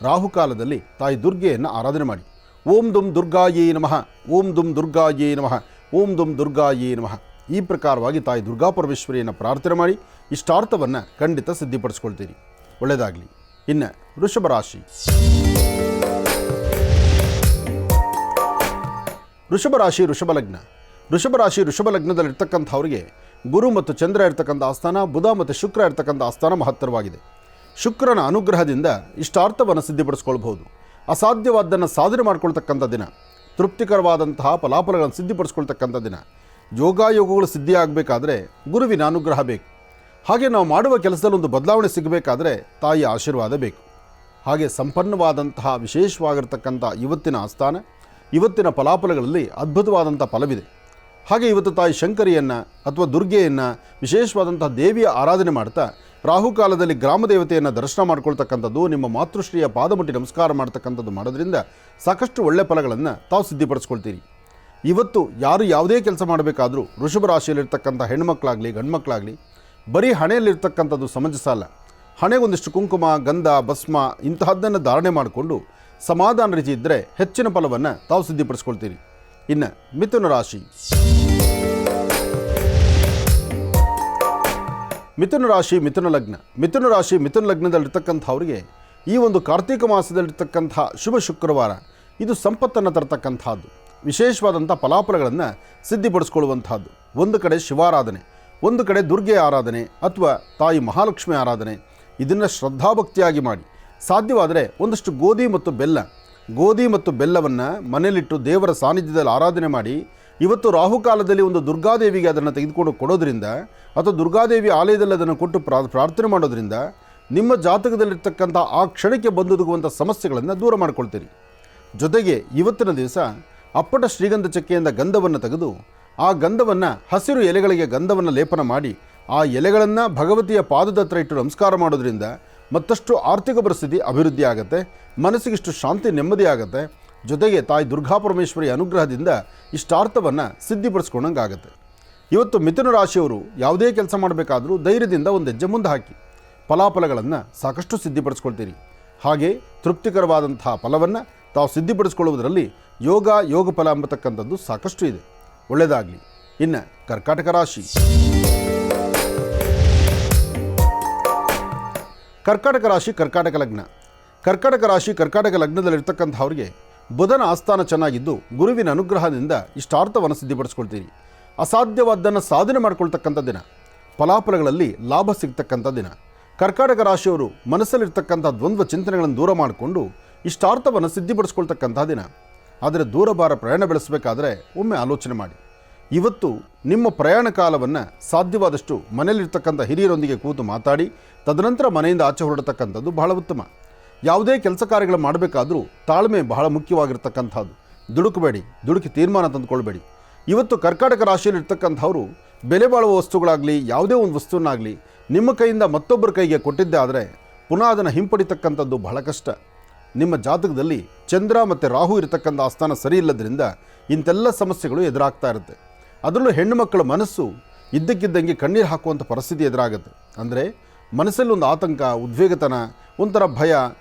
ರಾಹುಕಾಲದಲ್ಲಿ ತಾಯಿ ದುರ್ಗೆಯನ್ನು ಆರಾಧನೆ ಮಾಡಿ. ಓಂ ದುಂ ದುರ್ಗಾಯೇ ನಮಃ, ಓಂ ದುಂ ದುರ್ಗಾಯೇ ನಮಃ, ಓಂ ದುಂ ದುರ್ಗಾಯೇ ನಮಃ. ಈ ಪ್ರಕಾರವಾಗಿ ತಾಯಿ ದುರ್ಗಾ ಪರಮೇಶ್ವರಿಯನ್ನು ಪ್ರಾರ್ಥನೆ ಮಾಡಿ ಇಷ್ಟಾರ್ಥವನ್ನು ಖಂಡಿತ ಸಿದ್ಧಿಪಡಿಸ್ಕೊಳ್ತೀರಿ. ಒಳ್ಳೆಯದಾಗಲಿ. ಇನ್ನು ವೃಷಭ ರಾಶಿ. ವೃಷಭ ರಾಶಿ ವೃಷಭ ಲಗ್ನ. ವೃಷಭ ರಾಶಿ ವೃಷಭ ಲಗ್ನದಲ್ಲಿರ್ತಕ್ಕಂಥವ್ರಿಗೆ ಗುರು ಮತ್ತು ಚಂದ್ರ ಇರ್ತಕ್ಕಂಥ ಆಸ್ಥಾನ, ಬುಧ ಮತ್ತು ಶುಕ್ರ ಇರ್ತಕ್ಕಂಥ ಆಸ್ಥಾನ ಮಹತ್ತರವಾಗಿದೆ. ಶುಕ್ರನ ಅನುಗ್ರಹದಿಂದ ಇಷ್ಟಾರ್ಥವನ್ನು ಸಿದ್ಧಿಪಡಿಸ್ಕೊಳ್ಬಹುದು. ಅಸಾಧ್ಯವಾದ್ದನ್ನು ಸಾಧನೆ ಮಾಡ್ಕೊಳ್ತಕ್ಕಂಥ ದಿನ, ತೃಪ್ತಿಕರವಾದಂತಹ ಫಲಾಫಲಗಳನ್ನು ಸಿದ್ಧಿಪಡಿಸ್ಕೊಳ್ತಕ್ಕಂಥ ದಿನ. ಯೋಗಾಯೋಗಗಳು ಸಿದ್ಧಿಯಾಗಬೇಕಾದ್ರೆ ಗುರುವಿನ ಅನುಗ್ರಹ ಬೇಕು. ಹಾಗೆ ನಾವು ಮಾಡುವ ಕೆಲಸದಲ್ಲಿ ಒಂದು ಬದಲಾವಣೆ ಸಿಗಬೇಕಾದ್ರೆ ತಾಯಿಯ ಆಶೀರ್ವಾದ ಬೇಕು. ಹಾಗೆ ಸಂಪನ್ನವಾದಂತಹ ವಿಶೇಷವಾಗಿರ್ತಕ್ಕಂಥ ಇವತ್ತಿನ ಆಸ್ಥಾನ, ಇವತ್ತಿನ ಫಲಾಫಲಗಳಲ್ಲಿ ಅದ್ಭುತವಾದಂಥ ಫಲವಿದೆ. ಹಾಗೆ ಇವತ್ತು ತಾಯಿ ಶಂಕರಿಯನ್ನು ಅಥವಾ ದುರ್ಗೆಯನ್ನು, ವಿಶೇಷವಾದಂಥ ದೇವಿಯ ಆರಾಧನೆ ಮಾಡ್ತಾ ರಾಹುಕಾಲದಲ್ಲಿ ಗ್ರಾಮ ದೇವತೆಯನ್ನು ದರ್ಶನ ಮಾಡ್ಕೊಳ್ತಕ್ಕಂಥದ್ದು, ನಿಮ್ಮ ಮಾತೃಶ್ರೀಯ ಪಾದಮುಟ್ಟಿ ನಮಸ್ಕಾರ ಮಾಡ್ತಕ್ಕಂಥದ್ದು ಮಾಡೋದ್ರಿಂದ ಸಾಕಷ್ಟು ಒಳ್ಳೆಯ ಫಲಗಳನ್ನು ತಾವು ಸಿದ್ಧಿಪಡಿಸ್ಕೊಳ್ತೀರಿ. ಇವತ್ತು ಯಾರು ಯಾವುದೇ ಕೆಲಸ ಮಾಡಬೇಕಾದ್ರೂ ವೃಷಭ ರಾಶಿಯಲ್ಲಿರ್ತಕ್ಕಂಥ ಹೆಣ್ಮಕ್ಳಾಗಲಿ ಗಂಡ್ಮಕ್ಳಾಗಲಿ ಬರೀ ಹಣೆಯಲ್ಲಿರ್ತಕ್ಕಂಥದ್ದು ಸಮಂಜಸ ಅಲ್ಲ. ಹಣೆಗೊಂದಿಷ್ಟು ಕುಂಕುಮ, ಗಂಧ, ಭಸ್ಮ ಇಂತಹದ್ದನ್ನು ಧಾರಣೆ ಮಾಡಿಕೊಂಡು ಸಮಾಧಾನ ರೀತಿ ಇದ್ದರೆ ಹೆಚ್ಚಿನ ಫಲವನ್ನು ತಾವು ಸಿದ್ಧಿಪಡಿಸ್ಕೊಳ್ತೀರಿ. ಇನ್ನು ಮಿಥುನ ರಾಶಿ. ಮಿಥುನ ರಾಶಿ ಮಿಥುನ ಲಗ್ನ. ಮಿಥುನ ರಾಶಿ ಮಿಥುನ ಲಗ್ನದಲ್ಲಿರ್ತಕ್ಕಂಥವ್ರಿಗೆ ಈ ಒಂದು ಕಾರ್ತೀಕ ಮಾಸದಲ್ಲಿರ್ತಕ್ಕಂಥ ಶುಭ ಶುಕ್ರವಾರ ಇದು ಸಂಪತ್ತನ್ನು ತರತಕ್ಕಂಥದ್ದು, ವಿಶೇಷವಾದಂಥ ಫಲಾಫಲಗಳನ್ನು ಸಿದ್ಧಿಪಡಿಸ್ಕೊಳ್ಳುವಂಥದ್ದು. ಒಂದು ಕಡೆ ಶಿವಾರಾಧನೆ, ಒಂದು ಕಡೆ ದುರ್ಗೆ ಆರಾಧನೆ ಅಥವಾ ತಾಯಿ ಮಹಾಲಕ್ಷ್ಮಿ ಆರಾಧನೆ, ಇದನ್ನು ಶ್ರದ್ಧಾಭಕ್ತಿಯಾಗಿ ಮಾಡಿ. ಸಾಧ್ಯವಾದರೆ ಒಂದಷ್ಟು ಗೋಧಿ ಮತ್ತು ಬೆಲ್ಲವನ್ನು ಮನೆಯಲ್ಲಿಟ್ಟು ದೇವರ ಸಾನ್ನಿಧ್ಯದಲ್ಲಿ ಆರಾಧನೆ ಮಾಡಿ. ಇವತ್ತು ರಾಹುಕಾಲದಲ್ಲಿ ಒಂದು ದುರ್ಗಾದೇವಿಗೆ ಅದನ್ನು ತೆಗೆದುಕೊಂಡು ಕೊಡೋದ್ರಿಂದ ಅಥವಾ ದುರ್ಗಾದೇವಿ ಆಲಯದಲ್ಲಿ ಅದನ್ನು ಕೊಟ್ಟು ಪ್ರಾರ್ಥನೆ ಮಾಡೋದ್ರಿಂದ ನಿಮ್ಮ ಜಾತಕದಲ್ಲಿರ್ತಕ್ಕಂಥ ಆ ಕ್ಷಣಕ್ಕೆ ಬಂದೊದಗುವಂಥ ಸಮಸ್ಯೆಗಳನ್ನು ದೂರ ಮಾಡಿಕೊಳ್ತೀರಿ. ಜೊತೆಗೆ ಇವತ್ತಿನ ದಿವಸ ಅಪ್ಪಟ ಶ್ರೀಗಂಧ ಚಕ್ಕೆಯಿಂದ ಗಂಧವನ್ನು ತೆಗೆದು ಆ ಗಂಧವನ್ನು ಹಸಿರು ಎಲೆಗಳಿಗೆ ಗಂಧವನ್ನು ಲೇಪನ ಮಾಡಿ ಆ ಎಲೆಗಳನ್ನು ಭಗವತಿಯ ಪಾದದ ಹತ್ರ ಇಟ್ಟು ನಮಸ್ಕಾರ ಮಾಡೋದ್ರಿಂದ ಮತ್ತಷ್ಟು ಆರ್ಥಿಕ ಪರಿಸ್ಥಿತಿ ಅಭಿವೃದ್ಧಿ ಆಗುತ್ತೆ, ಮನಸ್ಸಿಗಿಷ್ಟು ಶಾಂತಿ ನೆಮ್ಮದಿ ಆಗುತ್ತೆ. ಜೊತೆಗೆ ತಾಯಿ ದುರ್ಗಾ ಪರಮೇಶ್ವರಿ ಅನುಗ್ರಹದಿಂದ ಇಷ್ಟಾರ್ಥವನ್ನು ಸಿದ್ಧಿಪಡಿಸ್ಕೊಂಡಂಗೆ ಆಗುತ್ತೆ. ಇವತ್ತು ಮಿಥುನ ರಾಶಿಯವರು ಯಾವುದೇ ಕೆಲಸ ಮಾಡಬೇಕಾದ್ರೂ ಧೈರ್ಯದಿಂದ ಒಂದು ಹೆಜ್ಜೆ ಮುಂದೆ ಹಾಕಿ ಫಲಾಫಲಗಳನ್ನು ಸಾಕಷ್ಟು ಸಿದ್ಧಿಪಡಿಸ್ಕೊಳ್ತೀರಿ. ಹಾಗೆ ತೃಪ್ತಿಕರವಾದಂತಹ ಫಲವನ್ನು ತಾವು ಸಿದ್ಧಿಪಡಿಸ್ಕೊಳ್ಳುವುದರಲ್ಲಿ ಯೋಗ ಫಲ ಎಂಬತಕ್ಕಂಥದ್ದು ಸಾಕಷ್ಟು ಇದೆ. ಒಳ್ಳೆಯದಾಗಲಿ. ಇನ್ನು ಕರ್ಕಾಟಕ ರಾಶಿ. ಕರ್ಕಾಟಕ ರಾಶಿ ಕರ್ಕಾಟಕ ಲಗ್ನ. ಕರ್ಕಾಟಕ ರಾಶಿ ಕರ್ಕಾಟಕ ಲಗ್ನದಲ್ಲಿರ್ತಕ್ಕಂಥವ್ರಿಗೆ ಬುಧನ ಆಸ್ಥಾನ ಚೆನ್ನಾಗಿದ್ದು ಗುರುವಿನ ಅನುಗ್ರಹದಿಂದ ಇಷ್ಟಾರ್ಥವನ್ನು ಸಿದ್ಧಿಪಡಿಸ್ಕೊಳ್ತೀರಿ. ಅಸಾಧ್ಯವಾದ್ದನ್ನು ಸಾಧನೆ ಮಾಡ್ಕೊಳ್ತಕ್ಕಂಥ ದಿನ, ಫಲಾಫಲಗಳಲ್ಲಿ ಲಾಭ ಸಿಗ್ತಕ್ಕಂಥ ದಿನ. ಕರ್ಕಾಟಕ ರಾಶಿಯವರು ಮನಸ್ಸಲ್ಲಿರ್ತಕ್ಕಂಥ ದ್ವಂದ್ವ ಚಿಂತನೆಗಳನ್ನು ದೂರ ಮಾಡಿಕೊಂಡು ಇಷ್ಟಾರ್ಥವನ್ನು ಸಿದ್ಧಿಪಡಿಸ್ಕೊಳ್ತಕ್ಕಂಥ ದಿನ. ಆದರೆ ದೂರಭಾರ ಪ್ರಯಾಣ ಬೆಳೆಸಬೇಕಾದ್ರೆ ಒಮ್ಮೆ ಆಲೋಚನೆ ಮಾಡಿ. ಇವತ್ತು ನಿಮ್ಮ ಪ್ರಯಾಣ ಕಾಲವನ್ನು ಸಾಧ್ಯವಾದಷ್ಟು ಮನೆಯಲ್ಲಿರ್ತಕ್ಕಂಥ ಹಿರಿಯರೊಂದಿಗೆ ಕೂತು ಮಾತಾಡಿ ತದನಂತರ ಮನೆಯಿಂದ ಆಚೆ ಹೊರಡತಕ್ಕಂಥದ್ದು ಬಹಳ ಉತ್ತಮ. ಯಾವುದೇ ಕೆಲಸ ಕಾರ್ಯಗಳು ಮಾಡಬೇಕಾದ್ರೂ ತಾಳ್ಮೆ ಬಹಳ ಮುಖ್ಯವಾಗಿರ್ತಕ್ಕಂಥದ್ದು. ದುಡುಕಬೇಡಿ, ದುಡುಕಿ ತೀರ್ಮಾನ ತಂದುಕೊಳ್ಬೇಡಿ. ಇವತ್ತು ಕರ್ಕಾಟಕ ರಾಶಿಯಲ್ಲಿರ್ತಕ್ಕಂಥವರು ಬೆಲೆ ಬಾಳುವ ವಸ್ತುಗಳಾಗಲಿ ಯಾವುದೇ ಒಂದು ವಸ್ತುವನ್ನಾಗಲಿ ನಿಮ್ಮ ಕೈಯಿಂದ ಮತ್ತೊಬ್ಬರ ಕೈಗೆ ಕೊಟ್ಟಿದ್ದೇ ಆದರೆ ಪುನಃ ಅದನ್ನು ಹಿಂಪಡಿತಕ್ಕಂಥದ್ದು ಬಹಳ ಕಷ್ಟ. ನಿಮ್ಮ ಜಾತಕದಲ್ಲಿ ಚಂದ್ರ ಮತ್ತು ರಾಹು ಇರತಕ್ಕಂಥ ಆಸ್ಥಾನ ಸರಿ ಇಲ್ಲದ್ರಿಂದ ಇಂಥೆಲ್ಲ ಸಮಸ್ಯೆಗಳು ಎದುರಾಗ್ತಾ ಇರುತ್ತೆ. ಅದರಲ್ಲೂ ಹೆಣ್ಣು ಮಕ್ಕಳ ಮನಸ್ಸು ಇದ್ದಕ್ಕಿದ್ದಂಗೆ ಕಣ್ಣೀರು ಹಾಕುವಂಥ ಪರಿಸ್ಥಿತಿ ಎದುರಾಗುತ್ತೆ. ಅಂದರೆ ಮನಸ್ಸಲ್ಲಿ ಒಂದು ಆತಂಕ, ಉದ್ವೇಗತನ, ಒಂಥರ ಭಯ,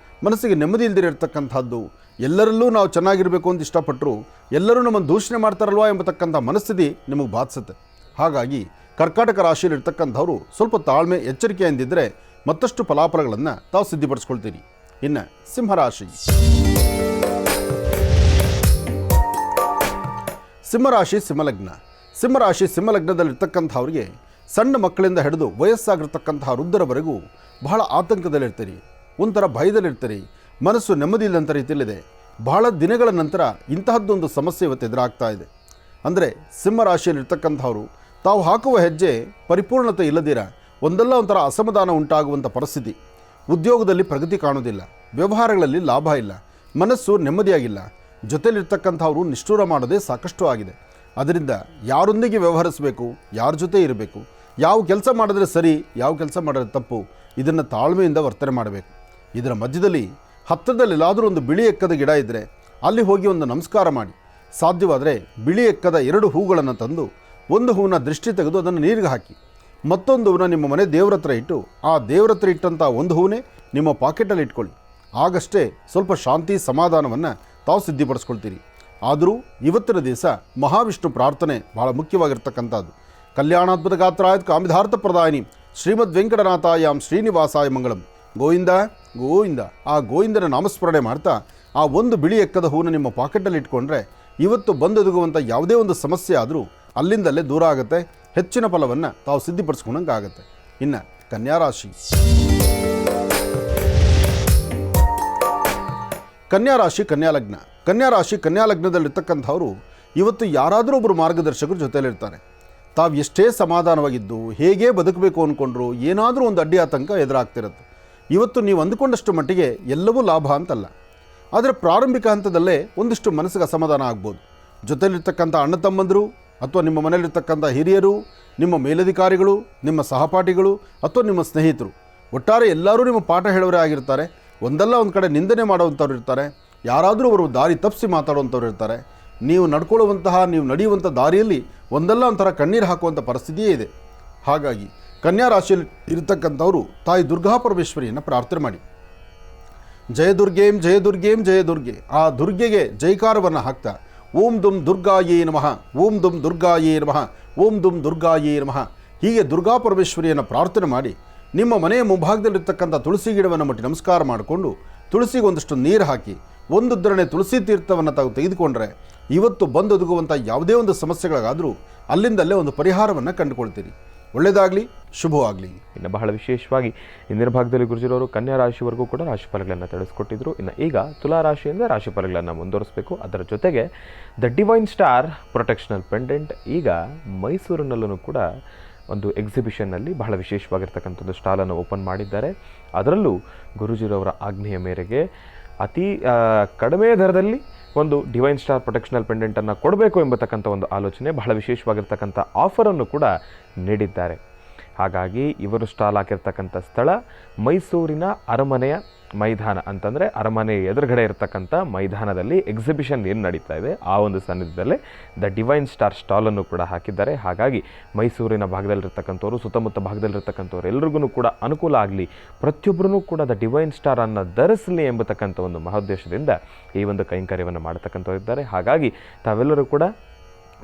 ಮನಸ್ಸಿಗೆ ನೆಮ್ಮದಿ ಇಲ್ದಿರತಕ್ಕಂಥದ್ದು. ಎಲ್ಲರಲ್ಲೂ ನಾವು ಚೆನ್ನಾಗಿರಬೇಕು ಅಂತ ಇಷ್ಟಪಟ್ಟರು ಎಲ್ಲರೂ ನಮ್ಮನ್ನು ದೂಷಣೆ ಮಾಡ್ತಾರಲ್ವಾ ಎಂಬತಕ್ಕಂಥ ಮನಸ್ಥಿತಿ ನಿಮಗೆ ಬಾಧಿಸುತ್ತೆ. ಹಾಗಾಗಿ ಕರ್ಕಾಟಕ ರಾಶಿಯಲ್ಲಿರ್ತಕ್ಕಂಥವರು ಸ್ವಲ್ಪ ತಾಳ್ಮೆ, ಎಚ್ಚರಿಕೆಯಿಂದಿದ್ದರೆ ಮತ್ತಷ್ಟು ಫಲಾಫಲಗಳನ್ನು ತಾವು ಸಿದ್ಧಿಪಡಿಸ್ಕೊಳ್ತೀರಿ. ಇನ್ನು ಸಿಂಹರಾಶಿ. ಸಿಂಹರಾಶಿ ಸಿಂಹಲಗ್ನ. ಸಿಂಹರಾಶಿ ಸಿಂಹಲಗ್ನದಲ್ಲಿರ್ತಕ್ಕಂಥವ್ರಿಗೆ ಸಣ್ಣ ಮಕ್ಕಳಿಂದ ಹಿಡಿದು ವಯಸ್ಸಾಗಿರ್ತಕ್ಕಂತಹ ವೃದ್ಧರವರೆಗೂ ಬಹಳ ಆತಂಕದಲ್ಲಿರ್ತೀರಿ, ಒಂಥರ ಭಯದಲ್ಲಿರ್ತೀರಿ, ಮನಸ್ಸು ನೆಮ್ಮದಿ ಇಲ್ಲಂಥ ರೀತಿಯಲ್ಲಿದೆ. ಬಹಳ ದಿನಗಳ ನಂತರ ಇಂತಹದ್ದೊಂದು ಸಮಸ್ಯೆ ಇವತ್ತು ಎದುರಾಗ್ತಾ ಇದೆ. ಅಂದರೆ ಸಿಂಹರಾಶಿಯಲ್ಲಿರ್ತಕ್ಕಂಥವರು ತಾವು ಹಾಕುವ ಹೆಜ್ಜೆ ಪರಿಪೂರ್ಣತೆ ಇಲ್ಲದಿರ ಒಂದಲ್ಲ ಒಂಥರ ಅಸಮಾಧಾನ ಉಂಟಾಗುವಂಥ ಪರಿಸ್ಥಿತಿ. ಉದ್ಯೋಗದಲ್ಲಿ ಪ್ರಗತಿ ಕಾಣೋದಿಲ್ಲ, ವ್ಯವಹಾರಗಳಲ್ಲಿ ಲಾಭ ಇಲ್ಲ, ಮನಸ್ಸು ನೆಮ್ಮದಿಯಾಗಿಲ್ಲ. ಜೊತೆಲಿರ್ತಕ್ಕಂಥವರು ನಿಷ್ಠೂರ ಮಾಡೋದೇ ಸಾಕಷ್ಟು ಆಗಿದೆ. ಅದರಿಂದ ಯಾರೊಂದಿಗೆ ವ್ಯವಹರಿಸಬೇಕು, ಯಾರ ಜೊತೆ ಇರಬೇಕು, ಯಾವ ಕೆಲಸ ಮಾಡಿದ್ರೆ ಸರಿ, ಯಾವ ಕೆಲಸ ಮಾಡಿದ್ರೆ ತಪ್ಪು, ಇದನ್ನು ತಾಳ್ಮೆಯಿಂದ ವರ್ತನೆ ಮಾಡಬೇಕು. ಇದರ ಮಧ್ಯದಲ್ಲಿ ಹತ್ತಿರದಲ್ಲಿ ಎಲ್ಲಾದರೂ ಒಂದು ಬಿಳಿ ಎಕ್ಕದ ಗಿಡ ಇದ್ದರೆ ಅಲ್ಲಿ ಹೋಗಿ ಒಂದು ನಮಸ್ಕಾರ ಮಾಡಿ. ಸಾಧ್ಯವಾದರೆ ಬಿಳಿ ಎಕ್ಕದ 2 ಹೂಗಳನ್ನು ತಂದು ಒಂದು ಹೂವನ್ನ ದೃಷ್ಟಿ ತೆಗೆದು ಅದನ್ನು ನೀರಿಗೆ ಹಾಕಿ, ಮತ್ತೊಂದು ಹೂವನ್ನ ನಿಮ್ಮ ಮನೆ ದೇವ್ರ ಹತ್ರ ಇಟ್ಟು ಆ ದೇವ್ರ ಹತ್ರ ಇಟ್ಟಂಥ ಒಂದು ಹೂವನ್ನೇ ನಿಮ್ಮ ಪಾಕೆಟಲ್ಲಿ ಇಟ್ಕೊಳ್ಳಿ. ಆಗಷ್ಟೇ ಸ್ವಲ್ಪ ಶಾಂತಿ ಸಮಾಧಾನವನ್ನು ತಾವು ಸಿದ್ಧಿಪಡಿಸ್ಕೊಳ್ತೀರಿ. ಆದರೂ ಇವತ್ತಿನ ದಿವಸ ಮಹಾವಿಷ್ಣು ಪ್ರಾರ್ಥನೆ ಬಹಳ ಮುಖ್ಯವಾಗಿರ್ತಕ್ಕಂಥದ್ದು. ಕಲ್ಯಾಣಾದ್ಭುತ ಗಾತ್ರಾಯ ಕಾಮಿಧಾರ್ಥ ಪ್ರದಾಯಿನಿ ಶ್ರೀಮದ್ ವೆಂಕಟನಾಥಾಯಾಂ ಶ್ರೀನಿವಾಸಾಯ ಮಂಗಳಂ. ಗೋವಿಂದ ಗೋವಿಂದ, ಆ ಗೋವಿಂದನ ನಾಮಸ್ಮರಣೆ ಮಾಡ್ತಾ ಆ ಒಂದು ಬಿಳಿ ಎಕ್ಕದ ಹೂವನ್ನು ನಿಮ್ಮ ಪಾಕೆಟಲ್ಲಿ ಇಟ್ಕೊಂಡ್ರೆ ಇವತ್ತು ಬಂದೊದಗುವಂಥ ಯಾವುದೇ ಒಂದು ಸಮಸ್ಯೆ ಆದರೂ ಅಲ್ಲಿಂದಲ್ಲೇ ದೂರ ಆಗುತ್ತೆ. ಹೆಚ್ಚಿನ ಫಲವನ್ನು ತಾವು ಸಿದ್ಧಿಪಡಿಸ್ಕೊಂಡಂಗೆ ಆಗುತ್ತೆ. ಇನ್ನು ಕನ್ಯಾರಾಶಿ. ಕನ್ಯಾರಾಶಿ ಕನ್ಯಾಲಗ್ನ. ಕನ್ಯಾರಾಶಿ ಕನ್ಯಾಲಗ್ನದಲ್ಲಿರ್ತಕ್ಕಂಥವರು ಇವತ್ತು ಯಾರಾದರೂ ಒಬ್ಬರು ಮಾರ್ಗದರ್ಶಕರು ಜೊತೆಯಲ್ಲಿರ್ತಾರೆ. ತಾವು ಎಷ್ಟೇ ಸಮಾಧಾನವಾಗಿದ್ದು ಹೇಗೇ ಬದುಕಬೇಕು ಅಂದ್ಕೊಂಡ್ರು ಏನಾದರೂ ಒಂದು ಅಡ್ಡಿ ಆತಂಕ ಎದುರಾಗ್ತಿರುತ್ತೆ. ಇವತ್ತು ನೀವು ಅಂದುಕೊಂಡಷ್ಟು ಮಟ್ಟಿಗೆ ಎಲ್ಲವೂ ಲಾಭ ಅಂತಲ್ಲ, ಆದರೆ ಪ್ರಾರಂಭಿಕ ಹಂತದಲ್ಲೇ ಒಂದಿಷ್ಟು ಮನಸ್ಸಿಗೆ ಅಸಮಾಧಾನ ಆಗ್ಬೋದು. ಜೊತೆಯಲ್ಲಿರ್ತಕ್ಕಂಥ ಅಣ್ಣ ತಮ್ಮಂದರು ಅಥವಾ ನಿಮ್ಮ ಮನೆಯಲ್ಲಿರ್ತಕ್ಕಂಥ ಹಿರಿಯರು, ನಿಮ್ಮ ಮೇಲಧಿಕಾರಿಗಳು, ನಿಮ್ಮ ಸಹಪಾಠಿಗಳು ಅಥವಾ ನಿಮ್ಮ ಸ್ನೇಹಿತರು, ಒಟ್ಟಾರೆ ಎಲ್ಲರೂ ನಿಮ್ಮ ಪಾಠ ಹೇಳೋರೇ ಆಗಿರ್ತಾರೆ. ಒಂದಲ್ಲ ಒಂದು ಕಡೆ ನಿಂದನೆ ಮಾಡುವಂಥವ್ರು ಇರ್ತಾರೆ, ಯಾರಾದರೂ ಅವರು ದಾರಿ ತಪ್ಪಿಸಿ ಮಾತಾಡುವಂಥವ್ರು ಇರ್ತಾರೆ. ನೀವು ನೀವು ನಡೆಯುವಂಥ ದಾರಿಯಲ್ಲಿ ಒಂದಲ್ಲ ಒಂಥರ ಕಣ್ಣೀರು ಹಾಕುವಂಥ ಪರಿಸ್ಥಿತಿಯೇ ಇದೆ. ಹಾಗಾಗಿ ಕನ್ಯಾ ರಾಶಿಯಲ್ಲಿ ಇರತಕ್ಕಂಥವರು ತಾಯಿ ದುರ್ಗಾ ಪರಮೇಶ್ವರಿಯನ್ನು ಪ್ರಾರ್ಥನೆ ಮಾಡಿ. ಜಯ ದುರ್ಗೇಂ ಜಯ ದುರ್ಗೇಂ ಜಯ ದುರ್ಗೆ, ಆ ದುರ್ಗೆಗೆ ಜೈಕಾರವನ್ನು ಹಾಕ್ತಾ ಓಂ ದುಂ ದುರ್ಗಾಯೇ ನಮಃ, ಓಂ ದುಂ ದುರ್ಗಾಯೇ ನಮಃ, ಓಂ ದುಂ ದುರ್ಗಾಯೇ ನಮಃ ಹೀಗೆ ದುರ್ಗಾ ಪರಮೇಶ್ವರಿಯನ್ನು ಪ್ರಾರ್ಥನೆ ಮಾಡಿ ನಿಮ್ಮ ಮನೆಯ ಮುಂಭಾಗದಲ್ಲಿರ್ತಕ್ಕಂಥ ತುಳಸಿ ಗಿಡವನ್ನು ಮುಟ್ಟಿ ನಮಸ್ಕಾರ ಮಾಡಿಕೊಂಡು ತುಳಸಿಗೆ ಒಂದಷ್ಟು ನೀರು ಹಾಕಿ ಒಂದು ಉದ್ದರಣೆ ತುಳಸಿ ತೀರ್ಥವನ್ನು ತಾವು ತೆಗೆದುಕೊಂಡ್ರೆ ಇವತ್ತು ಬಂದೊದಗುವಂಥ ಯಾವುದೇ ಒಂದು ಸಮಸ್ಯೆಗಳಿಗಾದರೂ ಅಲ್ಲಿಂದಲ್ಲೇ ಒಂದು ಪರಿಹಾರವನ್ನು ಕಂಡುಕೊಳ್ತೀರಿ. ಒಳ್ಳೆಯದಾಗಲಿ, ಶುಭವಾಗಲಿ. ಇನ್ನು ಬಹಳ ವಿಶೇಷವಾಗಿ ಇಂದಿನ ಭಾಗದಲ್ಲಿ ಗುರುಜಿರವರು ಕನ್ಯಾ ರಾಶಿವರೆಗೂ ಕೂಡ ರಾಶಿಫಲಗಳನ್ನು ತಿಳಿಸ್ಕೊಟ್ಟಿದ್ರು. ಇನ್ನು ಈಗ ತುಲಾ ರಾಶಿಯಿಂದ ರಾಶಿಫಲಗಳನ್ನು ಮುಂದುವರಿಸಬೇಕು. ಅದರ ಜೊತೆಗೆ the divine star protectional pendant ಈಗ ಮೈಸೂರಿನಲ್ಲೂ ಕೂಡ ಒಂದು ಎಕ್ಸಿಬಿಷನ್ನಲ್ಲಿ ಬಹಳ ವಿಶೇಷವಾಗಿರ್ತಕ್ಕಂಥದ್ದು ಸ್ಟಾಲನ್ನು ಓಪನ್ ಮಾಡಿದ್ದಾರೆ. ಅದರಲ್ಲೂ ಗುರುಜಿರವರ ಆಜ್ಞೆಯ ಮೇರೆಗೆ ಅತಿ ಕಡಿಮೆ ದರದಲ್ಲಿ ಒಂದು ಡಿವೈನ್ ಸ್ಟಾರ್ ಪ್ರೊಟೆಕ್ಷನಲ್ ಪೆಂಡೆಂಟನ್ನು ಕೊಡಬೇಕು ಎಂಬತಕ್ಕಂಥ ಒಂದು ಆಲೋಚನೆ, ಬಹಳ ವಿಶೇಷವಾಗಿರ್ತಕ್ಕಂಥ ಆಫರನ್ನು ಕೂಡ ನೀಡಿದ್ದಾರೆ. ಹಾಗಾಗಿ ಇವರು ಸ್ಟಾಲ್ ಹಾಕಿರ್ತಕ್ಕಂಥ ಸ್ಥಳ ಮೈಸೂರಿನ ಅರಮನೆಯ ಮೈದಾನ, ಅಂತಂದರೆ ಅರಮನೆ ಎದುರುಗಡೆ ಇರತಕ್ಕಂಥ ಮೈದಾನದಲ್ಲಿ ಎಕ್ಸಿಬಿಷನ್ ಏನು ನಡೀತಾ ಇದೆ ಆ ಒಂದು ಸನ್ನಿಧದಲ್ಲೇ ದ ಡಿವೈನ್ ಸ್ಟಾರ್ ಸ್ಟಾಲನ್ನು ಕೂಡ ಹಾಕಿದ್ದಾರೆ. ಹಾಗಾಗಿ ಮೈಸೂರಿನ ಭಾಗದಲ್ಲಿರ್ತಕ್ಕಂಥವ್ರು, ಸುತ್ತಮುತ್ತ ಭಾಗದಲ್ಲಿರ್ತಕ್ಕಂಥವ್ರು ಎಲ್ರಿಗೂ ಕೂಡ ಅನುಕೂಲ ಆಗಲಿ, ಪ್ರತಿಯೊಬ್ಬರೂ ಕೂಡ ದ ಡಿವೈನ್ ಸ್ಟಾರನ್ನು ಧರಿಸಲಿ ಎಂಬತಕ್ಕಂಥ ಒಂದು ಮಹೋದ್ದೇಶದಿಂದ ಈ ಒಂದು ಕೈಂಕರ್ಯವನ್ನು ಮಾಡ್ತಕ್ಕಂಥವ್ರು ಇದ್ದಾರೆ. ಹಾಗಾಗಿ ತಾವೆಲ್ಲರೂ ಕೂಡ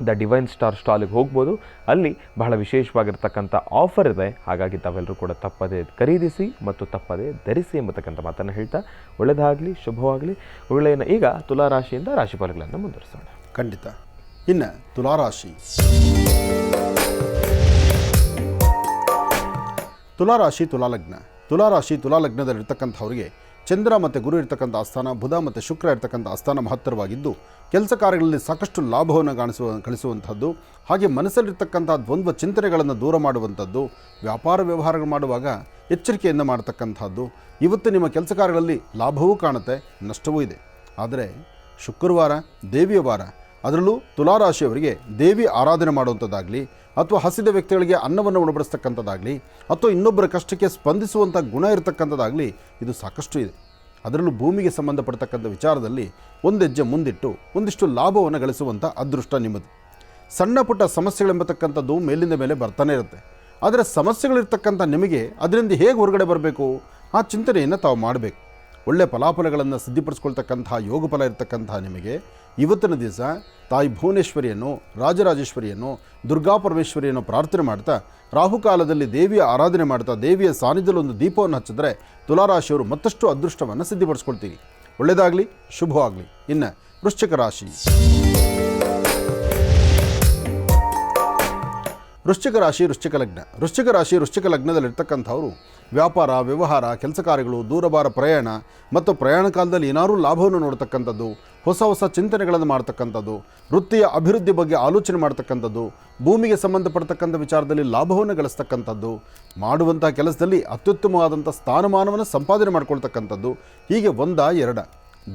ದ ಡಿವೈನ್ ಸ್ಟಾರ್ ಸ್ಟಾಲಿಗೆ ಹೋಗ್ಬೋದು. ಅಲ್ಲಿ ಬಹಳ ವಿಶೇಷವಾಗಿರ್ತಕ್ಕಂಥ ಆಫರ್ ಇದೆ. ಹಾಗಾಗಿ ತಾವೆಲ್ಲರೂ ಕೂಡ ತಪ್ಪದೇ ಖರೀದಿಸಿ ಮತ್ತು ತಪ್ಪದೇ ಧರಿಸಿ ಎಂಬತಕ್ಕಂಥ ಮಾತನ್ನು ಹೇಳ್ತಾ ಒಳ್ಳೆಯದಾಗಲಿ, ಶುಭವಾಗಲಿ. ಒಳ್ಳೆಯ ಈಗ ತುಲಾರಾಶಿಯಿಂದ ರಾಶಿಫಲಗಳನ್ನು ಮುಂದುವರಿಸೋಣ. ಖಂಡಿತ. ಇನ್ನು ತುಲಾರಾಶಿ. ತುಲಾರಾಶಿ ತುಲಾಲಗ್ನ. ತುಲಾರಾಶಿ ತುಲಾಲಗ್ನದಲ್ಲಿರ್ತಕ್ಕಂಥವ್ರಿಗೆ ಚಂದ್ರ ಮತ್ತು ಗುರು ಇರ್ತಕ್ಕಂಥ ಆಸ್ಥಾನ, ಬುಧ ಮತ್ತು ಶುಕ್ರ ಇರ್ತಕ್ಕಂಥ ಆಸ್ಥಾನ ಮಹತ್ತರವಾಗಿದ್ದು ಕೆಲಸ ಕಾರ್ಯಗಳಲ್ಲಿ ಸಾಕಷ್ಟು ಲಾಭವನ್ನು ಗಳಿಸುವಂಥದ್ದು, ಹಾಗೆ ಮನಸ್ಸಲ್ಲಿರ್ತಕ್ಕಂಥ ದ್ವಂದ್ವ ಚಿಂತನೆಗಳನ್ನು ದೂರ ಮಾಡುವಂಥದ್ದು, ವ್ಯಾಪಾರ ವ್ಯವಹಾರಗಳು ಮಾಡುವಾಗ ಎಚ್ಚರಿಕೆಯಿಂದ ಮಾಡತಕ್ಕಂಥದ್ದು. ಇವತ್ತು ನಿಮ್ಮ ಕೆಲಸ ಕಾರ್ಯಗಳಲ್ಲಿ ಲಾಭವೂ ಕಾಣುತ್ತೆ, ನಷ್ಟವೂ ಇದೆ. ಆದರೆ ಶುಕ್ರವಾರ ದೇವಿಯ ವಾರ, ಅದರಲ್ಲೂ ತುಲಾರಾಶಿಯವರಿಗೆ ದೇವಿ ಆರಾಧನೆ ಮಾಡುವಂಥದ್ದಾಗಲಿ ಅಥವಾ ಹಸಿದ ವ್ಯಕ್ತಿಗಳಿಗೆ ಅನ್ನವನ್ನು ಉಣಬಡಿಸ್ತಕ್ಕಂಥದ್ದಾಗಲಿ ಅಥವಾ ಇನ್ನೊಬ್ಬರ ಕಷ್ಟಕ್ಕೆ ಸ್ಪಂದಿಸುವಂಥ ಗುಣ ಇರತಕ್ಕಂಥದ್ದಾಗಲಿ ಇದು ಸಾಕಷ್ಟು ಇದೆ. ಅದರಲ್ಲೂ ಭೂಮಿಗೆ ಸಂಬಂಧಪಡ್ತಕ್ಕಂಥ ವಿಚಾರದಲ್ಲಿ ಒಂದೆಜ್ಜೆ ಮುಂದಿಟ್ಟು ಒಂದಿಷ್ಟು ಲಾಭವನ್ನು ಗಳಿಸುವಂಥ ಅದೃಷ್ಟ ನಿಮ್ಮದು. ಸಣ್ಣ ಪುಟ್ಟ ಸಮಸ್ಯೆಗಳೆಂಬತಕ್ಕಂಥದ್ದು ಮೇಲಿಂದ ಮೇಲೆ ಬರ್ತಾನೆ ಇರುತ್ತೆ. ಆದರೆ ಸಮಸ್ಯೆಗಳಿರ್ತಕ್ಕಂಥ ನಿಮಗೆ ಅದರಿಂದ ಹೇಗೆ ಹೊರಗಡೆ ಬರಬೇಕು ಆ ಚಿಂತನೆಯನ್ನು ತಾವು ಮಾಡಬೇಕು. ಒಳ್ಳೆಯ ಫಲಾಫಲಗಳನ್ನು ಸಿದ್ಧಿಪಡಿಸ್ಕೊಳ್ತಕ್ಕಂತಹ ಯೋಗ ಫಲ ಇರತಕ್ಕಂತಹ ನಿಮಗೆ ಇವತ್ತಿನ ದಿವಸ ತಾಯಿ ಭುವನೇಶ್ವರಿಯನ್ನು, ರಾಜರಾಜೇಶ್ವರಿಯನ್ನು, ದುರ್ಗಾ ಪರಮೇಶ್ವರಿಯನ್ನು ಪ್ರಾರ್ಥನೆ ಮಾಡ್ತಾ ರಾಹುಕಾಲದಲ್ಲಿ ದೇವಿಯ ಆರಾಧನೆ ಮಾಡ್ತಾ ದೇವಿಯ ಸಾನ್ನಿಧ್ಯದಲ್ಲಿ ಒಂದು ದೀಪವನ್ನು ಹಚ್ಚಿದ್ರೆ ತುಲಾರಾಶಿಯವರು ಮತ್ತಷ್ಟು ಅದೃಷ್ಟವನ್ನು ಸಿದ್ಧಿಪಡಿಸ್ಕೊಳ್ತೀರಿ. ಒಳ್ಳೆಯದಾಗಲಿ, ಶುಭವಾಗಲಿ. ಇನ್ನು ವೃಶ್ಚಿಕ ರಾಶಿ. ವೃಶ್ಚಿಕ ರಾಶಿ ವೃಶ್ಚಿಕ ಲಗ್ನ. ವೃಶ್ಚಿಕ ರಾಶಿ ವೃಶ್ಚಿಕ ಲಗ್ನದಲ್ಲಿರ್ತಕ್ಕಂಥವರು ವ್ಯಾಪಾರ ವ್ಯವಹಾರ, ಕೆಲಸ ಕಾರ್ಯಗಳು, ದೂರಭಾರ ಪ್ರಯಾಣ ಮತ್ತು ಪ್ರಯಾಣ ಕಾಲದಲ್ಲಿ ಏನಾದರೂ ಲಾಭವನ್ನು ನೋಡ್ತಕ್ಕಂಥದ್ದು, ಹೊಸ ಹೊಸ ಚಿಂತನೆಗಳನ್ನು ಮಾಡ್ತಕ್ಕಂಥದ್ದು, ವೃತ್ತಿಯ ಅಭಿವೃದ್ಧಿ ಬಗ್ಗೆ ಆಲೋಚನೆ ಮಾಡ್ತಕ್ಕಂಥದ್ದು, ಭೂಮಿಗೆ ಸಂಬಂಧಪಡ್ತಕ್ಕಂಥ ವಿಚಾರದಲ್ಲಿ ಲಾಭವನ್ನು ಗಳಿಸ್ತಕ್ಕಂಥದ್ದು, ಮಾಡುವಂಥ ಕೆಲಸದಲ್ಲಿ ಅತ್ಯುತ್ತಮವಾದಂಥ ಸ್ಥಾನಮಾನವನ್ನು ಸಂಪಾದನೆ ಮಾಡ್ಕೊಳ್ತಕ್ಕಂಥದ್ದು, ಹೀಗೆ ಎರಡ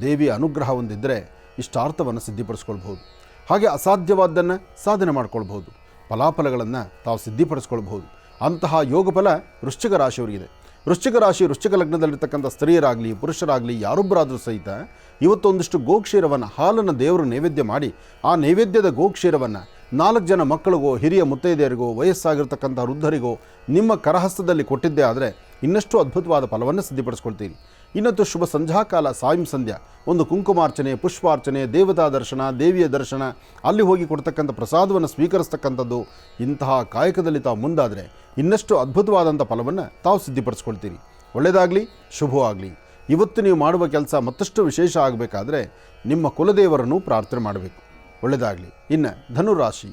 ದೇವಿಯ ಅನುಗ್ರಹ ಹೊಂದಿದ್ದರೆ ಇಷ್ಟಾರ್ಥವನ್ನು ಸಿದ್ಧಿಪಡಿಸ್ಕೊಳ್ಬಹುದು. ಹಾಗೆ ಅಸಾಧ್ಯವಾದ್ದನ್ನು ಸಾಧನೆ ಮಾಡ್ಕೊಳ್ಬಹುದು, ಫಲಾಫಲಗಳನ್ನು ತಾವು ಸಿದ್ಧಿಪಡಿಸ್ಕೊಳ್ಬಹುದು. ಅಂತಹ ಯೋಗ ಫಲ ವೃಶ್ಚಿಕ ರಾಶಿಯವರಿಗಿದೆ. ವೃಶ್ಚಿಕ ರಾಶಿ ವೃಶ್ಚಿಕ ಲಗ್ನದಲ್ಲಿರ್ತಕ್ಕಂಥ ಸ್ತ್ರೀಯರಾಗಲಿ ಪುರುಷರಾಗಲಿ ಯಾರೊಬ್ಬರಾದರೂ ಸಹಿತ ಇವತ್ತೊಂದಿಷ್ಟು ಗೋಕ್ಷೀರವನ್ನು, ಹಾಲನ್ನು ದೇವರು ನೈವೇದ್ಯ ಮಾಡಿ ಆ ನೈವೇದ್ಯದ ಗೋಕ್ಷೀರವನ್ನು 4 ಜನ ಮಕ್ಕಳಿಗೋ, ಹಿರಿಯ ಮುತ್ತೈದೆಯರಿಗೋ, ವಯಸ್ಸಾಗಿರ್ತಕ್ಕಂಥ ವೃದ್ಧರಿಗೋ ನಿಮ್ಮ ಕರಹಸ್ತದಲ್ಲಿ ಕೊಟ್ಟಿದ್ದೇ ಆದರೆ ಇನ್ನಷ್ಟು ಅದ್ಭುತವಾದ ಫಲವನ್ನು ಸಿದ್ಧಿಪಡಿಸ್ಕೊಳ್ತೀರಿ. ಇನ್ನೊಂದು ಶುಭ ಸಂಧ್ಯಾಕಾಲ, ಸಾಯಂ ಸಂಧ್ಯಾ ಒಂದು ಕುಂಕುಮಾರ್ಚನೆ, ಪುಷ್ಪಾರ್ಚನೆ, ದೇವತಾ ದರ್ಶನ, ದೇವಿಯ ದರ್ಶನ, ಅಲ್ಲಿ ಹೋಗಿ ಕೊಡ್ತಕ್ಕಂಥ ಪ್ರಸಾದವನ್ನು ಸ್ವೀಕರಿಸ್ತಕ್ಕಂಥದ್ದು, ಇಂತಹ ಕಾಯಕದಲ್ಲಿ ತಾವು ಮುಂದಾದರೆ ಇನ್ನಷ್ಟು ಅದ್ಭುತವಾದಂಥ ಫಲವನ್ನು ತಾವು ಸಿದ್ಧಿಪಡಿಸ್ಕೊಳ್ತೀರಿ. ಒಳ್ಳೆಯದಾಗಲಿ, ಶುಭವಾಗಲಿ. ಇವತ್ತು ನೀವು ಮಾಡುವ ಕೆಲಸ ಮತ್ತಷ್ಟು ವಿಶೇಷ ಆಗಬೇಕಾದ್ರೆ ನಿಮ್ಮ ಕುಲದೇವರನ್ನು ಪ್ರಾರ್ಥನೆ ಮಾಡಬೇಕು. ಒಳ್ಳೆಯದಾಗಲಿ. ಇನ್ನು ಧನುರಾಶಿ.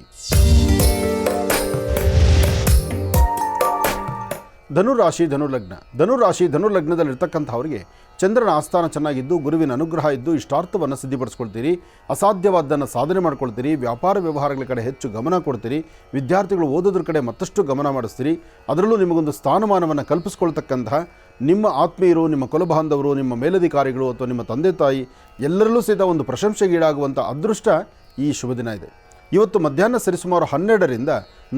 ಧನುರಾಶಿ ಧನುಲಗ್ನ. ಧನುರಾಶಿ ಧನುಲಗ್ನದಲ್ಲಿರ್ತಕ್ಕಂಥವರಿಗೆ ಚಂದ್ರನ ಆಸ್ಥಾನ ಚೆನ್ನಾಗಿದ್ದು ಗುರುವಿನ ಅನುಗ್ರಹ ಇದ್ದು ಇಷ್ಟಾರ್ಥವನ್ನು ಸಿದ್ಧಿಪಡಿಸ್ಕೊಳ್ತೀರಿ. ಅಸಾಧ್ಯವಾದ್ದನ್ನು ಸಾಧನೆ ಮಾಡ್ಕೊಳ್ತೀರಿ. ವ್ಯಾಪಾರ ವ್ಯವಹಾರಗಳ ಕಡೆ ಹೆಚ್ಚು ಗಮನ ಕೊಡ್ತೀರಿ. ವಿದ್ಯಾರ್ಥಿಗಳು ಓದೋದ್ರ ಕಡೆ ಮತ್ತಷ್ಟು ಗಮನ ಮಾಡಿಸ್ತೀರಿ. ಅದರಲ್ಲೂ ನಿಮಗೊಂದು ಸ್ಥಾನಮಾನವನ್ನು ಕಲ್ಪಿಸ್ಕೊಳ್ತಕ್ಕಂತಹ ನಿಮ್ಮ ಆತ್ಮೀಯರು, ನಿಮ್ಮ ಕುಲಬಾಂಧವರು, ನಿಮ್ಮ ಮೇಲಧಿಕಾರಿಗಳು ಅಥವಾ ನಿಮ್ಮ ತಂದೆ ತಾಯಿ ಎಲ್ಲರಲ್ಲೂ ಸಹಿತ ಒಂದು ಪ್ರಶಂಸೆಗೀಡಾಗುವಂಥ ಅದೃಷ್ಟ ಈ ಶುಭ ದಿನ ಇದೆ. ಇವತ್ತು ಮಧ್ಯಾಹ್ನ ಸರಿಸುಮಾರು 12ರಿಂದ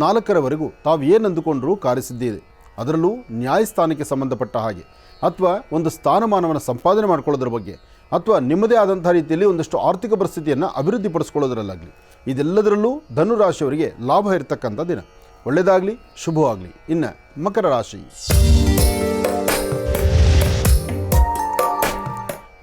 4ರವರೆಗೂ ತಾವು ಏನು ಅಂದುಕೊಂಡ್ರೂ ಕಾರ್ಯಸಿದ್ಧಿ ಇದೆ. ಅದರಲ್ಲೂ ನ್ಯಾಯಸ್ಥಾನಕ್ಕೆ ಸಂಬಂಧಪಟ್ಟ ಹಾಗೆ ಅಥವಾ ಒಂದು ಸ್ಥಾನಮಾನವನ್ನು ಸಂಪಾದನೆ ಮಾಡ್ಕೊಳ್ಳೋದ್ರ ಬಗ್ಗೆ ಅಥವಾ ನಿಮ್ಮದೇ ಆದಂಥ ರೀತಿಯಲ್ಲಿ ಒಂದಷ್ಟು ಆರ್ಥಿಕ ಪರಿಸ್ಥಿತಿಯನ್ನು ಅಭಿವೃದ್ಧಿಪಡಿಸ್ಕೊಳ್ಳೋದ್ರಲ್ಲಾಗಲಿ ಇದೆಲ್ಲದರಲ್ಲೂ ಧನುರಾಶಿಯವರಿಗೆ ಲಾಭ ಇರತಕ್ಕಂಥ ದಿನ. ಒಳ್ಳೆಯದಾಗಲಿ, ಶುಭವಾಗಲಿ. ಇನ್ನು ಮಕರ ರಾಶಿ.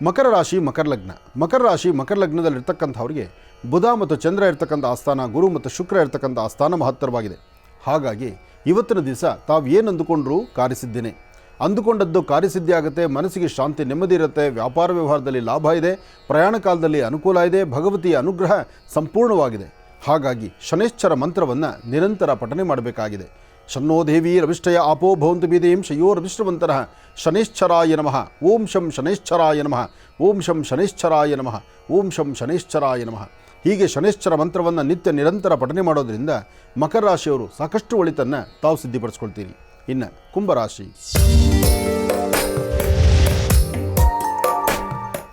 ಮಕರ ರಾಶಿ ಮಕರ ಲಗ್ನ. ಮಕರ ರಾಶಿ ಮಕರ ಲಗ್ನದಲ್ಲಿರ್ತಕ್ಕಂಥವ್ರಿಗೆ ಬುಧ ಮತ್ತು ಚಂದ್ರ ಇರ್ತಕ್ಕಂಥ ಆಸ್ಥಾನ, ಗುರು ಮತ್ತು ಶುಕ್ರ ಇರ್ತಕ್ಕಂಥ ಆಸ್ಥಾನ ಮಹತ್ತರವಾಗಿದೆ. ಹಾಗಾಗಿ ಇವತ್ತಿನ ದಿವಸ ತಾವು ಏನು ಅಂದುಕೊಂಡ್ರೂ ಕಾರ್ಯಸಿದ್ಧಿನೇ. ಅಂದುಕೊಂಡದ್ದು ಕಾರ್ಯಸಿದ್ಧಿ ಆಗುತ್ತೆ, ಮನಸ್ಸಿಗೆ ಶಾಂತಿ ನೆಮ್ಮದಿ ಇರುತ್ತೆ, ವ್ಯಾಪಾರ ವ್ಯವಹಾರದಲ್ಲಿ ಲಾಭ ಇದೆ, ಪ್ರಯಾಣ ಕಾಲದಲ್ಲಿ ಅನುಕೂಲ ಇದೆ, ಭಗವತಿಯ ಅನುಗ್ರಹ ಸಂಪೂರ್ಣವಾಗಿದೆ. ಹಾಗಾಗಿ ಶನೈಶ್ಚರ ಮಂತ್ರವನ್ನು ನಿರಂತರ ಪಠನೆ ಮಾಡಬೇಕಾಗಿದೆ. ಶನ್ನೋ ದೇವಿ ರವಿಷ್ಠಯ ಆಪೋ ಭವಂತು ಬೀದೇಂ ಶಯೋ ರವಿಷ್ಠವಂತರ ಶನೈಶ್ಚರಾಯ ನಮಃ. ಓಂ ಶಂ ಶನೈಶ್ಚರಾಯ ನಮಃ. ಓಂ ಶಂ ಶನೈಶ್ಚರಾಯ ನಮಃ. ಓಂ ಶಂ ಶನೈಶ್ಚರಾಯ ನಮಃ. ಹೀಗೆ ಶನೈಶ್ಚರ ಮಂತ್ರವನ್ನು ನಿತ್ಯ ನಿರಂತರ ಪಠನೆ ಮಾಡೋದರಿಂದ ಮಕರ ರಾಶಿಯವರು ಸಾಕಷ್ಟು ಒಳಿತನ್ನು ತಾವು ಸಿದ್ಧಿಪಡಿಸ್ಕೊಳ್ತೀರಿ. ಇನ್ನು ಕುಂಭರಾಶಿ.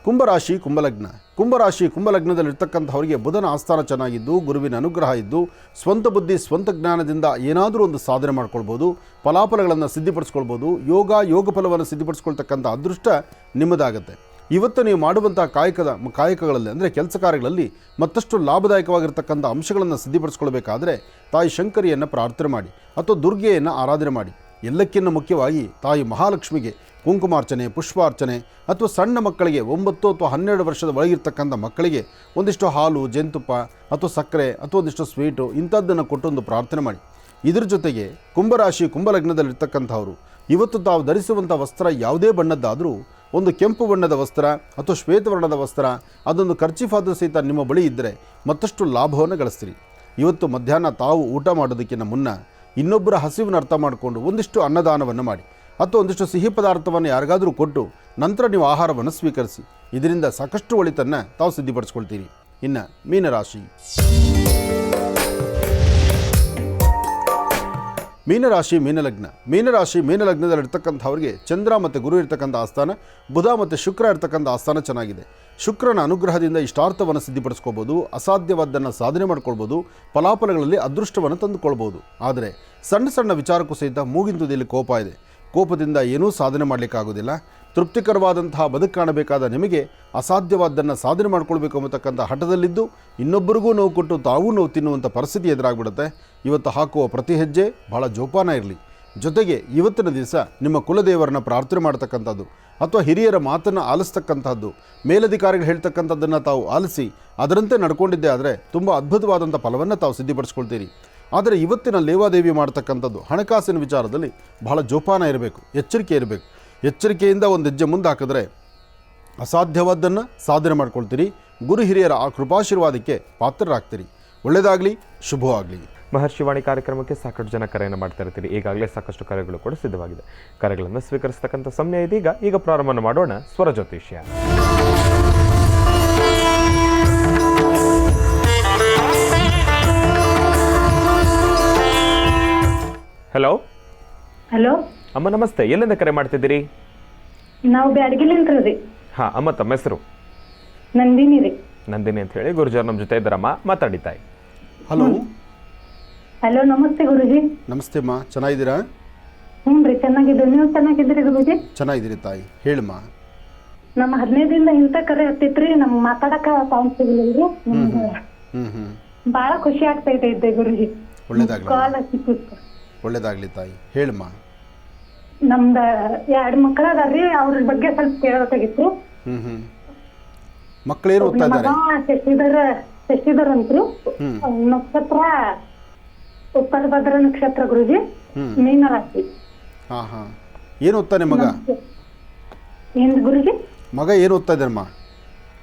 ಕುಂಭರಾಶಿ ಕುಂಭಲಗ್ನ. ಕುಂಭರಾಶಿ ಕುಂಭಲಗ್ನದಲ್ಲಿರ್ತಕ್ಕಂಥವರಿಗೆ ಬುಧನ ಆಸ್ಥಾನ ಚೆನ್ನಾಗಿದ್ದು ಗುರುವಿನ ಅನುಗ್ರಹ ಇದ್ದು ಸ್ವಂತ ಬುದ್ಧಿ ಸ್ವಂತ ಜ್ಞಾನದಿಂದ ಏನಾದರೂ ಒಂದು ಸಾಧನೆ ಮಾಡ್ಕೊಳ್ಬೋದು, ಫಲಾಫಲಗಳನ್ನು ಸಿದ್ಧಿಪಡಿಸ್ಕೊಳ್ಬೋದು. ಯೋಗ ಫಲವನ್ನು ಸಿದ್ಧಿಪಡಿಸ್ಕೊಳ್ತಕ್ಕಂಥ ಅದೃಷ್ಟ ನಿಮ್ಮದಾಗತ್ತೆ. ಇವತ್ತು ನೀವು ಮಾಡುವಂಥ ಕಾಯಕಗಳಲ್ಲಿ ಅಂದರೆ ಕೆಲಸ ಕಾರ್ಯಗಳಲ್ಲಿ ಮತ್ತಷ್ಟು ಲಾಭದಾಯಕವಾಗಿರ್ತಕ್ಕಂಥ ಅಂಶಗಳನ್ನು ಸಿದ್ಧಿಪಡಿಸ್ಕೊಳ್ಬೇಕಾದ್ರೆ ತಾಯಿ ಶಂಕರಿಯನ್ನು ಪ್ರಾರ್ಥನೆ ಮಾಡಿ ಅಥವಾ ದುರ್ಗೆಯನ್ನು ಆರಾಧನೆ ಮಾಡಿ. ಎಲ್ಲಕ್ಕಿಂತ ಮುಖ್ಯವಾಗಿ ತಾಯಿ ಮಹಾಲಕ್ಷ್ಮಿಗೆ ಕುಂಕುಮಾರ್ಚನೆ, ಪುಷ್ಪಾರ್ಚನೆ ಅಥವಾ ಸಣ್ಣ ಮಕ್ಕಳಿಗೆ 9 ಅಥವಾ 12 ವರ್ಷದ ಒಳಗಿರ್ತಕ್ಕಂಥ ಮಕ್ಕಳಿಗೆ ಒಂದಿಷ್ಟು ಹಾಲು, ಜೇನುತುಪ್ಪ ಅಥವಾ ಸಕ್ಕರೆ ಅಥವಾ ಒಂದಿಷ್ಟು ಸ್ವೀಟು ಇಂಥದ್ದನ್ನು ಕೊಟ್ಟೊಂದು ಪ್ರಾರ್ಥನೆ ಮಾಡಿ. ಇದ್ರ ಜೊತೆಗೆ ಕುಂಭರಾಶಿ ಕುಂಭಲಗ್ನದಲ್ಲಿರ್ತಕ್ಕಂಥವರು ಇವತ್ತು ತಾವು ಧರಿಸುವಂಥ ವಸ್ತ್ರ ಯಾವುದೇ ಬಣ್ಣದ್ದಾದರೂ ಒಂದು ಕೆಂಪು ಬಣ್ಣದ ವಸ್ತ್ರ ಅಥವಾ ಶ್ವೇತವರ್ಣದ ವಸ್ತ್ರ, ಅದೊಂದು ಕರ್ಚೀಫಾದರೂ ಸಹಿತ ನಿಮ್ಮ ಬಳಿ ಇದ್ದರೆ ಮತ್ತಷ್ಟು ಲಾಭವನ್ನು ಗಳಿಸ್ತೀರಿ. ಇವತ್ತು ಮಧ್ಯಾಹ್ನ ತಾವು ಊಟ ಮಾಡೋದಕ್ಕಿಂತ ಮುನ್ನ ಇನ್ನೊಬ್ಬರ ಹಸಿವನ್ನು ಅರ್ಥ ಮಾಡಿಕೊಂಡು ಒಂದಿಷ್ಟು ಅನ್ನದಾನವನ್ನು ಮಾಡಿ. ಅಥವಾ ಒಂದಿಷ್ಟು ಸಿಹಿ ಪದಾರ್ಥವನ್ನು ಯಾರಿಗಾದರೂ ಕೊಟ್ಟು ನಂತರ ನೀವು ಆಹಾರವನ್ನು ಸ್ವೀಕರಿಸಿ. ಇದರಿಂದ ಸಾಕಷ್ಟು ಒಳಿತನ್ನು ತಾವು ಸಿದ್ಧಿಪಡಿಸ್ಕೊಳ್ತೀರಿ. ಇನ್ನು ಮೀನರಾಶಿ. ಮೀನರಾಶಿ ಮೀನಲಗ್ನ. ಮೀನರಾಶಿ ಮೀನಲಗ್ನದಲ್ಲಿರ್ತಕ್ಕಂಥವ್ರಿಗೆ ಚಂದ್ರ ಮತ್ತು ಗುರು ಇರ್ತಕ್ಕಂಥ ಆಸ್ಥಾನ, ಬುಧ ಮತ್ತು ಶುಕ್ರ ಇರ್ತಕ್ಕಂಥ ಆಸ್ಥಾನ ಚೆನ್ನಾಗಿದೆ. ಶುಕ್ರನ ಅನುಗ್ರಹದಿಂದ ಇಷ್ಟಾರ್ಥವನ್ನು ಸಿದ್ಧಿಪಡಿಸ್ಕೋಬೋದು, ಅಸಾಧ್ಯವಾದ್ದನ್ನು ಸಾಧನೆ ಮಾಡ್ಕೊಳ್ಬೋದು, ಫಲಾಫಲಗಳಲ್ಲಿ ಅದೃಷ್ಟವನ್ನು ತಂದುಕೊಳ್ಬೋದು. ಆದರೆ ಸಣ್ಣ ಸಣ್ಣ ವಿಚಾರಕ್ಕೂ ಸಹಿತ ಮೂಗಿನ ತುದಿಯಲ್ಲಿ ಕೋಪ ಇದೆ. ಕೋಪದಿಂದ ಏನೂ ಸಾಧನೆ ಮಾಡಲಿಕ್ಕಾಗೋದಿಲ್ಲ. ತೃಪ್ತಿಕರವಾದಂತಹ ಬದುಕು ಕಾಣಬೇಕಾದ ನಿಮಗೆ ಅಸಾಧ್ಯವಾದ್ದನ್ನು ಸಾಧನೆ ಮಾಡ್ಕೊಳ್ಬೇಕು ಅನ್ನತಕ್ಕಂಥ ಹಠದಲ್ಲಿದ್ದು ಇನ್ನೊಬ್ಬರಿಗೂ ನೋವು ಕೊಟ್ಟು ತಾವೂ ನೋವು ತಿನ್ನುವಂಥ ಪರಿಸ್ಥಿತಿ ಎದುರಾಗ್ಬಿಡುತ್ತೆ. ಇವತ್ತು ಹಾಕುವ ಪ್ರತಿ ಹೆಜ್ಜೆ ಬಹಳ ಜೋಪಾನ ಇರಲಿ. ಜೊತೆಗೆ ಇವತ್ತಿನ ದಿವಸ ನಿಮ್ಮ ಕುಲದೇವರನ್ನ ಪ್ರಾರ್ಥನೆ ಮಾಡ್ತಕ್ಕಂಥದ್ದು ಅಥವಾ ಹಿರಿಯರ ಮಾತನ್ನು ಆಲಿಸ್ತಕ್ಕಂಥದ್ದು, ಮೇಲಧಿಕಾರಿಗಳು ಹೇಳ್ತಕ್ಕಂಥದ್ದನ್ನು ತಾವು ಆಲಿಸಿ ಅದರಂತೆ ನಡ್ಕೊಂಡಿದ್ದೆ ಆದರೆ ತುಂಬ ಅದ್ಭುತವಾದಂಥ ಫಲವನ್ನು ತಾವು ಸಿದ್ಧಿಪಡಿಸ್ಕೊಳ್ತೀರಿ. ಆದರೆ ಇವತ್ತಿನ ಲೇವಾದೇವಿ ಮಾಡ್ತಕ್ಕಂಥದ್ದು ಹಣಕಾಸಿನ ವಿಚಾರದಲ್ಲಿ ಬಹಳ ಜೋಪಾನ ಇರಬೇಕು, ಎಚ್ಚರಿಕೆ ಇರಬೇಕು. ಎಚ್ಚರಿಕೆಯಿಂದ ಒಂದು ಹೆಜ್ಜೆ ಮುಂದೆ ಹಾಕಿದ್ರೆ ಅಸಾಧ್ಯವಾದ್ದನ್ನು ಸಾಧನೆ ಮಾಡ್ಕೊಳ್ತೀರಿ. ಗುರು ಹಿರಿಯರ ಆ ಕೃಪಾಶೀರ್ವಾದಕ್ಕೆ ಪಾತ್ರರಾಗ್ತೀರಿ. ಒಳ್ಳೆಯದಾಗಲಿ, ಶುಭವಾಗಲಿ. ಮಹರ್ಷಿವಾಣಿ ಕಾರ್ಯಕ್ರಮಕ್ಕೆ ಸಾಕಷ್ಟು ಜನ ಕರೆಯನ್ನು ಮಾಡ್ತಾ ಇರ್ತೀರಿ. ಈಗಾಗಲೇ ಸಾಕಷ್ಟು ಕರೆಗಳು ಕೂಡ ಸಿದ್ಧವಾಗಿದೆ. ಕರೆಗಳನ್ನು ಸ್ವೀಕರಿಸತಕ್ಕಂಥ ಸಮಯ ಇದೀಗ. ಈಗ ಪ್ರಾರಂಭ ಮಾಡೋಣ ಸ್ವರ ಜ್ಯೋತಿಷ್ಯ. ಹಲೋ ಹಲೋ ಅಮ್ಮ, ನಮಸ್ತೆ. ಎಲ್ಲಿಂದ ಕರೆ ಮಾಡ್ತಿದ್ದೀರಿ? ನಾವು ಬ್ಯಾಡಗಿಲಿಂದ ರೀ. ಹಾಂ ಅಮ್ಮ, ತಮ್ಮ ಹೆಸರು? ನಂದಿನಿ ರೀ. ನಂದಿನಿ ಅಂತ ಹೇಳಿ. ಗುರುಜಾರ್ ನಮ್ಮ ಜೊತೆ ಇದ್ದಾರಮ್ಮ, ಮಾತಾಡಿ ತಾಯಿ. ಹಲೋ. ಹಲೋ, ನಮಸ್ತೆ ಗುರುಜಿ. ನಮಸ್ತೆ ಅಮ್ಮ, ಚೆನ್ನಾಗಿದ್ದೀರಾ? ಹ್ಞೂ ರೀ, ಚೆನ್ನಾಗಿದ್ದೀವಿ. ನೀವು ಚೆನ್ನಾಗಿದ್ದೀರಿ ಗುರುಜಿ? ಚೆನ್ನಾಗಿದ್ದೀರಿ ತಾಯಿ, ಹೇಳಮ್ಮ. ನಮ್ಮ 15ದಿಂದ ಇಂಥ ಕರೆ ಹತ್ತಿತ್ರಿ, ನಮ್ಗೆ ಮಾತಾಡಕ ಟೈಮ್ ಸಿಗಲಿಲ್ಲ. ಭಾಳ ಖುಷಿ ಆಗ್ತೈತೆ ಇದ್ದೆ ಗುರುಜಿ. ಒಳ್ಳೇದಾಗಲಿ, ಕಾಲ್ ಸಿಕ್ಕಿತ್ತು. ಒಳ್ಳೇದಾಗಲಿ ತಾಯಿ, ಹೇಳಮ್ಮ. ನಮ್ದು 2 ಮಕ್ಕಳು ಅದಾರ್ರಿ, ಅವ್ರ ಬಗ್ಗೆ ಸ್ವಲ್ಪ ಕೇಳಬೇಕಾಗಿತ್ತು. ಮಕ್ಕಳೇನು ಓದ್ತಾ ಇದ್ದಾರೆ? ಶಶಿಧರ್ ಅಂತ್ರು. ನಕ್ಷತ್ರ ಉತ್ತರ ಭದ್ರ ನಕ್ಷತ್ರ ಗುರುಜಿ, ಮೀನರಾಶಿ. ಹಾಂ ಹಾಂ. ಏನು ಓದ್ತಾನೆ ಮಗ? ಏನ್ ಗುರುಜಿ? ಮಗ ಏನು ಓದ್ತಾ ಇದ್ದಾರಮ್ಮ?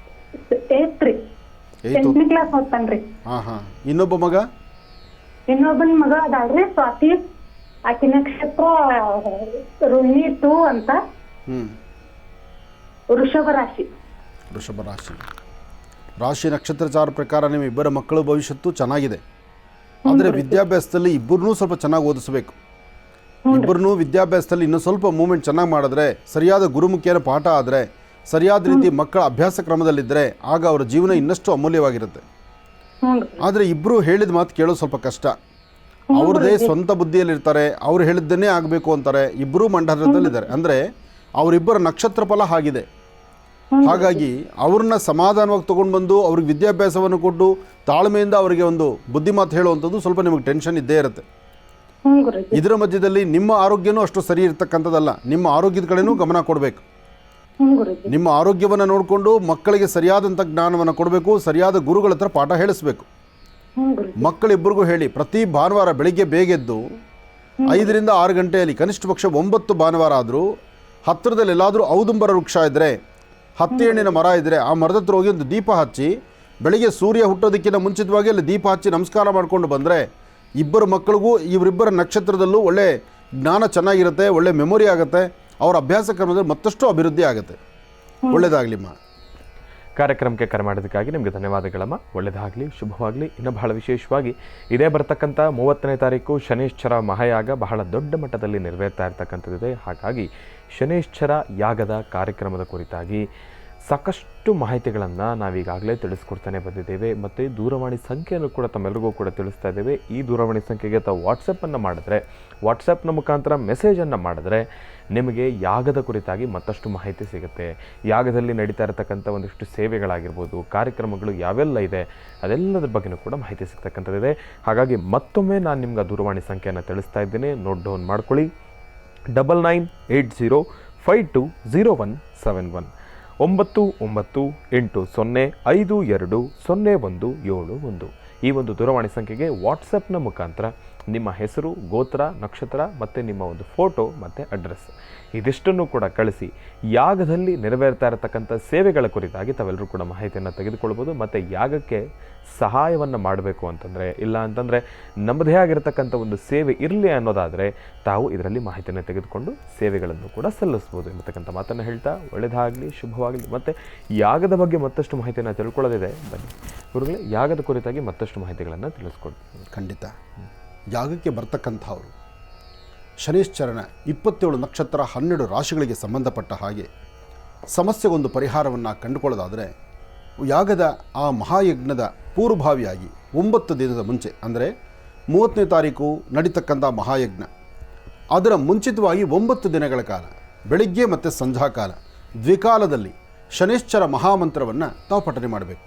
8th ರೀ, 8ನೇ ಕ್ಲಾಸ್ ಓದ್ತಾನ್ರಿ. ಹಾಂ ಹಾಂ. ಇನ್ನೊಬ್ಬ ಮಗ? ಇನ್ನೊಬ್ಬನ ಮಗ ಅದಾಳ್ರಿ, ಸ್ವಾತಿ. ಆಕಿ ನಕ್ಷತ್ರ ರೋಹಿಣಿ 2 ಅಂತ. ವೃಷಭ ರಾಶಿ. ವೃಷಭ ರಾಶಿ. ರಾಶಿ ನಕ್ಷತ್ರಚಾರ ಪ್ರಕಾರ ನಿಮ್ಮ ಇಬ್ಬರ ಮಕ್ಕಳ ಭವಿಷ್ಯತ್ತು ಚೆನ್ನಾಗಿದೆ. ಆದರೆ ವಿದ್ಯಾಭ್ಯಾಸದಲ್ಲಿ ಇಬ್ಬರನ್ನೂ ಸ್ವಲ್ಪ ಚೆನ್ನಾಗಿ ಓದಿಸ್ಬೇಕು. ಇಬ್ಬರನ್ನೂ ವಿದ್ಯಾಭ್ಯಾಸದಲ್ಲಿ ಇನ್ನೂ ಸ್ವಲ್ಪ ಮೂವ್ಮೆಂಟ್ ಚೆನ್ನಾಗಿ ಮಾಡಿದ್ರೆ, ಸರಿಯಾದ ಗುರುಮುಖಿಯರ ಪಾಠ ಆದರೆ, ಸರಿಯಾದ ರೀತಿ ಮಕ್ಕಳ ಅಭ್ಯಾಸ ಕ್ರಮದಲ್ಲಿದ್ದರೆ ಆಗ ಅವರ ಜೀವನ ಇನ್ನಷ್ಟು ಅಮೂಲ್ಯವಾಗಿರುತ್ತೆ. ಆದರೆ ಇಬ್ಬರು ಹೇಳಿದ ಮಾತು ಕೇಳೋದು ಸ್ವಲ್ಪ ಕಷ್ಟ. ಅವ್ರದ್ದೇ ಸ್ವಂತ ಬುದ್ಧಿಯಲ್ಲಿರ್ತಾರೆ, ಅವ್ರು ಹೇಳಿದ್ದನ್ನೇ ಆಗಬೇಕು ಅಂತಾರೆ. ಇಬ್ಬರೂ ಮಂಡಲದಲ್ಲಿದ್ದಾರೆ. ಅಂದರೆ ಅವರಿಬ್ಬರ ನಕ್ಷತ್ರ ಫಲ ಆಗಿದೆ. ಹಾಗಾಗಿ ಅವ್ರನ್ನ ಸಮಾಧಾನವಾಗಿ ತೊಗೊಂಡು ಬಂದು ಅವ್ರಿಗೆ ವಿದ್ಯಾಭ್ಯಾಸವನ್ನು ಕೊಟ್ಟು ತಾಳ್ಮೆಯಿಂದ ಅವರಿಗೆ ಒಂದು ಬುದ್ಧಿ ಮಾತು ಹೇಳುವಂಥದ್ದು ಸ್ವಲ್ಪ ನಿಮಗೆ ಟೆನ್ಷನ್ ಇದ್ದೇ ಇರುತ್ತೆ. ಇದರ ಮಧ್ಯದಲ್ಲಿ ನಿಮ್ಮ ಆರೋಗ್ಯನೂ ಅಷ್ಟು ಸರಿ ಇರ್ತಕ್ಕಂಥದ್ದಲ್ಲ. ನಿಮ್ಮ ಆರೋಗ್ಯದ ಕಡೆನೂ ಗಮನ ಕೊಡಬೇಕು. ನಿಮ್ಮ ಆರೋಗ್ಯವನ್ನು ನೋಡಿಕೊಂಡು ಮಕ್ಕಳಿಗೆ ಸರಿಯಾದಂಥ ಜ್ಞಾನವನ್ನು ಕೊಡಬೇಕು. ಸರಿಯಾದ ಗುರುಗಳ ಹತ್ರ ಪಾಠ ಹೇಳಿಸ್ಬೇಕು. ಮಕ್ಕಳಿಬ್ಬರಿಗೂ ಹೇಳಿ, ಪ್ರತಿ ಭಾನುವಾರ ಬೆಳಿಗ್ಗೆ ಬೇಗೆದ್ದು 5ರಿಂದ 6 ಗಂಟೆಯಲ್ಲಿ ಕನಿಷ್ಠ ಪಕ್ಷ 9 ಭಾನುವಾರ ಆದರೂ ಹತ್ತಿರದಲ್ಲಿ ಎಲ್ಲಾದರೂ ಔದುಂಬರ ವೃಕ್ಷ ಇದ್ದರೆ, ಹತ್ತಿ ಹಣ್ಣಿನ ಮರ ಇದ್ದರೆ ಆ ಮರದ ಹತ್ರ ಹೋಗಿ ಒಂದು ದೀಪ ಹಚ್ಚಿ, ಬೆಳಿಗ್ಗೆ ಸೂರ್ಯ ಹುಟ್ಟೋದಕ್ಕಿಂತ ಮುಂಚಿತವಾಗಿ ಅಲ್ಲಿ ದೀಪ ಹಚ್ಚಿ ನಮಸ್ಕಾರ ಮಾಡಿಕೊಂಡು ಬಂದರೆ ಇಬ್ಬರು ಮಕ್ಕಳಿಗೂ ಇವರಿಬ್ಬರ ನಕ್ಷತ್ರದಲ್ಲೂ ಒಳ್ಳೆ ಜ್ಞಾನ ಚೆನ್ನಾಗಿರುತ್ತೆ, ಒಳ್ಳೆ ಮೆಮೊರಿ ಆಗುತ್ತೆ. ಅವರ ಅಭ್ಯಾಸ ಕ್ರಮದಲ್ಲಿ ಮತ್ತಷ್ಟು ಅಭಿವೃದ್ಧಿ ಆಗುತ್ತೆ. ಒಳ್ಳೆಯದಾಗಲಿಮ್ಮ. ಕಾರ್ಯಕ್ರಮಕ್ಕೆ ಕರೆ ಮಾಡೋದಕ್ಕಾಗಿ ನಿಮಗೆ ಧನ್ಯವಾದಗಳಮ್ಮ. ಒಳ್ಳೆಯದಾಗಲಿ, ಶುಭವಾಗಲಿ. ಇನ್ನು ಬಹಳ ವಿಶೇಷವಾಗಿ ಇದೇ ಬರ್ತಕ್ಕಂಥ 30ನೇ ತಾರೀಕು ಶನೇಶ್ವರ ಮಹಾಯಾಗ ಬಹಳ ದೊಡ್ಡ ಮಟ್ಟದಲ್ಲಿ ನೆರವೇರ್ತಾ ಇರ್ತಕ್ಕಂಥದ್ದಿದೆ. ಹಾಗಾಗಿ ಶನೇಶ್ವರ ಯಾಗದ ಕಾರ್ಯಕ್ರಮದ ಕುರಿತಾಗಿ ಸಾಕಷ್ಟು ಮಾಹಿತಿಗಳನ್ನು ನಾವೀಗಾಗಲೇ ತಿಳಿಸ್ಕೊಡ್ತಾನೆ ಬಂದಿದ್ದೇವೆ. ಮತ್ತು ದೂರವಾಣಿ ಸಂಖ್ಯೆಯನ್ನು ಕೂಡ ತಮ್ಮೆಲ್ಲರಿಗೂ ಕೂಡ ತಿಳಿಸ್ತಾ ಇದ್ದೇವೆ. ಈ ದೂರವಾಣಿ ಸಂಖ್ಯೆಗೆ ತಾವು ವಾಟ್ಸಪ್ಪನ್ನು ಮಾಡಿದ್ರೆ, ವಾಟ್ಸಪ್ನ ಮುಖಾಂತರ ಮೆಸೇಜನ್ನು ಮಾಡಿದ್ರೆ ನಿಮಗೆ ಯಾಗದ ಕುರಿತಾಗಿ ಮತ್ತಷ್ಟು ಮಾಹಿತಿ ಸಿಗುತ್ತೆ. ಯಾಗದಲ್ಲಿ ನಡೀತಾ ಇರತಕ್ಕಂಥ ಒಂದಿಷ್ಟು ಸೇವೆಗಳಾಗಿರ್ಬೋದು, ಕಾರ್ಯಕ್ರಮಗಳು ಯಾವೆಲ್ಲ ಇದೆ ಅದೆಲ್ಲದ್ರ ಬಗ್ಗೆಯೂ ಕೂಡ ಮಾಹಿತಿ ಸಿಗ್ತಕ್ಕಂಥದ್ದಿದೆ. ಹಾಗಾಗಿ ಮತ್ತೊಮ್ಮೆ ನಾನು ನಿಮ್ಗೆ ದೂರವಾಣಿ ಸಂಖ್ಯೆಯನ್ನು ತಿಳಿಸ್ತಾ ಇದ್ದೀನಿ, ನೋಟ್ ಡೌನ್ ಮಾಡ್ಕೊಳ್ಳಿ. 9980520171 9980520171. ಈ ಒಂದು ದೂರವಾಣಿ ಸಂಖ್ಯೆಗೆ ವಾಟ್ಸಪ್ನ ಮುಖಾಂತರ ನಿಮ್ಮ ಹೆಸರು, ಗೋತ್ರ, ನಕ್ಷತ್ರ ಮತ್ತು ನಿಮ್ಮ ಒಂದು ಫೋಟೋ ಮತ್ತು ಅಡ್ರೆಸ್ ಇದಿಷ್ಟನ್ನು ಕೂಡ ಕಳಿಸಿ ಯಾಗದಲ್ಲಿ ನೆರವೇರ್ತಾ ಇರತಕ್ಕಂಥ ಸೇವೆಗಳ ಕುರಿತಾಗಿ ತಾವೆಲ್ಲರೂ ಕೂಡ ಮಾಹಿತಿಯನ್ನು ತೆಗೆದುಕೊಳ್ಬೋದು. ಮತ್ತು ಯಾಗಕ್ಕೆ ಸಹಾಯವನ್ನು ಮಾಡಬೇಕು ಅಂತಂದರೆ, ಇಲ್ಲ ಅಂತಂದರೆ ನಮ್ಮದೇ ಆಗಿರತಕ್ಕಂಥ ಒಂದು ಸೇವೆ ಇರಲಿ ಅನ್ನೋದಾದರೆ ತಾವು ಇದರಲ್ಲಿ ಮಾಹಿತಿಯನ್ನು ತೆಗೆದುಕೊಂಡು ಸೇವೆಗಳನ್ನು ಕೂಡ ಸಲ್ಲಿಸ್ಬೋದು ಎಂಬತಕ್ಕಂಥ ಮಾತನ್ನು ಹೇಳ್ತಾ ಒಳ್ಳೆಯದಾಗಲಿ, ಶುಭವಾಗಲಿ. ಮತ್ತು ಯಾಗದ ಬಗ್ಗೆ ಮತ್ತಷ್ಟು ಮಾಹಿತಿಯನ್ನು ತಿಳ್ಕೊಳ್ಳೋದಿದೆ. ಬನ್ನಿ ಗುರುಗಳೇ, ಯಾಗದ ಕುರಿತಾಗಿ ಮತ್ತಷ್ಟು ಮಾಹಿತಿಗಳನ್ನು ತಿಳಿಸ್ಕೊಡ್ತೀನಿ. ಖಂಡಿತ. ಯಾಗಕ್ಕೆ ಬರ್ತಕ್ಕಂಥವ್ರು ಶನೈಶ್ಚರನ 27 ನಕ್ಷತ್ರ 12 ರಾಶಿಗಳಿಗೆ ಸಂಬಂಧಪಟ್ಟ ಹಾಗೆ ಸಮಸ್ಯೆಗೊಂದು ಪರಿಹಾರವನ್ನು ಕಂಡುಕೊಳ್ಳೋದಾದರೆ, ಯಾಗದ ಆ ಮಹಾಯಜ್ಞದ ಪೂರ್ವಭಾವಿಯಾಗಿ 9 ದಿನದ ಮುಂಚೆ, ಅಂದರೆ 30ನೇ ತಾರೀಕು ನಡೀತಕ್ಕಂಥ ಮಹಾಯಜ್ಞ, ಅದರ ಮುಂಚಿತವಾಗಿ 9 ದಿನಗಳ ಕಾಲ ಬೆಳಿಗ್ಗೆ ಮತ್ತು ಸಂಧ್ಯಾಕಾಲ ದ್ವಿಕಾಲದಲ್ಲಿ ಶನೈಶ್ಚರ ಮಹಾಮಂತ್ರವನ್ನು ತಾವು ಪಠನೆ ಮಾಡಬೇಕು.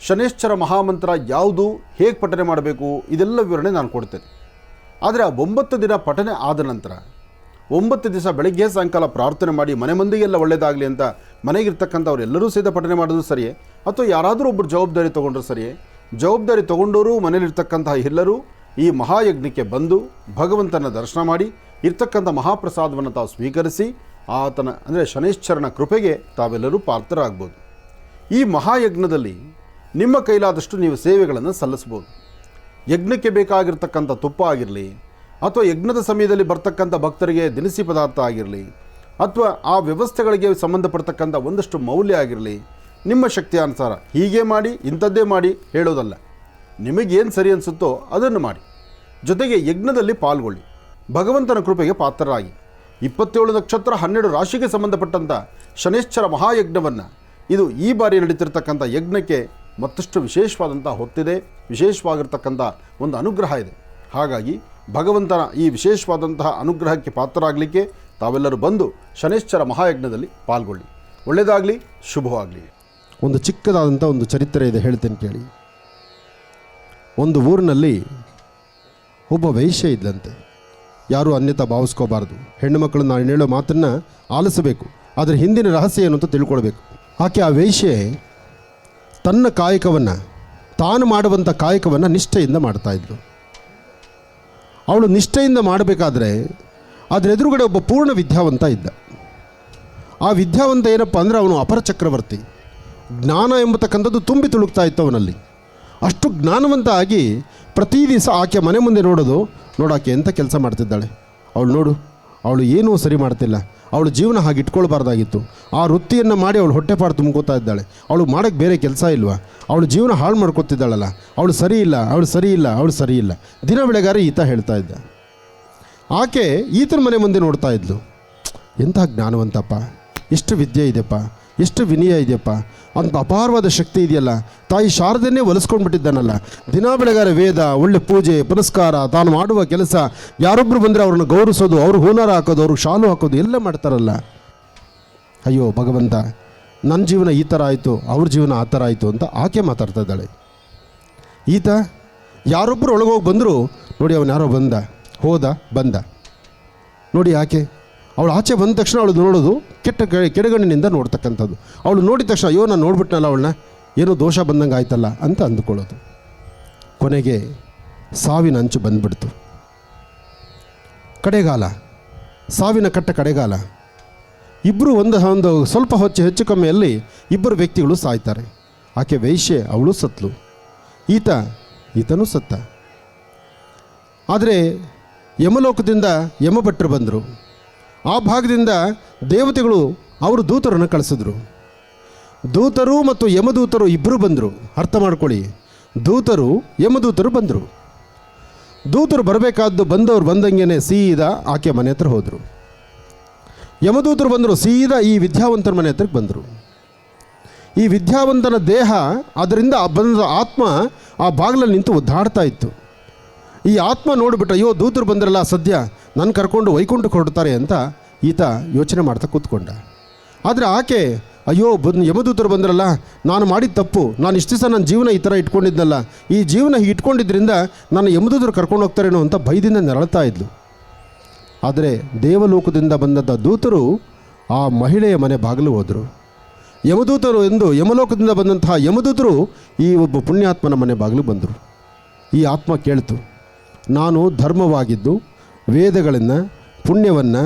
ಶನೈಶ್ಚರ ಮಹಾಮಂತ್ರ ಯಾವುದು, ಹೇಗೆ ಪಠನೆ ಮಾಡಬೇಕು, ಇದೆಲ್ಲ ವಿವರಣೆ ನಾನು ಕೊಡ್ತೇನೆ. ಆದರೆ ಆ 9 ದಿನ ಪಠನೆ ಆದ ನಂತರ 9 ದಿವಸ ಬೆಳಗ್ಗೆ ಸಾಯಂಕಾಲ ಪ್ರಾರ್ಥನೆ ಮಾಡಿ ಮನೆ ಮಂದಿಗೆಲ್ಲ ಒಳ್ಳೆಯದಾಗಲಿ ಅಂತ ಮನೆಗಿರ್ತಕ್ಕಂಥವ್ರು ಎಲ್ಲರೂ ಸಹಿತ ಪಠನೆ ಮಾಡೋದು ಸರಿಯೇ, ಅಥವಾ ಯಾರಾದರೂ ಒಬ್ಬರು ಜವಾಬ್ದಾರಿ ತೊಗೊಂಡ್ರು ಸರಿಯೇ. ಜವಾಬ್ದಾರಿ ತೊಗೊಂಡವರು ಮನೇಲಿರ್ತಕ್ಕಂತಹ ಎಲ್ಲರೂ ಈ ಮಹಾಯಜ್ಞಕ್ಕೆ ಬಂದು ಭಗವಂತನ ದರ್ಶನ ಮಾಡಿ ಇರ್ತಕ್ಕಂಥ ಮಹಾಪ್ರಸಾದವನ್ನು ತಾವು ಸ್ವೀಕರಿಸಿ ಆತನ ಅಂದರೆ ಶನೈಶ್ಚರನ ಕೃಪೆಗೆ ತಾವೆಲ್ಲರೂ ಪಾತ್ರರಾಗ್ಬೋದು. ಈ ಮಹಾಯಜ್ಞದಲ್ಲಿ ನಿಮ್ಮ ಕೈಲಾದಷ್ಟು ನೀವು ಸೇವೆಗಳನ್ನು ಸಲ್ಲಿಸ್ಬೋದು. ಯಜ್ಞಕ್ಕೆ ಬೇಕಾಗಿರ್ತಕ್ಕಂಥ ತುಪ್ಪ ಆಗಿರಲಿ, ಅಥವಾ ಯಜ್ಞದ ಸಮಯದಲ್ಲಿ ಬರ್ತಕ್ಕಂಥ ಭಕ್ತರಿಗೆ ದಿನಸಿ ಪದಾರ್ಥ ಆಗಿರಲಿ, ಅಥವಾ ಆ ವ್ಯವಸ್ಥೆಗಳಿಗೆ ಸಂಬಂಧಪಡ್ತಕ್ಕಂಥ ಒಂದಷ್ಟು ಮೌಲ್ಯ ಆಗಿರಲಿ, ನಿಮ್ಮ ಶಕ್ತಿಯಾನುಸಾರ ಹೀಗೆ ಮಾಡಿ ಇಂಥದ್ದೇ ಮಾಡಿ ಹೇಳೋದಲ್ಲ. ನಿಮಗೇನು ಸರಿ ಅನಿಸುತ್ತೋ ಅದನ್ನು ಮಾಡಿ. ಜೊತೆಗೆ ಯಜ್ಞದಲ್ಲಿ ಪಾಲ್ಗೊಳ್ಳಿ, ಭಗವಂತನ ಕೃಪೆಗೆ ಪಾತ್ರರಾಗಿ. 27 ನಕ್ಷತ್ರ 12 ರಾಶಿಗೆ ಸಂಬಂಧಪಟ್ಟಂಥ ಶನೈಶ್ಚರ ಮಹಾಯಜ್ಞವನ್ನು, ಇದು ಈ ಬಾರಿ ನಡೀತಿರ್ತಕ್ಕಂಥ ಯಜ್ಞಕ್ಕೆ ಮತ್ತಷ್ಟು ವಿಶೇಷವಾದಂಥ ಹೊತ್ತಿದೆ, ವಿಶೇಷವಾಗಿರ್ತಕ್ಕಂಥ ಒಂದು ಅನುಗ್ರಹ ಇದೆ. ಹಾಗಾಗಿ ಭಗವಂತನ ಈ ವಿಶೇಷವಾದಂತಹ ಅನುಗ್ರಹಕ್ಕೆ ಪಾತ್ರರಾಗಲಿಕ್ಕೆ ತಾವೆಲ್ಲರೂ ಬಂದು ಶನೈಶ್ಚರ ಮಹಾಯಜ್ಞದಲ್ಲಿ ಪಾಲ್ಗೊಳ್ಳಿ. ಒಳ್ಳೆಯದಾಗಲಿ, ಶುಭವಾಗಲಿ. ಒಂದು ಚಿಕ್ಕದಾದಂಥ ಒಂದು ಚರಿತ್ರೆ ಇದೆ, ಹೇಳ್ತೇನೆ ಕೇಳಿ. ಒಂದು ಊರಿನಲ್ಲಿ ಒಬ್ಬ ವೈಶ್ಯ ಇದ್ದಂತೆ. ಯಾರೂ ಅನ್ಯತಾ ಭಾವಿಸ್ಕೋಬಾರ್ದು. ಹೆಣ್ಣು ಮಕ್ಕಳು ನಾನು ಹೇಳೋ ಮಾತನ್ನು ಆಲಿಸಬೇಕು, ಅದರ ಹಿಂದಿನ ರಹಸ್ಯ ಏನು ಅಂತ ತಿಳ್ಕೊಳ್ಬೇಕು. ಆಕೆ ಆ ವೈಶ್ಯೆ ತನ್ನ ಕಾಯಕವನ್ನು, ತಾನು ಮಾಡುವಂಥ ಕಾಯಕವನ್ನು ನಿಷ್ಠೆಯಿಂದ ಮಾಡ್ತಾಯಿದ್ಲು. ಅವಳು ನಿಷ್ಠೆಯಿಂದ ಮಾಡಬೇಕಾದ್ರೆ ಅದರ ಎದುರುಗಡೆ ಒಬ್ಬ ಪೂರ್ಣ ವಿದ್ಯಾವಂತ ಇದ್ದ. ಆ ವಿದ್ಯಾವಂತ ಏನಪ್ಪ ಅಂದರೆ ಅವನು ಅಪರ ಚಕ್ರವರ್ತಿ. ಜ್ಞಾನ ಎಂಬತಕ್ಕಂಥದ್ದು ತುಂಬಿ ತುಳುಕ್ತಾ ಇತ್ತು ಅವನಲ್ಲಿ. ಅಷ್ಟು ಜ್ಞಾನವಂತ ಆಗಿ ಪ್ರತಿ ದಿವಸ ಆಕೆ ಮನೆ ಮುಂದೆ ನೋಡಾಕೆ ಎಂಥ ಕೆಲಸ ಮಾಡ್ತಿದ್ದಾಳೆ. ಅವಳು ಏನೂ ಸರಿ ಮಾಡ್ತಿಲ್ಲ. ಅವಳು ಜೀವನ ಹಾಗೆ ಇಟ್ಕೊಳ್ಬಾರ್ದಾಗಿತ್ತು. ಆ ವೃತ್ತಿಯನ್ನು ಮಾಡಿ ಅವಳು ಹೊಟ್ಟೆಪಾಡು ತುಂಬ್ಕೋತಾ ಇದ್ದಾಳೆ. ಅವಳು ಮಾಡೋಕ್ಕೆ ಬೇರೆ ಕೆಲಸ ಇಲ್ವಾ? ಅವಳು ಜೀವನ ಹಾಳು ಮಾಡ್ಕೊತಿದ್ದಾಳಲ್ಲ, ಅವಳು ಸರಿ ಇಲ್ಲ. ದಿನ ಬೆಳಗಾರೆ ಈತ ಹೇಳ್ತಾ ಇದ್ದ. ಆಕೆ ಈತನ ಮನೆ ಮುಂದೆ ನೋಡ್ತಾ ಇದ್ಲು. ಎಂಥ ಜ್ಞಾನವಂತಪ್ಪ, ಎಷ್ಟು ವಿದ್ಯೆ ಇದೆಯಪ್ಪ, ಎಷ್ಟು ವಿನಯ ಇದೆಯಪ್ಪ, ಅಂತ ಅಪಾರವಾದ ಶಕ್ತಿ ಇದೆಯಲ್ಲ, ತಾಯಿ ಶಾರದನ್ನೇ ಒಲಿಸ್ಕೊಂಡ್ಬಿಟ್ಟಿದ್ದಾನಲ್ಲ. ದಿನ ಬೆಳಗಾರೆ ವೇದ, ಒಳ್ಳೆ ಪೂಜೆ ಪುನಸ್ಕಾರ, ತಾನು ಮಾಡುವ ಕೆಲಸ, ಯಾರೊಬ್ಬರು ಬಂದರೆ ಅವ್ರನ್ನ ಗೌರವಿಸೋದು, ಅವ್ರಿಗೆ ಹೂನಾರ ಹಾಕೋದು, ಅವ್ರಿಗೆ ಶಾಲು ಹಾಕೋದು ಎಲ್ಲ ಮಾಡ್ತಾರಲ್ಲ. ಅಯ್ಯೋ ಭಗವಂತ, ನನ್ನ ಜೀವನ ಈ ಥರ ಆಯಿತು, ಅವ್ರ ಜೀವನ ಆ ಥರ ಆಯಿತು ಅಂತ ಆಕೆ ಮಾತಾಡ್ತಾ ಇದ್ದಾಳೆ. ಈತ ಯಾರೊಬ್ಬರು ಒಳಗೋಗಿ ಬಂದರು, ನೋಡಿ ಅವನು ಯಾರೋ ಬಂದ ನೋಡಿ. ಆಕೆ ಅವಳು ಆಚೆ ಬಂದ ತಕ್ಷಣ ಅವಳು ನೋಡೋದು ಕೆಡಗಣ್ಣಿನಿಂದ ನೋಡ್ತಕ್ಕಂಥದ್ದು. ಅವಳು ನೋಡಿದ ತಕ್ಷಣ ಅಯ್ಯೋ ನಾನು ನೋಡ್ಬಿಟ್ನಲ್ಲ ಅವಳನ್ನ, ಏನೋ ದೋಷ ಬಂದಂಗೆ ಆಯ್ತಲ್ಲ ಅಂತ ಅಂದುಕೊಳ್ಳೋದು. ಕೊನೆಗೆ ಸಾವಿನ ಅಂಚು ಬಂದ್ಬಿಡ್ತು. ಕಡೆಗಾಲ, ಸಾವಿನ ಕಡೆಗಾಲ. ಇಬ್ಬರು ಒಂದು ಸ್ವಲ್ಪ ಹೆಚ್ಚು ಕಮ್ಮಿಯಲ್ಲಿ ಇಬ್ಬರು ವ್ಯಕ್ತಿಗಳು ಸಾಯ್ತಾರೆ. ಆಕೆ ವೈಶ್ಯೆ, ಅವಳು ಸತ್ಲು, ಈತನೂ ಸತ್ತ. ಆದರೆ ಯಮಲೋಕದಿಂದ ಯಮಭಟ್ರು ಬಂದರು. ಆ ಭಾಗದಿಂದ ದೇವತೆಗಳು ಅವರು ದೂತರನ್ನು ಕಳಿಸಿದ್ರು. ದೂತರು ಮತ್ತು ಯಮದೂತರು ಇಬ್ಬರು ಬಂದರು. ಅರ್ಥ ಮಾಡ್ಕೊಳ್ಳಿ, ದೂತರು ಯಮದೂತರು ಬಂದರು. ದೂತರು ಬರಬೇಕಾದ್ದು ಬಂದವರು ಬಂದಂಗೆ ಸೀದಾ ಆಕೆ ಮನೆ ಹತ್ರ ಹೋದರು. ಯಮದೂತರು ಬಂದರು, ಸೀದಾ ಈ ವಿದ್ಯಾವಂತನ ಮನೆ ಹತ್ರಕ್ಕೆ ಬಂದರು. ಈ ವಿದ್ಯಾವಂತನ ದೇಹ, ಅದರಿಂದ ಬಂದ ಆತ್ಮ ಆ ಬಾಗಿಲಲ್ಲಿ ನಿಂತು ಒದ್ದಾಡ್ತಾ ಇತ್ತು. ಈ ಆತ್ಮ ನೋಡಿಬಿಟ್ಟು ಅಯ್ಯೋ ದೂತರು ಬಂದ್ರಲ್ಲ, ಸದ್ಯ ನನ್ನ ಕರ್ಕೊಂಡು ವೈಕುಂಠಕ್ಕೆ ಹೊರಡ್ತಾರೆ ಅಂತ ಈತ ಯೋಚನೆ ಮಾಡ್ತಾ ಕೂತ್ಕೊಂಡ. ಆದರೆ ಆಕೆ ಅಯ್ಯೋ ಯಮದೂತರು ಬಂದ್ರಲ್ಲ, ನಾನು ಮಾಡಿದ ತಪ್ಪು, ನಾನು ಇಷ್ಟು ದಿವಸ ನನ್ನ ಜೀವನ ಈ ಥರ ಇಟ್ಕೊಂಡಿದ್ನಲ್ಲ, ಈ ಜೀವನ ಇಟ್ಕೊಂಡಿದ್ದರಿಂದ ನನ್ನ ಯಮದೂತರು ಕರ್ಕೊಂಡು ಹೋಗ್ತಾರೇನೋ ಅಂತ ಭಯದಿಂದ ನರಳ್ತಾ ಇದ್ಲು. ಆದರೆ ದೇವಲೋಕದಿಂದ ಬಂದದ್ದ ದೂತರು ಆ ಮಹಿಳೆಯ ಮನೆ ಬಾಗಿಲು ಹೋದರು. ಯಮದೂತರು ಎಂದು ಯಮಲೋಕದಿಂದ ಬಂದಂತಹ ಯಮದೂತರು ಈ ಒಬ್ಬ ಪುಣ್ಯಾತ್ಮನ ಮನೆ ಬಾಗಿಲು ಬಂದರು. ಈ ಆತ್ಮ ಕೇಳ್ತು, ನಾನು ಧರ್ಮವಾಗಿದ್ದು ವೇದಗಳನ್ನು, ಪುಣ್ಯವನ್ನು,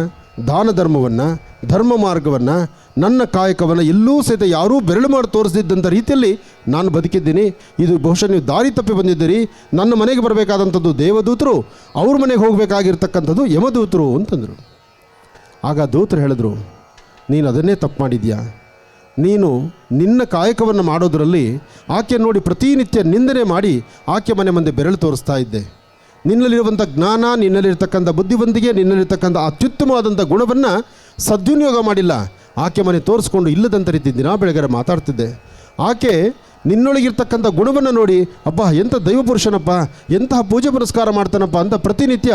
ದಾನ ಧರ್ಮವನ್ನು, ಧರ್ಮ ಮಾರ್ಗವನ್ನು, ನನ್ನ ಕಾಯಕವನ್ನು ಎಲ್ಲೂ ಸಹಿತ ಯಾರೂ ಬೆರಳು ಮಾಡಿ ತೋರಿಸಿದ್ದಂಥ ರೀತಿಯಲ್ಲಿ ನಾನು ಬದುಕಿದ್ದೀನಿ. ಇದು ಬಹುಶಃ ನೀವು ದಾರಿ ತಪ್ಪಿ ಬಂದಿದ್ದೀರಿ. ನನ್ನ ಮನೆಗೆ ಬರಬೇಕಾದಂಥದ್ದು ದೇವದೂತರು, ಅವ್ರ ಮನೆಗೆ ಹೋಗಬೇಕಾಗಿರ್ತಕ್ಕಂಥದ್ದು ಯಮದೂತರು ಅಂತಂದರು. ಆಗ ದೂತರು ಹೇಳಿದ್ರು, ನೀನು ಅದನ್ನೇ ತಪ್ಪು ಮಾಡಿದ್ಯಾ. ನೀನು ನಿನ್ನ ಕಾಯಕವನ್ನು ಮಾಡೋದರಲ್ಲಿ ಆಕೆ ನೋಡಿ ಪ್ರತಿನಿತ್ಯ ನಿಂದನೆ ಮಾಡಿ ಆಕೆ ಮನೆ ಮುಂದೆ ಬೆರಳು ತೋರಿಸ್ತಾ ಇದ್ದೆ. ನಿನ್ನಲ್ಲಿರುವಂಥ ಜ್ಞಾನ, ನಿನ್ನಲ್ಲಿರ್ತಕ್ಕಂಥ ಬುದ್ಧಿವಂತಿಕೆ, ನಿನ್ನಲ್ಲಿರ್ತಕ್ಕಂಥ ಅತ್ಯುತ್ತಮವಾದಂಥ ಗುಣವನ್ನು ಸದ್ವಿನಿಯೋಗ ಮಾಡಿಲ್ಲ. ಆಕೆ ಮನೆ ತೋರಿಸ್ಕೊಂಡು ಇಲ್ಲದಂಥ ರೀತಿ ದಿನ ಬೆಳಗ್ಗೆ ಮಾತಾಡ್ತಿದ್ದೆ. ಆಕೆ ನಿನ್ನೊಳಗಿರ್ತಕ್ಕಂಥ ಗುಣವನ್ನು ನೋಡಿ, ಅಬ್ಬಾ ಎಂಥ ದೈವಪುರುಷನಪ್ಪ, ಎಂತಹ ಪೂಜೆ ಪುರಸ್ಕಾರ ಮಾಡ್ತಾನಪ್ಪ ಅಂತ ಪ್ರತಿನಿತ್ಯ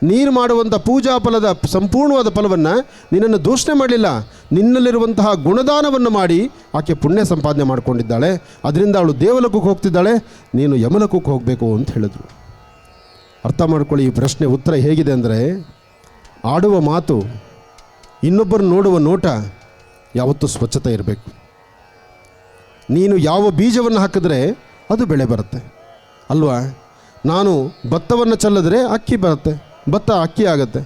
ನೀನು ಮಾಡುವಂಥ ಪೂಜಾ ಫಲದ ಸಂಪೂರ್ಣವಾದ ಫಲವನ್ನು ನಿನ್ನನ್ನು ದೂಷಣೆ ಮಾಡಲಿಲ್ಲ. ನಿನ್ನಲ್ಲಿರುವಂತಹ ಗುಣದಾನವನ್ನು ಮಾಡಿ ಆಕೆ ಪುಣ್ಯ ಸಂಪಾದನೆ ಮಾಡಿಕೊಂಡಿದ್ದಾಳೆ. ಅದರಿಂದ ಅವಳು ದೇವಲೋಕಕ್ಕೆ ಹೋಗ್ತಿದ್ದಾಳೆ, ನೀನು ಯಮಲೋಕಕ್ಕೆ ಹೋಗಬೇಕು ಅಂತ ಹೇಳಿದ್ರು. ಅರ್ಥ ಮಾಡ್ಕೊಳ್ಳಿ, ಈ ಪ್ರಶ್ನೆ ಉತ್ತರ ಹೇಗಿದೆ ಅಂದರೆ, ಆಡುವ ಮಾತು, ಇನ್ನೊಬ್ಬರು ನೋಡುವ ನೋಟ ಯಾವತ್ತೂ ಸ್ವಚ್ಛತೆ ಇರಬೇಕು. ನೀನು ಯಾವ ಬೀಜವನ್ನು ಹಾಕಿದ್ರೆ ಅದು ಬೆಳೆ ಬರುತ್ತೆ ಅಲ್ವಾ. ನಾನು ಭತ್ತವನ್ನು ಚೆಲ್ಲಿದ್ರೆ ಅಕ್ಕಿ ಬರುತ್ತೆ, ಭತ್ತ ಅಕ್ಕಿ ಆಗುತ್ತೆ.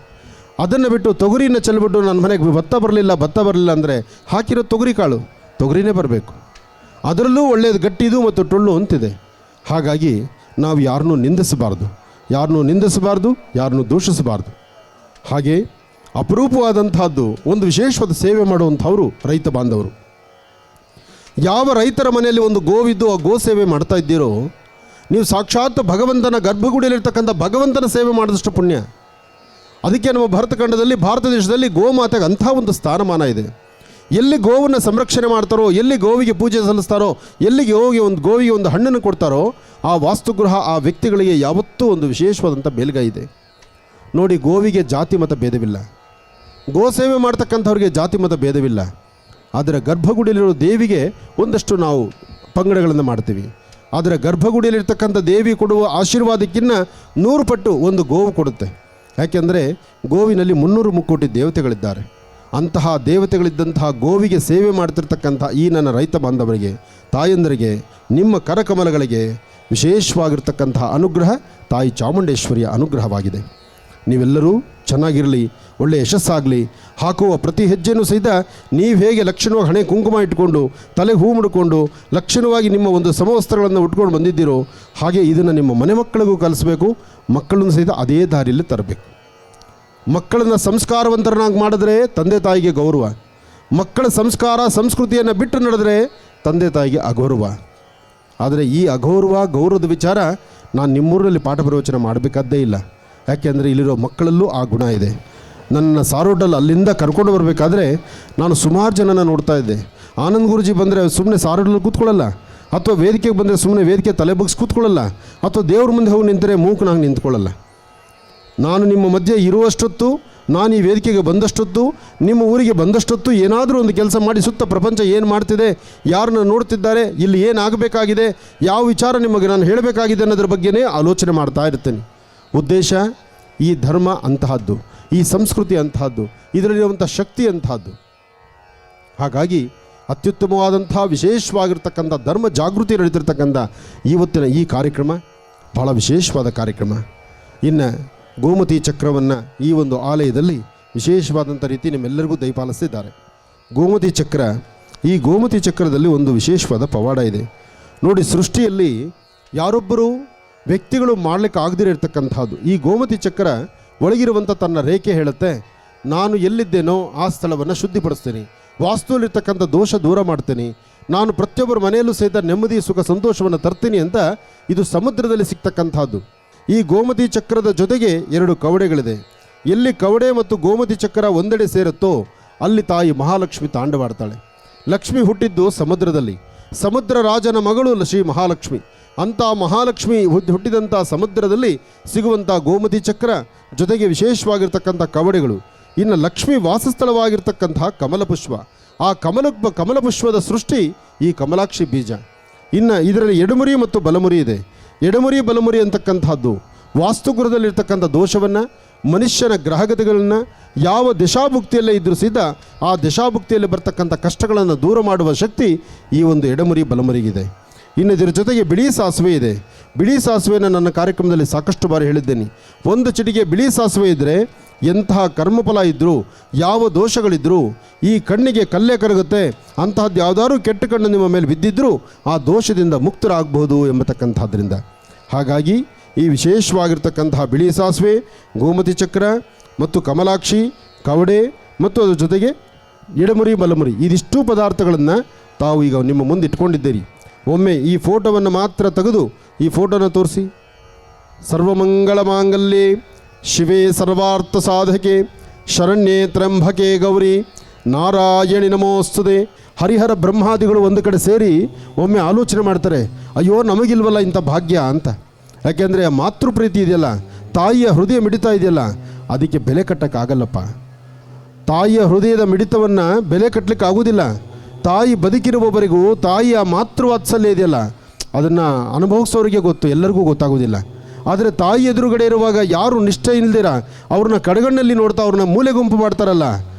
ಅದನ್ನು ಬಿಟ್ಟು ತೊಗರಿನ ಚೆಲ್ಬಿಟ್ಟು ನನ್ನ ಮನೆಗೆ ಭತ್ತ ಬರಲಿಲ್ಲ ಅಂದರೆ ಹಾಕಿರೋ ತೊಗರಿ ಕಾಳು ತೊಗರಿನೇ ಬರಬೇಕು. ಅದರಲ್ಲೂ ಒಳ್ಳೆಯದು ಗಟ್ಟಿದು ಮತ್ತು ಟೊಳ್ಳು ಅಂತಿದೆ. ಹಾಗಾಗಿ ನಾವು ಯಾರನ್ನೂ ನಿಂದಿಸಬಾರ್ದು, ಯಾರನ್ನೂ ದೂಷಿಸಬಾರ್ದು. ಹಾಗೆ ಅಪರೂಪವಾದಂತಹದ್ದು ಒಂದು ವಿಶೇಷವಾದ ಸೇವೆ ಮಾಡುವಂಥವರು ರೈತ ಬಾಂಧವರು. ಯಾವ ರೈತರ ಮನೆಯಲ್ಲಿ ಒಂದು ಗೋವಿದ್ದು ಆ ಗೋ ಸೇವೆ ಮಾಡ್ತಾ ಇದ್ದೀರೋ, ನೀವು ಸಾಕ್ಷಾತ್ ಭಗವಂತನ ಗರ್ಭಗುಡಿಯಲ್ಲಿರ್ತಕ್ಕಂಥ ಭಗವಂತನ ಸೇವೆ ಮಾಡಿದಷ್ಟು ಪುಣ್ಯ. ಅದಕ್ಕೆ ನಮ್ಮ ಭಾರತ ದೇಶದಲ್ಲಿ ಗೋಮಾತೆಗೆ ಅಂಥ ಒಂದು ಸ್ಥಾನಮಾನ ಇದೆ. ಎಲ್ಲಿ ಗೋವನ್ನು ಸಂರಕ್ಷಣೆ ಮಾಡ್ತಾರೋ, ಎಲ್ಲಿ ಗೋವಿಗೆ ಪೂಜೆ ಸಲ್ಲಿಸ್ತಾರೋ, ಎಲ್ಲಿಗೆ ಹೋಗಿ ಗೋವಿಗೆ ಒಂದು ಹಣ್ಣನ್ನು ಕೊಡ್ತಾರೋ, ಆ ವಾಸ್ತುಗೃಹ ಆ ವ್ಯಕ್ತಿಗಳಿಗೆ ಯಾವತ್ತೂ ಒಂದು ವಿಶೇಷವಾದಂಥ ಮೇಲ್ಗೈ ಇದೆ. ನೋಡಿ, ಗೋವಿಗೆ ಜಾತಿ ಮತ ಭೇದವಿಲ್ಲ, ಗೋ ಸೇವೆ ಮಾಡ್ತಕ್ಕಂಥವ್ರಿಗೆ ಜಾತಿ ಮತ ಭೇದವಿಲ್ಲ. ಆದರೆ ಗರ್ಭಗುಡಿಯಲ್ಲಿರೋ ದೇವಿಗೆ ಒಂದಷ್ಟು ನಾವು ಪಂಗಡಗಳನ್ನು ಮಾಡ್ತೀವಿ. ಆದರೆ ಗರ್ಭಗುಡಿಯಲ್ಲಿರ್ತಕ್ಕಂಥ ದೇವಿ ಕೊಡುವ ಆಶೀರ್ವಾದಕ್ಕಿಂತ 100 ಪಟ್ಟು ಒಂದು ಗೋವು ಕೊಡುತ್ತೆ. ಯಾಕೆಂದರೆ ಗೋವಿನಲ್ಲಿ 300 ಮುಕ್ಕೋಟಿ ದೇವತೆಗಳಿದ್ದಾರೆ. ಅಂತಹ ದೇವತೆಗಳಿದ್ದಂತಹ ಗೋವಿಗೆ ಸೇವೆ ಮಾಡ್ತಿರ್ತಕ್ಕಂಥ ಈ ನನ್ನ ರೈತ ಬಾಂಧವರಿಗೆ, ತಾಯಂದರಿಗೆ, ನಿಮ್ಮ ಕರಕಮಲಗಳಿಗೆ ವಿಶೇಷವಾಗಿರ್ತಕ್ಕಂತಹ ಅನುಗ್ರಹ ತಾಯಿ ಚಾಮುಂಡೇಶ್ವರಿಯ ಅನುಗ್ರಹವಾಗಿದೆ. ನೀವೆಲ್ಲರೂ ಚೆನ್ನಾಗಿರಲಿ, ಒಳ್ಳೆಯ ಯಶಸ್ಸಾಗಲಿ. ಹಾಕುವ ಪ್ರತಿ ಹೆಜ್ಜೆನೂ ಸಹಿತ ನೀವು ಹೇಗೆ ಲಕ್ಷಣವಾಗಿ ಹಣೆ ಕುಂಕುಮ ಇಟ್ಕೊಂಡು ತಲೆಗೆ ಹೂ ಮುಡ್ಕೊಂಡು ಲಕ್ಷಣವಾಗಿ ನಿಮ್ಮ ಒಂದು ಸಮವಸ್ತ್ರಗಳನ್ನು ಉಟ್ಕೊಂಡು ಬಂದಿದ್ದೀರೋ, ಹಾಗೆ ಇದನ್ನು ನಿಮ್ಮ ಮನೆ ಮಕ್ಕಳಿಗೂ ಕಲಿಸ್ಬೇಕು. ಮಕ್ಕಳನ್ನು ಸಹಿತ ಅದೇ ದಾರಿಯಲ್ಲಿ ತರಬೇಕು. ಮಕ್ಕಳನ್ನು ಸಂಸ್ಕಾರವಂತರನ್ನಾಗಿ ಮಾಡಿದ್ರೆ ತಂದೆ ತಾಯಿಗೆ ಗೌರವ. ಮಕ್ಕಳ ಸಂಸ್ಕಾರ ಸಂಸ್ಕೃತಿಯನ್ನು ಬಿಟ್ಟು ನಡೆದರೆ ತಂದೆ ತಾಯಿಗೆ ಅಗೌರವ. ಆದರೆ ಈ ಗೌರವದ ವಿಚಾರ ನಾನು ನಿಮ್ಮೂರಲ್ಲಿ ಪಾಠ ಪ್ರವಚನ ಮಾಡಬೇಕಾದ್ದೇ ಇಲ್ಲ. ಯಾಕೆಂದರೆ ಇಲ್ಲಿರೋ ಮಕ್ಕಳಲ್ಲೂ ಆ ಗುಣ ಇದೆ. ನನ್ನ ಸಾರೋಟಲ್ಲಿ ಅಲ್ಲಿಂದ ಕರ್ಕೊಂಡು ಬರಬೇಕಾದ್ರೆ ನಾನು ಸುಮಾರು ಜನನ ನೋಡ್ತಾ ಇದ್ದೆ. ಆನಂದ್ ಗುರುಜಿ ಬಂದರೆ ಸುಮ್ಮನೆ ಸಾರೋಟಲ್ಲಿ ಕೂತ್ಕೊಳ್ಳಲ್ಲ, ಅಥವಾ ವೇದಿಕೆಗೆ ಬಂದರೆ ಸುಮ್ಮನೆ ವೇದಿಕೆ ತಲೆ ಬಗ್ಸಿ ಕೂತ್ಕೊಳ್ಳಲ್ಲ, ಅಥವಾ ದೇವ್ರ ಮುಂದೆ ಹೋಗಿ ನಿಂತರೆ ಮೂಕನಾಗಿ ನಿಂತ್ಕೊಳ್ಳಲ್ಲ. ನಾನು ನಿಮ್ಮ ಮಧ್ಯೆ ಇರುವಷ್ಟೊತ್ತು, ನಾನು ಈ ವೇದಿಕೆಗೆ ಬಂದಷ್ಟೊತ್ತು, ನಿಮ್ಮ ಊರಿಗೆ ಬಂದಷ್ಟೊತ್ತು ಏನಾದರೂ ಒಂದು ಕೆಲಸ ಮಾಡಿ ಸುತ್ತ ಪ್ರಪಂಚ ಏನು ಮಾಡ್ತಿದೆ, ಯಾರನ್ನ ನೋಡ್ತಿದ್ದಾರೆ, ಇಲ್ಲಿ ಏನಾಗಬೇಕಾಗಿದೆ, ಯಾವ ವಿಚಾರ ನಿಮಗೆ ನಾನು ಹೇಳಬೇಕಾಗಿದೆ ಅನ್ನೋದ್ರ ಬಗ್ಗೆನೇ ಆಲೋಚನೆ ಮಾಡ್ತಾ ಇರ್ತೇನೆ. ಉದ್ದೇಶ, ಈ ಧರ್ಮ ಅಂತಹದ್ದು, ಈ ಸಂಸ್ಕೃತಿ ಅಂತಹದ್ದು, ಇದರಲ್ಲಿರುವಂಥ ಶಕ್ತಿ ಅಂತಹದ್ದು. ಹಾಗಾಗಿ ಅತ್ಯುತ್ತಮವಾದಂಥ ವಿಶೇಷವಾಗಿರ್ತಕ್ಕಂಥ ಧರ್ಮ ಜಾಗೃತಿ ನಡೀತಿರ್ತಕ್ಕಂಥ ಇವತ್ತಿನ ಈ ಕಾರ್ಯಕ್ರಮ ಭಾಳ ವಿಶೇಷವಾದ ಕಾರ್ಯಕ್ರಮ. ಇನ್ನು ಗೋಮತಿ ಚಕ್ರವನ್ನು ಈ ಒಂದು ಆಲಯದಲ್ಲಿ ವಿಶೇಷವಾದಂಥ ರೀತಿ ನಿಮ್ಮೆಲ್ಲರಿಗೂ ದಯಪಾಲಿಸ್ತಿದ್ದಾರೆ. ಈ ಗೋಮತಿ ಚಕ್ರದಲ್ಲಿ ಒಂದು ವಿಶೇಷವಾದ ಪವಾಡ ಇದೆ ನೋಡಿ. ಸೃಷ್ಟಿಯಲ್ಲಿ ಯಾರೊಬ್ಬರು ವ್ಯಕ್ತಿಗಳು ಮಾಡಲಿಕ್ಕೆ ಆಗದಿರೋ ಇರ್ತಕ್ಕಂಥದ್ದು ಈ ಗೋಮತಿ ಚಕ್ರ ಒಳಗಿರುವಂಥ ತನ್ನ ರೇಖೆ ಹೇಳುತ್ತೆ, ನಾನು ಎಲ್ಲಿದ್ದೇನೋ ಆ ಸ್ಥಳವನ್ನು ಶುದ್ಧಿಪಡಿಸ್ತೀನಿ, ವಾಸ್ತುವಲ್ಲಿರ್ತಕ್ಕಂಥ ದೋಷ ದೂರ ಮಾಡ್ತೀನಿ, ನಾನು ಪ್ರತಿಯೊಬ್ಬರ ಮನೆಯಲ್ಲೂ ಸಹಿತ ನೆಮ್ಮದಿ ಸುಖ ಸಂತೋಷವನ್ನು ತರ್ತೀನಿ ಅಂತ ಇದು ಸಮುದ್ರದಲ್ಲಿ ಸಿಗ್ತಕ್ಕಂಥದ್ದು. ಈ ಗೋಮತಿ ಚಕ್ರದ ಜೊತೆಗೆ 2 ಕವಡೆಗಳಿದೆ. ಎಲ್ಲಿ ಕವಡೆ ಮತ್ತು ಗೋಮತಿ ಚಕ್ರ ಒಂದೆಡೆ ಸೇರುತ್ತೋ ಅಲ್ಲಿ ತಾಯಿ ಮಹಾಲಕ್ಷ್ಮಿ ತಾಂಡವಾಡ್ತಾಳೆ. ಲಕ್ಷ್ಮಿ ಹುಟ್ಟಿದ್ದು ಸಮುದ್ರದಲ್ಲಿ, ಸಮುದ್ರ ರಾಜನ ಮಗಳು ಶ್ರೀ ಮಹಾಲಕ್ಷ್ಮಿ. ಅಂಥ ಮಹಾಲಕ್ಷ್ಮಿ ಹುಟ್ಟಿದಂಥ ಸಮುದ್ರದಲ್ಲಿ ಸಿಗುವಂಥ ಗೋಮತಿ ಚಕ್ರ ಜೊತೆಗೆ ವಿಶೇಷವಾಗಿರ್ತಕ್ಕಂಥ ಕವಡೆಗಳು. ಇನ್ನು ಲಕ್ಷ್ಮಿ ವಾಸಸ್ಥಳವಾಗಿರ್ತಕ್ಕಂತಹ ಕಮಲಪುಷ್ಪ, ಆ ಕಮಲಪುಷ್ಪದ ಸೃಷ್ಟಿ ಈ ಕಮಲಾಕ್ಷಿ ಬೀಜ. ಇನ್ನು ಇದರಲ್ಲಿ ಎಡಮುರಿ ಮತ್ತು ಬಲಮುರಿ ಇದೆ. ಎಡಮುರಿ ಬಲಮುರಿ ಅಂತಕ್ಕಂಥದ್ದು ವಾಸ್ತುಗೃಹದಲ್ಲಿರ್ತಕ್ಕಂಥ ದೋಷವನ್ನು ಮನುಷ್ಯನ ಗ್ರಹಗತಿಗಳನ್ನು ಯಾವ ದಶಾಭುಕ್ತಿಯಲ್ಲೇ ಇದ್ದರೂ ಸಹಿತ ಆ ದಶಾಭುಕ್ತಿಯಲ್ಲಿ ಬರ್ತಕ್ಕಂಥ ಕಷ್ಟಗಳನ್ನು ದೂರ ಮಾಡುವ ಶಕ್ತಿ ಈ ಒಂದು ಎಡಮುರಿ ಬಲಮುರಿಗಿದೆ. ಇನ್ನು ಇದರ ಜೊತೆಗೆ ಬಿಳಿ ಸಾಸಿವೆ ಇದೆ. ಬಿಳಿ ಸಾಸಿವೆಯನ್ನು ನನ್ನ ಕಾರ್ಯಕ್ರಮದಲ್ಲಿ ಸಾಕಷ್ಟು ಬಾರಿ ಹೇಳಿದ್ದೇನೆ. ಒಂದು ಚಿಟಿಕೆ ಬಿಳಿ ಸಾಸಿವೆ ಇದ್ದರೆ ಎಂತಹ ಕರ್ಮಫಲ ಇದ್ದರೂ, ಯಾವ ದೋಷಗಳಿದ್ದರೂ, ಈ ಕಣ್ಣಿಗೆ ಕಲ್ಲೇ ಕರಗುತ್ತೆ, ಅಂತಹದ್ದು ಯಾವುದಾದ್ರೂ ಕೆಟ್ಟ ಕಣ್ಣು ನಿಮ್ಮ ಮೇಲೆ ಬಿದ್ದಿದ್ದರೂ ಆ ದೋಷದಿಂದ ಮುಕ್ತರಾಗಬಹುದು ಎಂಬತಕ್ಕಂಥದ್ರಿಂದ. ಹಾಗಾಗಿ ಈ ವಿಶೇಷವಾಗಿರ್ತಕ್ಕಂತಹ ಬಿಳಿ ಸಾಸಿವೆ, ಗೋಮತಿ ಚಕ್ರ ಮತ್ತು ಕಮಲಾಕ್ಷಿ, ಕವಡೆ ಮತ್ತು ಅದರ ಜೊತೆಗೆ ಎಡಮುರಿ ಬಲಮುರಿ ಇದಿಷ್ಟು ಪದಾರ್ಥಗಳನ್ನು ತಾವು ಈಗ ನಿಮ್ಮ ಮುಂದೆ ಇಟ್ಕೊಂಡಿದ್ದೀರಿ. ಒಮ್ಮೆ ಈ ಫೋಟೋವನ್ನು ಮಾತ್ರ ತೆಗೆದು ಈ ಫೋಟೋನ ತೋರಿಸಿ. ಸರ್ವಮಂಗಳ ಮಾಂಗಲ್ಯೆ ಶಿವೇ ಸರ್ವಾರ್ಥ ಸಾಧಕೆ ಶರಣ್ಯೇ ತ್ರ್ಯಂಬಕೆ ಗೌರಿ ನಾರಾಯಣಿ ನಮೋಸ್ತುತೆ. ಹರಿಹರ ಬ್ರಹ್ಮಾದಿಗಳು ಒಂದು ಕಡೆ ಸೇರಿ ಒಮ್ಮೆ ಆಲೋಚನೆ ಮಾಡ್ತಾರೆ, ಅಯ್ಯೋ ನಮಗಿಲ್ವಲ್ಲ ಇಂಥ ಭಾಗ್ಯ ಅಂತ. ಯಾಕೆಂದರೆ ಆ ಮಾತೃಪ್ರೀತಿ ಇದೆಯಲ್ಲ, ತಾಯಿಯ ಹೃದಯ ಮಿಡಿತ ಇದೆಯಲ್ಲ, ಅದಕ್ಕೆ ಬೆಲೆ ಕಟ್ಟೋಕ್ಕಾಗಲ್ಲಪ್ಪ. ತಾಯಿಯ ಹೃದಯದ ಮಿಡಿತವನ್ನು ಬೆಲೆ ಕಟ್ಟಲಿಕ್ಕೆ ಆಗೋದಿಲ್ಲ. ತಾಯಿ ಬದುಕಿರುವವರೆಗೂ ತಾಯಿಯ ಮಾತೃವಾತ್ಸಲ್ಯ ಇದೆಯಲ್ಲ, ಅದನ್ನು ಅನುಭವಿಸೋರಿಗೆ ಗೊತ್ತು, ಎಲ್ಲರಿಗೂ ಗೊತ್ತಾಗೋದಿಲ್ಲ. ಆದರೆ ತಾಯಿ ಎದುರುಗಡೆ ಇರುವಾಗ ಯಾರು ನಿಷ್ಠೆ ಇಲ್ದಿರ ಅವ್ರನ್ನ ಕಡೆಗಣ್ಣಲ್ಲಿ ನೋಡ್ತಾ ಅವ್ರನ್ನ ಮೂಲೆ ಗುಂಪು ಮಾಡ್ತಾರಲ್ಲ,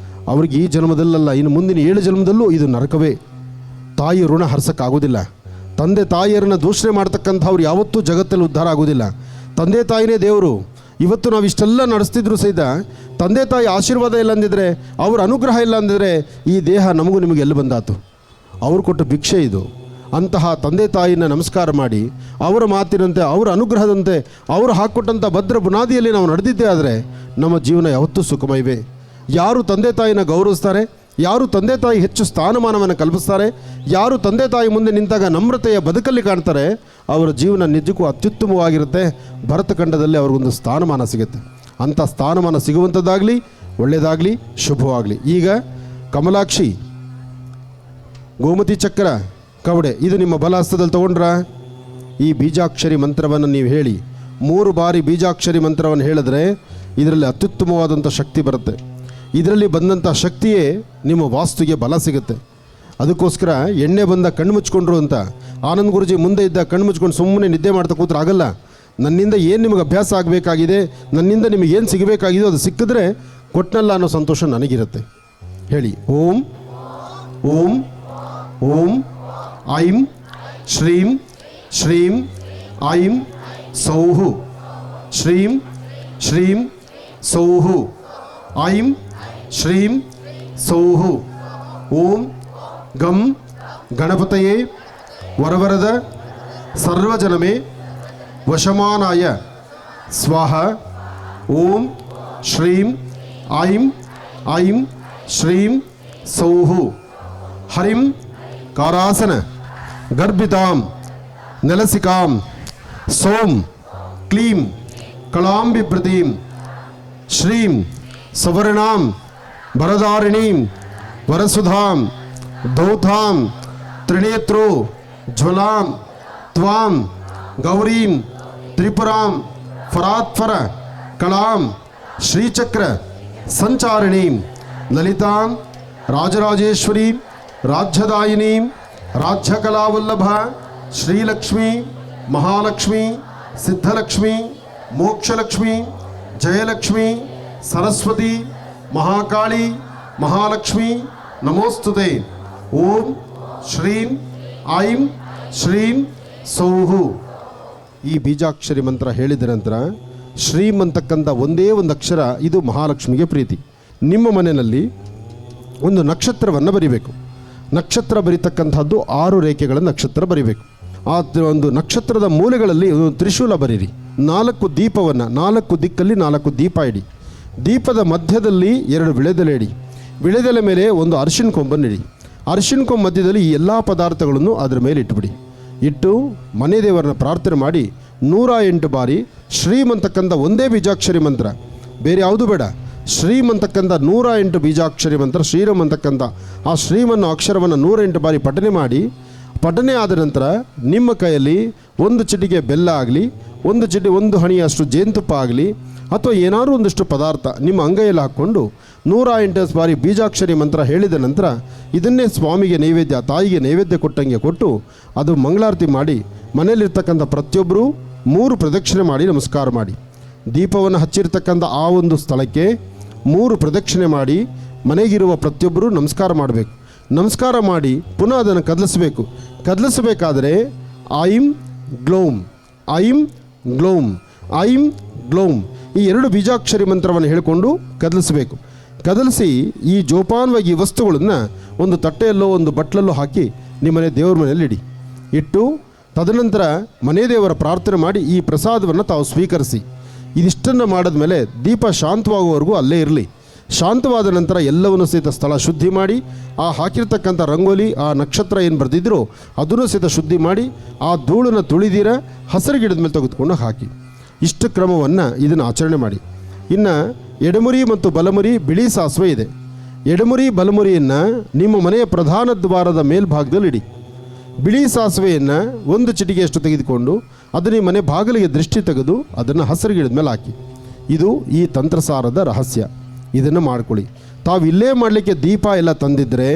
ಅವ್ರಿಗೆ ಈ ಜನ್ಮದಲ್ಲಲ್ಲ ಇನ್ನು ಮುಂದಿನ 7 ಜನ್ಮದಲ್ಲೂ ಇದು ನರಕವೇ. ತಾಯಿ ಋಣ ಹರಿಸೋಕ್ಕಾಗೋದಿಲ್ಲ. ತಂದೆ ತಾಯಿಯರನ್ನು ದೂಷಣೆ ಮಾಡ್ತಕ್ಕಂಥವ್ರು ಯಾವತ್ತೂ ಜಗತ್ತಲ್ಲಿ ಉದ್ಧಾರ ಆಗೋದಿಲ್ಲ. ತಂದೆ ತಾಯಿನೇ ದೇವರು. ಇವತ್ತು ನಾವು ಇಷ್ಟೆಲ್ಲ ನಡೆಸ್ತಿದ್ರು ಸಹಿತ ತಂದೆ ತಾಯಿ ಆಶೀರ್ವಾದ ಇಲ್ಲ ಅಂದಿದ್ರೆ, ಅವ್ರ ಅನುಗ್ರಹ ಇಲ್ಲ ಅಂದಿದ್ರೆ ಈ ದೇಹ ನಮಗೂ ನಿಮಗೆ ಎಲ್ಲಿ ಬಂದಾತು? ಅವ್ರು ಕೊಟ್ಟ ಭಿಕ್ಷೆ ಇದು. ಅಂತಹ ತಂದೆ ತಾಯಿನ ನಮಸ್ಕಾರ ಮಾಡಿ ಅವರ ಮಾತಿನಂತೆ, ಅವರ ಅನುಗ್ರಹದಂತೆ, ಅವರು ಹಾಕ್ಕೊಟ್ಟಂಥ ಭದ್ರ ಬುನಾದಿಯಲ್ಲಿ ನಾವು ನಡೆದಿದ್ದೇ ಆದರೆ ನಮ್ಮ ಜೀವನ ಯಾವತ್ತೂ ಸುಖಮಯವೇ. ಯಾರು ತಂದೆ ತಾಯಿನ ಗೌರವಿಸ್ತಾರೆ, ಯಾರು ತಂದೆ ತಾಯಿ ಹೆಚ್ಚು ಸ್ಥಾನಮಾನವನ್ನು ಕಲ್ಪಿಸ್ತಾರೆ, ಯಾರು ತಂದೆ ತಾಯಿ ಮುಂದೆ ನಿಂತಾಗ ನಮ್ರತೆಯ ಬದುಕಲ್ಲಿ ಕಾಣ್ತಾರೆ, ಅವರ ಜೀವನ ನಿಜಕ್ಕೂ ಅತ್ಯುತ್ತಮವಾಗಿರುತ್ತೆ. ಭರತಖಂಡದಲ್ಲಿ ಅವ್ರಿಗೊಂದು ಸ್ಥಾನಮಾನ ಸಿಗುತ್ತೆ. ಅಂಥ ಸ್ಥಾನಮಾನ ಸಿಗುವಂಥದ್ದಾಗಲಿ, ಒಳ್ಳೆಯದಾಗಲಿ, ಶುಭವಾಗಲಿ. ಈಗ ಕಮಲಾಕ್ಷಿ, ಗೋಮತಿ ಚಕ್ರ, ಕವಡೆ ಇದು ನಿಮ್ಮ ಬಲಹಸ್ತದಲ್ಲಿ ತೊಗೊಂಡ್ರ ಈ ಬೀಜಾಕ್ಷರಿ ಮಂತ್ರವನ್ನು ನೀವು ಹೇಳಿ 3 ಬಾರಿ ಬೀಜಾಕ್ಷರಿ ಮಂತ್ರವನ್ನು ಹೇಳಿದ್ರೆ ಇದರಲ್ಲಿ ಅತ್ಯುತ್ತಮವಾದಂಥ ಶಕ್ತಿ ಬರುತ್ತೆ. ಇದರಲ್ಲಿ ಬಂದಂಥ ಶಕ್ತಿಯೇ ನಿಮ್ಮ ವಾಸ್ತುಗೆ ಬಲ ಸಿಗುತ್ತೆ. ಅದಕ್ಕೋಸ್ಕರ ಎಣ್ಣೆ ಬಂದ ಕಣ್ಣು ಮುಚ್ಕೊಂಡ್ರು ಅಂತ ಆನಂದ್ ಗುರುಜಿ ಮುಂದೆ ಇದ್ದ ಕಣ್ಣು ಮುಚ್ಕೊಂಡು ಸುಮ್ಮನೆ ನಿದ್ದೆ ಮಾಡ್ತಾ ಕೂತ್ರೆ ಆಗಲ್ಲ. ನನ್ನಿಂದ ಏನು ನಿಮಗೆ ಅಭ್ಯಾಸ ಆಗಬೇಕಾಗಿದೆ, ನನ್ನಿಂದ ನಿಮಗೆ ಏನು ಸಿಗಬೇಕಾಗಿದೆಯೋ ಅದು ಸಿಕ್ಕಿದ್ರೆ ಕೊಟ್ಟನಲ್ಲ ಅನ್ನೋ ಸಂತೋಷ ನನಗಿರುತ್ತೆ. ಹೇಳಿ ಓಂ ಓಂ ಓಂ ಐಂ ಶ್ರೀಂ ಶ್ರೀಂ ಐಂ ಸೌಹು ಶ್ರೀಂ ಶ್ರೀಂ ಸೌಹು ಐಂ ಶ್ರೀಂ ಸೌಹು. ಓಂ ಗಂ ಗಣಪತಯೇ ವರವರದ ಸರ್ವಜನಮೇ ವಶಮಾನಾಯ ಸ್ವಾಹ. ಓಂ ಶ್ರೀಂ ಐಂ ಐಂ ಶ್ರೀಂ ಸೌಹು. ಹರಿಂ ಕಾರಾಸನ ಗರ್ಭಿತಾಂ ನೆಲಸಿಕಾಂ ಸೋಂ ಕ್ಲೀಂ ಕಳಾಂ ಬಿಭ್ರತೀಂ ಶ್ರೀಂ ಸವರ್ಣಾಂ ವರದಾರಿಣೀಂ ವರಸುಧಾಂ ದೌತಾಂ ತ್ರಿನೇತ್ರೋ ಜ್ವಲಾಂ ತ್ವಾಂ ಗೌರೀಂ ತ್ರಿಪುರಾಂ ಫರಾತ್ಫರ ಕಳಾಂ ಶ್ರೀಚಕ್ರ ಸಂಚಾರಿಣೀಂ ಲಲಿತಾಂ ರಾಜರಾಜೇಶ್ವರೀಂ ರಾಜ್ಯದಾಯಿನೀಂ ರಾಜ್ಯಕಲಾವಲ್ಲಭ ಶ್ರೀಲಕ್ಷ್ಮೀ ಮಹಾಲಕ್ಷ್ಮೀ ಸಿದ್ಧಲಕ್ಷ್ಮೀ ಮೋಕ್ಷಲಕ್ಷ್ಮೀ ಜಯಲಕ್ಷ್ಮೀ ಸರಸ್ವತಿ ಮಹಾಕಾಳಿ ಮಹಾಲಕ್ಷ್ಮೀ ನಮೋಸ್ತುತೆ. ಓಂ ಶ್ರೀಂ ಐಂ ಶ್ರೀಂ ಸೌಹು. ಈ ಬೀಜಾಕ್ಷರಿ ಮಂತ್ರ ಹೇಳಿದ ನಂತರ ಶ್ರೀಂ ಅಂತಕ್ಕಂಥ ಒಂದೇ ಒಂದು ಅಕ್ಷರ, ಇದು ಮಹಾಲಕ್ಷ್ಮಿಗೆ ಪ್ರೀತಿ. ನಿಮ್ಮ ಮನೆಯಲ್ಲಿ ಒಂದು ನಕ್ಷತ್ರವನ್ನು ಬರಿಬೇಕು. ನಕ್ಷತ್ರ ಬರೀತಕ್ಕಂಥದ್ದು 6 ರೇಖೆಗಳ ನಕ್ಷತ್ರ ಬರಿಬೇಕು. ಆ ಒಂದು ನಕ್ಷತ್ರದ ಮೂಲೆಗಳಲ್ಲಿ ಒಂದು ತ್ರಿಶೂಲ ಬರೀರಿ. 4 ದೀಪವನ್ನು 4 ದಿಕ್ಕಲ್ಲಿ 4 ದೀಪ ಇಡಿ. ದೀಪದ ಮಧ್ಯದಲ್ಲಿ 2 ವಿಳೆದೆಲೆ ಇಡಿ. ವಿಳೆದೆಲೆ ಮೇಲೆ ಒಂದು ಅರಿಶಿಣ ಕೊಂಬನ್ನು ಇಡಿ. ಅರಿಶಿಣ ಕೊಂಬ ಮಧ್ಯದಲ್ಲಿ ಈ ಎಲ್ಲ ಪದಾರ್ಥಗಳನ್ನು ಅದರ ಮೇಲೆ ಇಟ್ಬಿಡಿ. ಇಟ್ಟು ಮನೆ ದೇವರನ್ನ ಪ್ರಾರ್ಥನೆ ಮಾಡಿ 108 ಬಾರಿ ಶ್ರೀಂ ಅಂತಕ್ಕಂಥ ಒಂದೇ ಬೀಜಾಕ್ಷರಿ ಮಂತ್ರ, ಬೇರೆ ಯಾವುದು ಬೇಡ. ಶ್ರೀಂ ಅಂತಕ್ಕಂಥ 108 ಬೀಜಾಕ್ಷರಿ ಮಂತ್ರ, ಶ್ರೀರಂ ಅಂತಕ್ಕಂಥ ಆ ಶ್ರೀಮನ್ನು ಅಕ್ಷರವನ್ನು 108 ಬಾರಿ ಪಠನೆ ಮಾಡಿ, ಪಠನೆ ಆದ ನಂತರ ನಿಮ್ಮ ಕೈಯಲ್ಲಿ 1 ಚಿಟಿಕೆ ಬೆಲ್ಲ ಆಗಲಿ, 1 ಹನಿಯಷ್ಟು ಜೇನುತುಪ್ಪ ಆಗಲಿ, ಅಥವಾ ಏನಾದರೂ ಒಂದಷ್ಟು ಪದಾರ್ಥ ನಿಮ್ಮ ಅಂಗೈಯಲ್ಲಿ ಹಾಕ್ಕೊಂಡು 108 ಬಾರಿ ಬೀಜಾಕ್ಷರಿ ಮಂತ್ರ ಹೇಳಿದ ನಂತರ ಇದನ್ನೇ ಸ್ವಾಮಿಗೆ ನೈವೇದ್ಯ, ತಾಯಿಗೆ ನೈವೇದ್ಯ ಕೊಟ್ಟಂಗೆ ಕೊಟ್ಟು ಅದು ಮಂಗಳಾರತಿ ಮಾಡಿ ಮನೆಯಲ್ಲಿರ್ತಕ್ಕಂಥ ಪ್ರತಿಯೊಬ್ಬರೂ 3 ಪ್ರದಕ್ಷಿಣೆ ಮಾಡಿ ನಮಸ್ಕಾರ ಮಾಡಿ. ದೀಪವನ್ನು ಹಚ್ಚಿರ್ತಕ್ಕಂಥ ಆ ಒಂದು ಸ್ಥಳಕ್ಕೆ 3 ಪ್ರದಕ್ಷಿಣೆ ಮಾಡಿ ಮನೆಗಿರುವ ಪ್ರತಿಯೊಬ್ಬರೂ ನಮಸ್ಕಾರ ಮಾಡಬೇಕು. ನಮಸ್ಕಾರ ಮಾಡಿ ಪುನಃ ಅದನ್ನು ಕದಲಿಸಬೇಕು. ಕದಲಿಸಬೇಕಾದರೆ ಐಂ ಗ್ಲೌಮ್, ಐಂ ಗ್ಲೌಮ್, ಐಂ ಗ್ಲೌಮ್ ಈ 2 ಬೀಜಾಕ್ಷರಿ ಮಂತ್ರವನ್ನು ಹೇಳಿಕೊಂಡು ಕದಲಿಸಬೇಕು. ಕದಲಿಸಿ ಈ ಜೋಪಾನವಾಗಿ ಈ ವಸ್ತುಗಳನ್ನು ಒಂದು ತಟ್ಟೆಯಲ್ಲೋ ಒಂದು ಬಟ್ಲಲ್ಲೋ ಹಾಕಿ ನಿಮ್ಮನೆ ದೇವ್ರ ಮನೆಯಲ್ಲಿ ಇಡಿ. ಇಟ್ಟು ತದನಂತರ ಮನೆ ದೇವರ ಪ್ರಾರ್ಥನೆ ಮಾಡಿ ಈ ಪ್ರಸಾದವನ್ನು ತಾವು ಸ್ವೀಕರಿಸಿ. ಇದಿಷ್ಟನ್ನು ಮಾಡಿದ ಮೇಲೆ ದೀಪ ಶಾಂತವಾಗುವವರೆಗೂ ಅಲ್ಲೇ ಇರಲಿ. ಶಾಂತವಾದ ನಂತರ ಎಲ್ಲವನ್ನು ಸಹಿತ ಸ್ಥಳ ಶುದ್ಧಿ ಮಾಡಿ ಆ ಹಾಕಿರ್ತಕ್ಕಂಥ ರಂಗೋಲಿ ಆ ನಕ್ಷತ್ರ ಏನು ಬರೆದಿದ್ರೋ ಅದನ್ನು ಸಹಿತ ಶುದ್ಧಿ ಮಾಡಿ ಆ ಧೂಳನ್ನು ತುಳಿದಿರ ಹಸಿರು ಗಿಡದ ಮೇಲೆ ತೆಗೆದುಕೊಂಡು ಹಾಕಿ. ಇಷ್ಟು ಕ್ರಮವನ್ನು ಇದನ್ನು ಆಚರಣೆ ಮಾಡಿ. ಇನ್ನು ಎಡಮುರಿ ಮತ್ತು ಬಲಮುರಿ ಬಿಳಿ ಸಾಸಿವೆ ಇದೆ. ಎಡಮುರಿ ಬಲಮುರಿಯನ್ನು ನಿಮ್ಮ ಮನೆಯ ಪ್ರಧಾನ ದ್ವಾರದ ಮೇಲ್ಭಾಗದಲ್ಲಿ ಇಡಿ. ಬಿಳಿ ಸಾಸಿವೆಯನ್ನು 1 ಚಿಟಿಕೆಯಷ್ಟು ತೆಗೆದುಕೊಂಡು ಅದನ್ನು ಮನೆ ಬಾಗಿಲಿಗೆ ದೃಷ್ಟಿ ತೆಗೆದು ಅದನ್ನು ಹಸಿರು ಗಿಡದ ಮೇಲೆ ಹಾಕಿ. ಇದು ಈ ತಂತ್ರಸಾರದ ರಹಸ್ಯ. ಇದನ್ನು ಮಾಡ್ಕೊಳ್ಳಿ. ತಾವು ಇಲ್ಲೇ ಮಾಡಲಿಕ್ಕೆ ದೀಪ ಎಲ್ಲ ತಂದಿದ್ದರೆ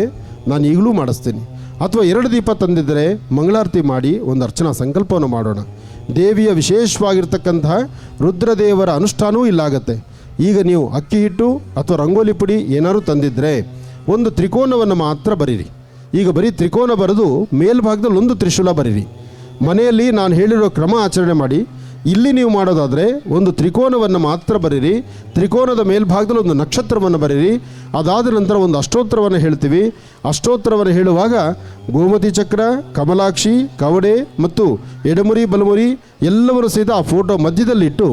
ನಾನು ಈಗಲೂ ಮಾಡಿಸ್ತೀನಿ, ಅಥವಾ 2 ದೀಪ ತಂದಿದ್ದರೆ ಮಂಗಳಾರತಿ ಮಾಡಿ ಒಂದು ಅರ್ಚನಾ ಸಂಕಲ್ಪವನ್ನು ಮಾಡೋಣ. ದೇವಿಯ ವಿಶೇಷವಾಗಿರ್ತಕ್ಕಂತಹ ರುದ್ರದೇವರ ಅನುಷ್ಠಾನವೂ ಇಲ್ಲಾಗತ್ತೆ. ಈಗ ನೀವು ಅಕ್ಕಿ ಹಿಟ್ಟು ಅಥವಾ ರಂಗೋಲಿ ಪುಡಿ ಏನಾದರೂ ತಂದಿದ್ದರೆ ಒಂದು ತ್ರಿಕೋನವನ್ನು ಮಾತ್ರ ಬರೀರಿ. ಈಗ ಬರೀ ತ್ರಿಕೋನ ಬರೆದು ಮೇಲ್ಭಾಗದಲ್ಲಿ 1 ತ್ರಿಶೂಲ ಬರೀರಿ. ಮನೆಯಲ್ಲಿ ನಾನು ಹೇಳಿರೋ ಕ್ರಮ ಆಚರಣೆ ಮಾಡಿ. ಇಲ್ಲಿ ನೀವು ಮಾಡೋದಾದರೆ ಒಂದು ತ್ರಿಕೋನವನ್ನು ಮಾತ್ರ ಬರೀರಿ. ತ್ರಿಕೋನದ ಮೇಲ್ಭಾಗದಲ್ಲಿ 1 ನಕ್ಷತ್ರವನ್ನು ಬರೀರಿ. ಅದಾದ ನಂತರ ಒಂದು ಅಷ್ಟೋತ್ತರವನ್ನು ಹೇಳ್ತೀವಿ. ಅಷ್ಟೋತ್ತರವನ್ನು ಹೇಳುವಾಗ ಗೋಮತಿ ಚಕ್ರ, ಕಮಲಾಕ್ಷಿ, ಕವಡೆ ಮತ್ತು ಎಡಮುರಿ ಬಲಮುರಿ ಎಲ್ಲವನ್ನೂ ಸಹಿತ ಆ ಫೋಟೋ ಮಧ್ಯದಲ್ಲಿಟ್ಟು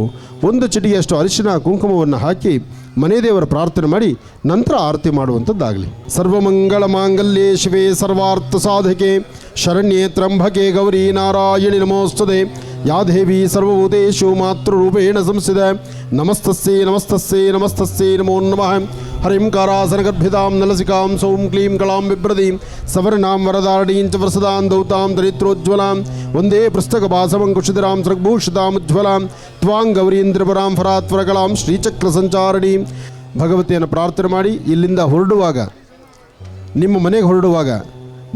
1 ಚಿಟಿಗೆಯಷ್ಟು ಅರಿಶಿನ ಕುಂಕುಮವನ್ನು ಹಾಕಿ ಮನೆ ದೇವರ ಪ್ರಾರ್ಥನೆ ಮಾಡಿ ನಂತರ ಆರತಿ ಮಾಡುವಂಥದ್ದಾಗಲಿ. ಸರ್ವಮಂಗಳ ಮಾಂಗಲ್ಯೆ ಶಿವೆ ಸರ್ವಾರ್ಥ ಸಾಧಕೆ ಶರಣ್ಯೇ ತ್ರಂಬಕೆ ಗೌರಿ ನಾರಾಯಣಿ ನಮೋಸ್ತುತೆ. ಯಾ ದೇವಿ ಸರ್ವಭೂತೇಷು ಮಾತೃರೂಪೇಣ ಸಂಸ್ಥಿತ. ನಮಸ್ತಸ್ಯೈ ನಮಸ್ತಸ್ಯೈ ನಮಸ್ತಸ್ಯೈ ನಮೋ ನಮಃ. ಹರಿಂ ಕಾರಾಸನಗರ್ಭಿತಾಂ ನಲಸಿಕಾಂ ಸೌಂ ಕ್ಲೀಂ ಕಳಾಂ ಬಿಭ್ರತೀಂ ಸವರ್ಣಾಂ ವರದಾರಣೀಂ ಚ ವರಸದಾಂ ದೌತಾಂ ದರಿದ್ರೋಜ್ವಲಾಂ ವಂದೇ ಪುಸ್ತಕಭಾಸಮಂಕುಶಿಧರಾಂ ಸೃಗ್ಭೂಷಿತಾಂ ತ್ವಾಂ ಗೌರೀಂದ್ರಪುರಾಂ ಫರಾತ್ವರಕಳಾಂ ಶ್ರೀಚಕ್ರ ಸಂಚಾರಣೀಂ. ಭಗವತಿಯನ್ನು ಪ್ರಾರ್ಥನೆ ಮಾಡಿ ಇಲ್ಲಿಂದ ಹೊರಡುವಾಗ, ನಿಮ್ಮ ಮನೆಗೆ ಹೊರಡುವಾಗ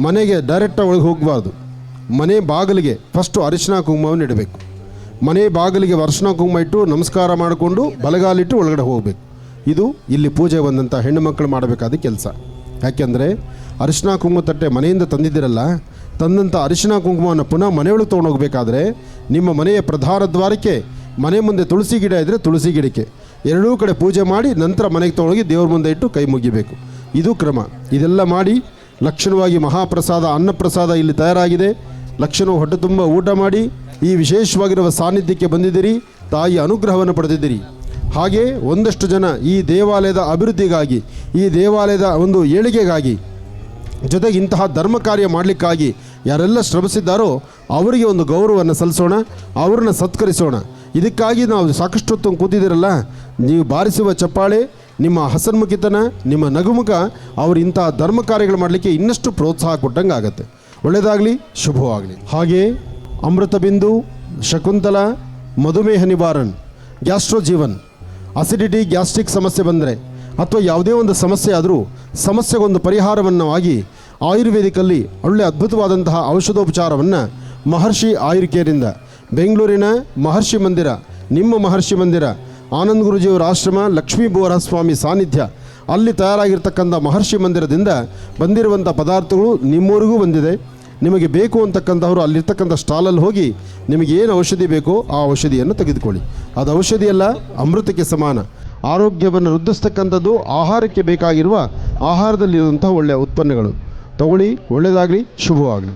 ಮನೆಗೆ ಡೈರೆಕ್ಟಾಗಿ ಒಳಗೆ ಹೋಗಬಾರ್ದು. ಮನೆ ಬಾಗಿಲಿಗೆ ಫಸ್ಟು ಅರಿಶಿನ ಕುಂಕುಮವನ್ನು ಇಡಬೇಕು. ಮನೆ ಬಾಗಿಲಿಗೆ ಅರಿಶಿನ ಕುಂಕುಮ ಇಟ್ಟು ನಮಸ್ಕಾರ ಮಾಡಿಕೊಂಡು ಬಲಗಾಲಿಟ್ಟು ಒಳಗಡೆ ಹೋಗಬೇಕು. ಇದು ಇಲ್ಲಿ ಪೂಜೆ ಬಂದಂಥ ಹೆಣ್ಣು ಮಕ್ಕಳು ಮಾಡಬೇಕಾದ ಕೆಲಸ. ಯಾಕೆಂದರೆ ಅರಿಶಿನ ಕುಂಕುಮ ತಟ್ಟೆ ಮನೆಯಿಂದ ತಂದಿದ್ದೀರಲ್ಲ, ತಂದಂಥ ಅರಿಶಿನ ಕುಂಕುಮವನ್ನು ಪುನಃ ಮನೆಯೊಳಗೆ ತೊಗೊಂಡೋಗ್ಬೇಕಾದ್ರೆ ನಿಮ್ಮ ಮನೆಯ ಪ್ರಧಾನ ದ್ವಾರಕ್ಕೆ ಮನೆ ಮುಂದೆ ತುಳಸಿ ಗಿಡ ಇದ್ದರೆ ತುಳಸಿ ಗಿಡಕ್ಕೆ ಎರಡೂ ಕಡೆ ಪೂಜೆ ಮಾಡಿ ನಂತರ ಮನೆಗೆ ತೊಗೊಂಡೋಗಿ ದೇವ್ರ ಮುಂದೆ ಇಟ್ಟು ಕೈ ಮುಗಿಬೇಕು. ಇದು ಕ್ರಮ. ಇದೆಲ್ಲ ಮಾಡಿ ಲಕ್ಷಣವಾಗಿ ಮಹಾಪ್ರಸಾದ ಅನ್ನಪ್ರಸಾದ ಇಲ್ಲಿ ತಯಾರಾಗಿದೆ. ಲಕ್ಷಣ ಹೊಟ್ಟೆ ತುಂಬ ಊಟ ಮಾಡಿ ಈ ವಿಶೇಷವಾಗಿರುವ ಸಾನ್ನಿಧ್ಯಕ್ಕೆ ಬಂದಿದ್ದೀರಿ. ತಾಯಿ ಅನುಗ್ರಹವನ್ನು ಪಡೆದಿದ್ದೀರಿ. ಹಾಗೆ ಒಂದಷ್ಟು ಜನ ಈ ದೇವಾಲಯದ ಅಭಿವೃದ್ಧಿಗಾಗಿ, ಈ ದೇವಾಲಯದ ಒಂದು ಏಳಿಗೆಗಾಗಿ, ಜೊತೆಗೆ ಇಂತಹ ಧರ್ಮ ಕಾರ್ಯ ಮಾಡಲಿಕ್ಕಾಗಿ ಯಾರೆಲ್ಲ ಶ್ರಮಿಸಿದ್ದಾರೋ ಅವರಿಗೆ ಒಂದು ಗೌರವವನ್ನು ಸಲ್ಲಿಸೋಣ, ಅವ್ರನ್ನ ಸತ್ಕರಿಸೋಣ. ಇದಕ್ಕಾಗಿ ನಾವು ಸಾಕಷ್ಟು ಹೊತ್ತು ಕೂತಿದ್ದೀರಲ್ಲ, ನೀವು ಬಾರಿಸುವ ಚಪ್ಪಾಳೆ, ನಿಮ್ಮ ಹಸನ್ಮುಖಿತನ, ನಿಮ್ಮ ನಗುಮುಖ ಅವರು ಇಂತಹ ಧರ್ಮ ಕಾರ್ಯಗಳು ಮಾಡಲಿಕ್ಕೆ ಇನ್ನಷ್ಟು ಪ್ರೋತ್ಸಾಹ ಕೊಟ್ಟಂಗೆ ಆಗುತ್ತೆ. ಒಳ್ಳೆಯದಾಗಲಿ, ಶುಭವಾಗಲಿ. ಹಾಗೆ ಅಮೃತ ಬಿಂದು, ಶಕುಂತಲ, ಮಧುಮೇಹ ನಿವಾರಣ್, ಗ್ಯಾಸ್ಟ್ರೋಜೀವನ್, ಅಸಿಡಿಟಿ ಗ್ಯಾಸ್ಟ್ರಿಕ್ ಸಮಸ್ಯೆ ಬಂದರೆ ಅಥವಾ ಯಾವುದೇ ಒಂದು ಸಮಸ್ಯೆ ಆದರೂ ಸಮಸ್ಯೆಗೊಂದು ಪರಿಹಾರವನ್ನು ಆಗಿ ಆಯುರ್ವೇದಿಕಲ್ಲಿ ಒಳ್ಳೆಯ ಅದ್ಭುತವಾದಂತಹ ಔಷಧೋಪಚಾರವನ್ನು ಮಹರ್ಷಿ ಆಯುರ್ಕೇರಿಂದ ಬೆಂಗಳೂರಿನ ಮಹರ್ಷಿ ಮಂದಿರ, ನಿಮ್ಮ ಮಹರ್ಷಿ ಮಂದಿರ, ಆನಂದ ಗುರುಜಿಯವರ ಆಶ್ರಮ, ಲಕ್ಷ್ಮೀ ಬೋರಸ್ವಾಮಿ ಸಾನ್ನಿಧ್ಯ, ಅಲ್ಲಿ ತಯಾರಾಗಿರ್ತಕ್ಕಂಥ ಮಹರ್ಷಿ ಮಂದಿರದಿಂದ ಬಂದಿರುವಂಥ ಪದಾರ್ಥಗಳು ನಿಮ್ಮೂರಿಗೂ ಬಂದಿದೆ. ನಿಮಗೆ ಬೇಕು ಅಂತಕ್ಕಂಥವ್ರು ಅಲ್ಲಿರ್ತಕ್ಕಂಥ ಸ್ಟಾಲಲ್ಲಿ ಹೋಗಿ ನಿಮಗೇನು ಔಷಧಿ ಬೇಕೋ ಆ ಔಷಧಿಯನ್ನು ತೆಗೆದುಕೊಳ್ಳಿ. ಅದು ಔಷಧಿಯಲ್ಲ, ಅಮೃತಕ್ಕೆ ಸಮಾನ. ಆರೋಗ್ಯವನ್ನು ವೃದ್ಧಿಸ್ತಕ್ಕಂಥದ್ದು ಆಹಾರಕ್ಕೆ ಬೇಕಾಗಿರುವ ಆಹಾರದಲ್ಲಿರುವಂಥ ಒಳ್ಳೆಯ ಉತ್ಪನ್ನಗಳು. ತಗೊಳ್ಳಿ, ಒಳ್ಳೆಯದಾಗಲಿ, ಶುಭವಾಗಲಿ.